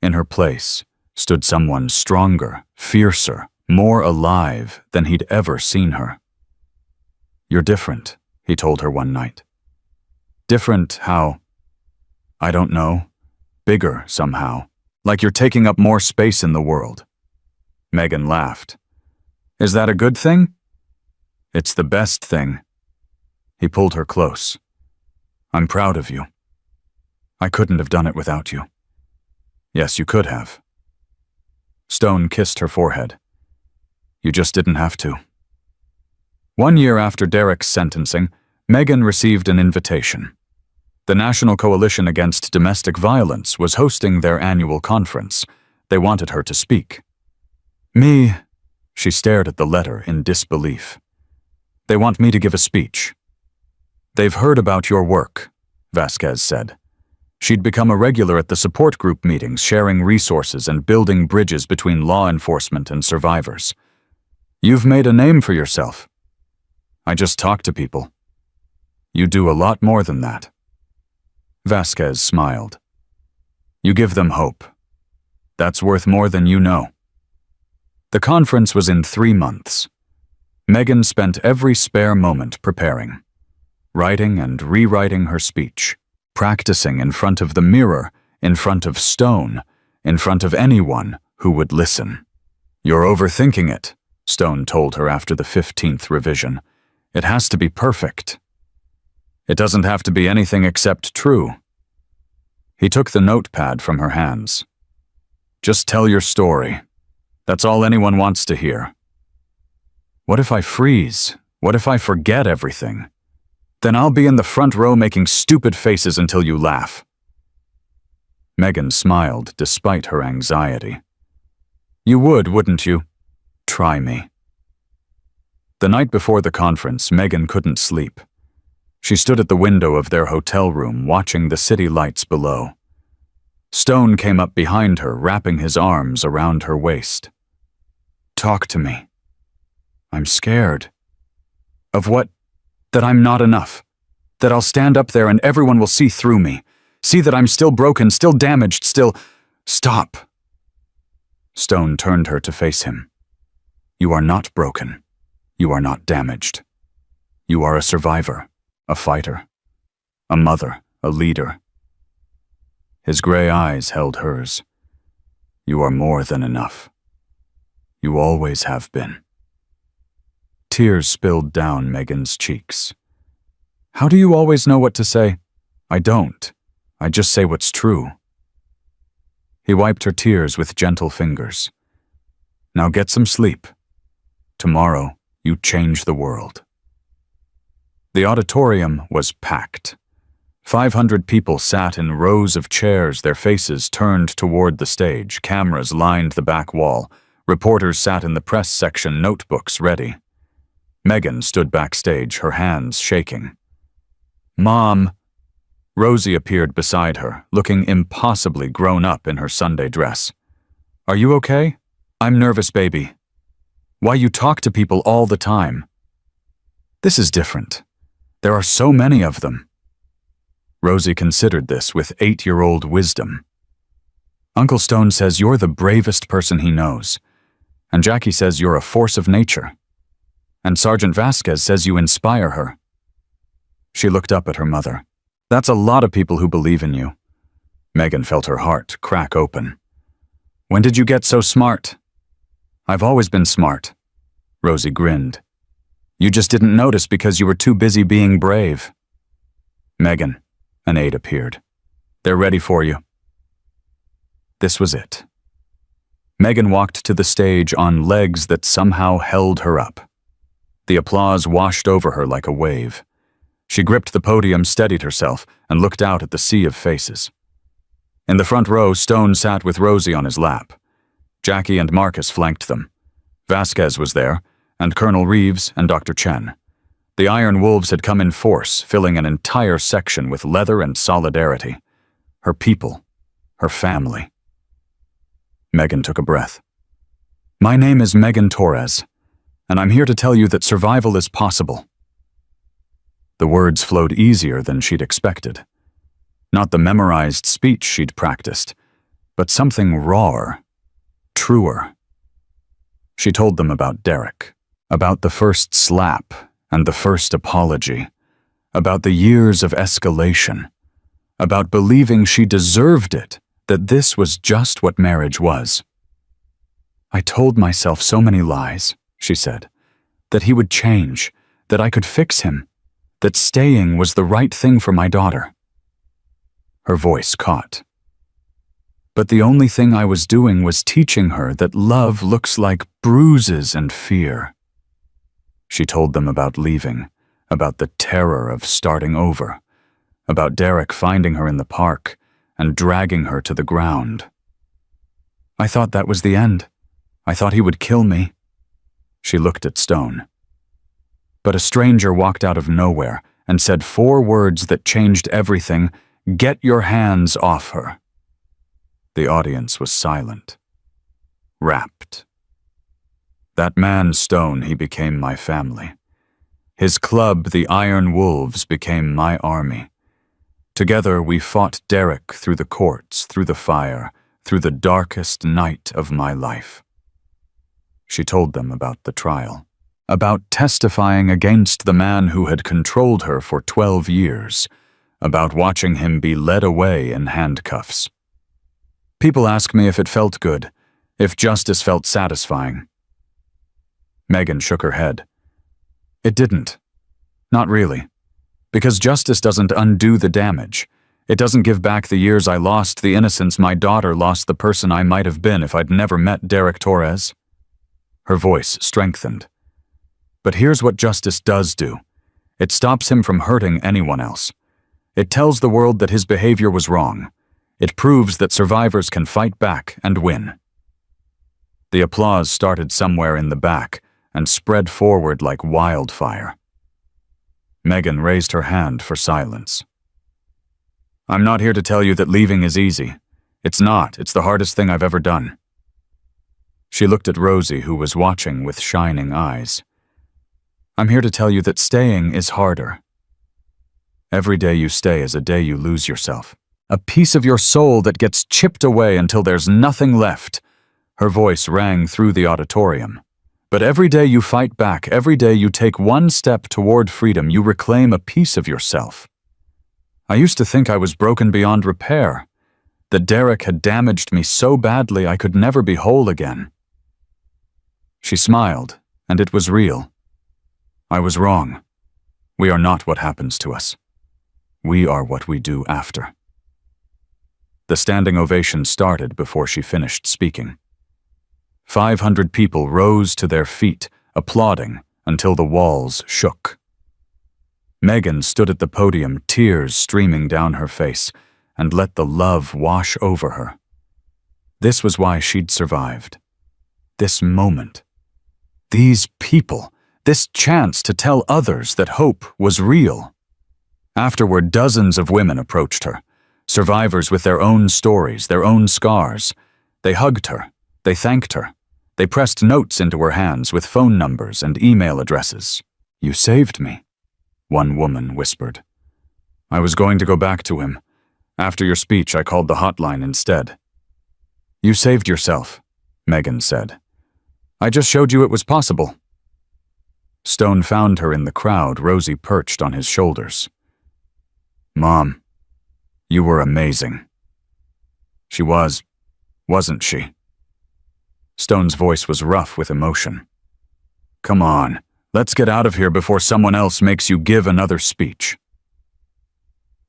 In her place stood someone stronger, fiercer, more alive than he'd ever seen her. "You're different," he told her one night. "Different how? I don't know. Bigger somehow. Like you're taking up more space in the world." Megan laughed. "Is that a good thing?" "It's the best thing." He pulled her close. "I'm proud of you. I couldn't have done it without you." "Yes, you could have." Stone kissed her forehead. "You just didn't have to." 1 year after Derek's sentencing, Megan received an invitation. The National Coalition Against Domestic Violence was hosting their annual conference. They wanted her to speak. "Me?" She stared at the letter in disbelief. "They want me to give a speech." "They've heard about your work," Vasquez said. She'd become a regular at the support group meetings, sharing resources and building bridges between law enforcement and survivors. You've made a name for yourself. I just talk to people. You do a lot more than that. Vasquez smiled. You give them hope. That's worth more than you know. The conference was in 3 months. Megan spent every spare moment preparing, writing and rewriting her speech, practicing in front of the mirror, in front of Stone, in front of anyone who would listen. You're overthinking it, Stone told her after the 15th revision. It has to be perfect. It doesn't have to be anything except true. He took the notepad from her hands. Just tell your story. That's all anyone wants to hear. What if I freeze? What if I forget everything? Then I'll be in the front row making stupid faces until you laugh. Megan smiled despite her anxiety. You would, wouldn't you? Try me. The night before the conference, Megan couldn't sleep. She stood at the window of their hotel room, watching the city lights below. Stone came up behind her, wrapping his arms around her waist. Talk to me. I'm scared. Of what? That I'm not enough. That I'll stand up there and everyone will see through me. See that I'm still broken, still damaged, still... Stop. Stone turned her to face him. You are not broken. You are not damaged. You are a survivor, a fighter, a mother, a leader. His gray eyes held hers. You are more than enough. You always have been. Tears spilled down Megan's cheeks. How do you always know what to say? I don't. I just say what's true. He wiped her tears with gentle fingers. Now get some sleep. Tomorrow, you change the world. The auditorium was packed. 500 people sat in rows of chairs, their faces turned toward the stage. Cameras lined the back wall. Reporters sat in the press section, notebooks ready. Megan stood backstage, her hands shaking. Mom! Rosie appeared beside her, looking impossibly grown up in her Sunday dress. Are you okay? I'm nervous, baby. Why you talk to people all the time? This is different. There are so many of them. Rosie considered this with 8-year-old wisdom. Uncle Stone says you're the bravest person he knows, and Jackie says you're a force of nature, and Sergeant Vasquez says you inspire her. She looked up at her mother. That's a lot of people who believe in you. Megan felt her heart crack open. When did you get so smart? I've always been smart. Rosie grinned. You just didn't notice because you were too busy being brave. Megan, an aide appeared. They're ready for you. This was it. Megan walked to the stage on legs that somehow held her up. The applause washed over her like a wave. She gripped the podium, steadied herself, and looked out at the sea of faces. In the front row, Stone sat with Rosie on his lap. Jackie and Marcus flanked them. Vasquez was there, and Colonel Reeves and Dr. Chen. The Iron Wolves had come in force, filling an entire section with leather and solidarity. Her people, her family. Megan took a breath. My name is Megan Torres, and I'm here to tell you that survival is possible. The words flowed easier than she'd expected. Not the memorized speech she'd practiced, but something rawer, truer. She told them about Derek, about the first slap and the first apology, about the years of escalation, about believing she deserved it, that this was just what marriage was. I told myself so many lies, she said, that he would change, that I could fix him, that staying was the right thing for my daughter. Her voice caught. But the only thing I was doing was teaching her that love looks like bruises and fear. She told them about leaving, about the terror of starting over, about Derek finding her in the park and dragging her to the ground. I thought that was the end. I thought he would kill me. She looked at Stone. But a stranger walked out of nowhere and said 4 words that changed everything, Get your hands off her." The audience was silent, rapt. That man, Stone, he became my family. His club, the Iron Wolves, became my army. Together we fought Derek through the courts, through the fire, through the darkest night of my life. She told them about the trial, about testifying against the man who had controlled her for 12 years, about watching him be led away in handcuffs. People ask me if it felt good, if justice felt satisfying. Megan shook her head. It didn't. Not really. Because justice doesn't undo the damage. It doesn't give back the years I lost, the innocence my daughter lost, the person I might have been if I'd never met Derek Torres. Her voice strengthened. But here's what justice does do. It stops him from hurting anyone else. It tells the world that his behavior was wrong. It proves that survivors can fight back and win. The applause started somewhere in the back and spread forward like wildfire. Megan raised her hand for silence. I'm not here to tell you that leaving is easy. It's not. It's the hardest thing I've ever done. She looked at Rosie, who was watching with shining eyes. I'm here to tell you that staying is harder. Every day you stay is a day you lose yourself. A piece of your soul that gets chipped away until there's nothing left. Her voice rang through the auditorium. But every day you fight back, every day you take one step toward freedom, you reclaim a piece of yourself. I used to think I was broken beyond repair, that Derek had damaged me so badly I could never be whole again. She smiled, and it was real. I was wrong. We are not what happens to us. We are what we do after. The standing ovation started before she finished speaking. 500 people rose to their feet, applauding until the walls shook. Megan stood at the podium, tears streaming down her face, and let the love wash over her. This was why she'd survived. This moment. These people. This chance to tell others that hope was real. Afterward, dozens of women approached her, survivors with their own stories, their own scars. They hugged her. They thanked her. They pressed notes into her hands with phone numbers and email addresses. You saved me, one woman whispered. I was going to go back to him. After your speech, I called the hotline instead. You saved yourself, Megan said. I just showed you it was possible. Stone found her in the crowd, Rosie perched on his shoulders. Mom, you were amazing. She was, wasn't she? Stone's voice was rough with emotion. Come on, let's get out of here before someone else makes you give another speech.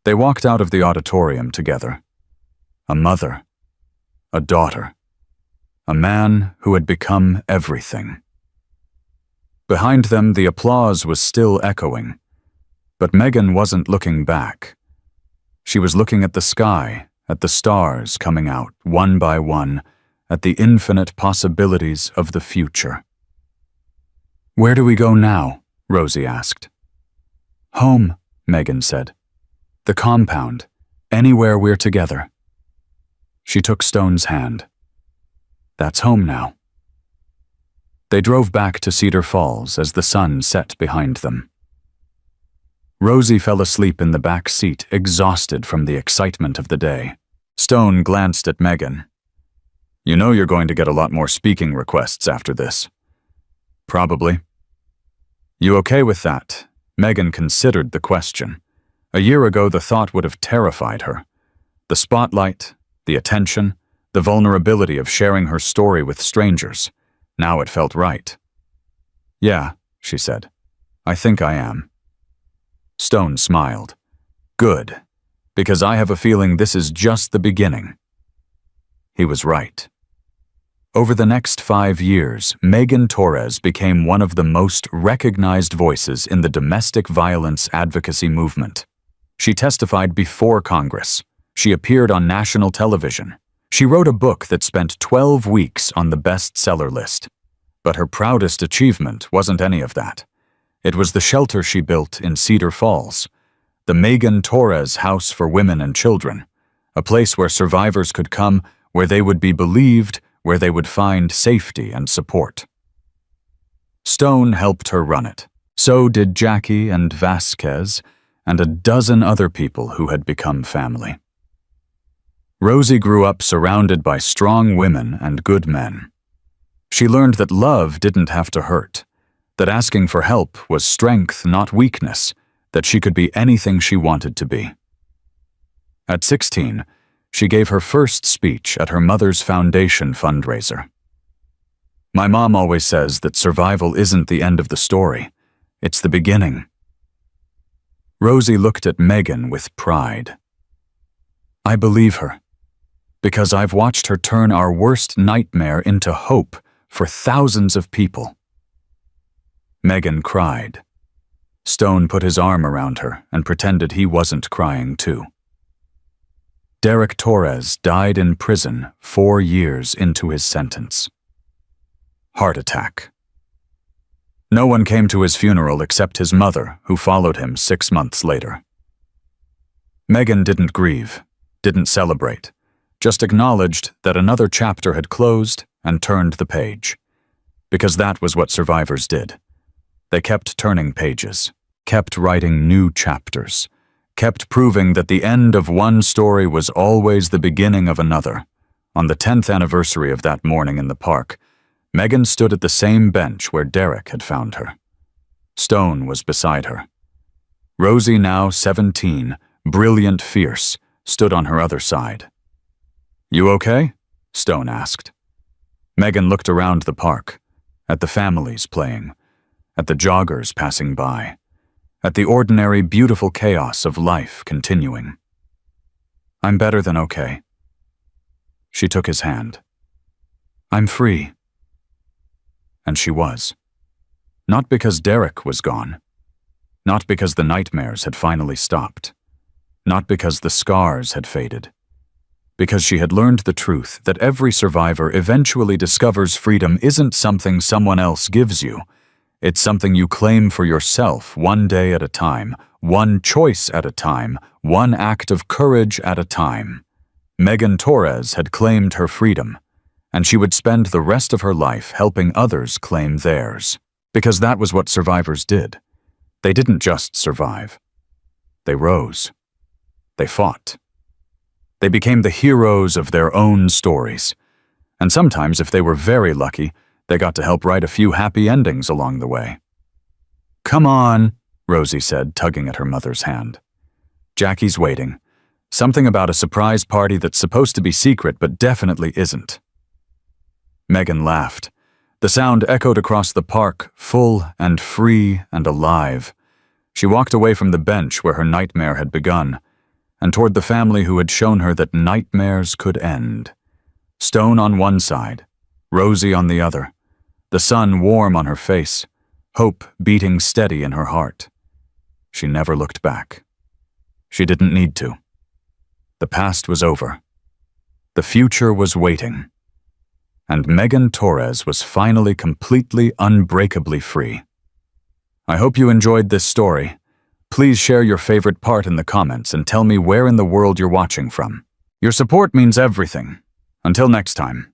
They walked out of the auditorium together. A mother, a daughter, a man who had become everything. Behind them, the applause was still echoing, but Megan wasn't looking back. She was looking at the sky, at the stars coming out, one by one, at the infinite possibilities of the future. Where do we go now? Rosie asked. Home, Megan said. The compound, anywhere we're together. She took Stone's hand. That's home now. They drove back to Cedar Falls as the sun set behind them. Rosie fell asleep in the back seat, exhausted from the excitement of the day. Stone glanced at Megan. You know you're going to get a lot more speaking requests after this. Probably. You okay with that? Megan considered the question. A year ago, the thought would have terrified her. The spotlight, the attention, the vulnerability of sharing her story with strangers. Now it felt right. Yeah, she said. I think I am. Stone smiled. Good, because I have a feeling this is just the beginning. He was right. Over the next 5 years, Megan Torres became one of the most recognized voices in the domestic violence advocacy movement. She testified before Congress. She appeared on national television. She wrote a book that spent 12 weeks on the bestseller list. But her proudest achievement wasn't any of that. It was the shelter she built in Cedar Falls, the Megan Torres House for Women and Children, a place where survivors could come, where they would be believed, where they would find safety and support. Stone helped her run it. So did Jackie and Vasquez and a dozen other people who had become family. Rosie grew up surrounded by strong women and good men. She learned that love didn't have to hurt, that asking for help was strength, not weakness, that she could be anything she wanted to be. At 16, she gave her first speech at her mother's foundation fundraiser. My mom always says that survival isn't the end of the story, it's the beginning. Rosie looked at Megan with pride. I believe her, because I've watched her turn our worst nightmare into hope for thousands of people. Megan cried. Stone put his arm around her and pretended he wasn't crying too. Derek Torres died in prison 4 years into his sentence. Heart attack. No one came to his funeral except his mother, who followed him 6 months later. Megan didn't grieve, didn't celebrate, just acknowledged that another chapter had closed and turned the page. Because that was what survivors did. They kept turning pages, kept writing new chapters, kept proving that the end of one story was always the beginning of another. On the 10th anniversary of that morning in the park, Megan stood at the same bench where Derek had found her. Stone was beside her. Rosie, now 17, brilliant, fierce, stood on her other side. You okay? Stone asked. Megan looked around the park, at the families playing, at the joggers passing by, at the ordinary, beautiful chaos of life continuing. I'm better than okay. She took his hand. I'm free. And she was. Not because Derek was gone. Not because the nightmares had finally stopped. Not because the scars had faded. Because she had learned the truth that every survivor eventually discovers freedom isn't something someone else gives you. It's something you claim for yourself, one day at a time, one choice at a time, one act of courage at a time. Megan Torres had claimed her freedom, and she would spend the rest of her life helping others claim theirs. Because that was what survivors did. They didn't just survive. They rose. They fought. They became the heroes of their own stories. And sometimes, if they were very lucky, they got to help write a few happy endings along the way. Come on, Rosie said, tugging at her mother's hand. Jackie's waiting. Something about a surprise party that's supposed to be secret but definitely isn't. Megan laughed. The sound echoed across the park, full and free and alive. She walked away from the bench where her nightmare had begun, and toward the family who had shown her that nightmares could end. Stone on one side, Rosie on the other, the sun warm on her face, hope beating steady in her heart. She never looked back. She didn't need to. The past was over. The future was waiting. And Megan Torres was finally completely, unbreakably free. I hope you enjoyed this story. Please share your favorite part in the comments and tell me where in the world you're watching from. Your support means everything. Until next time.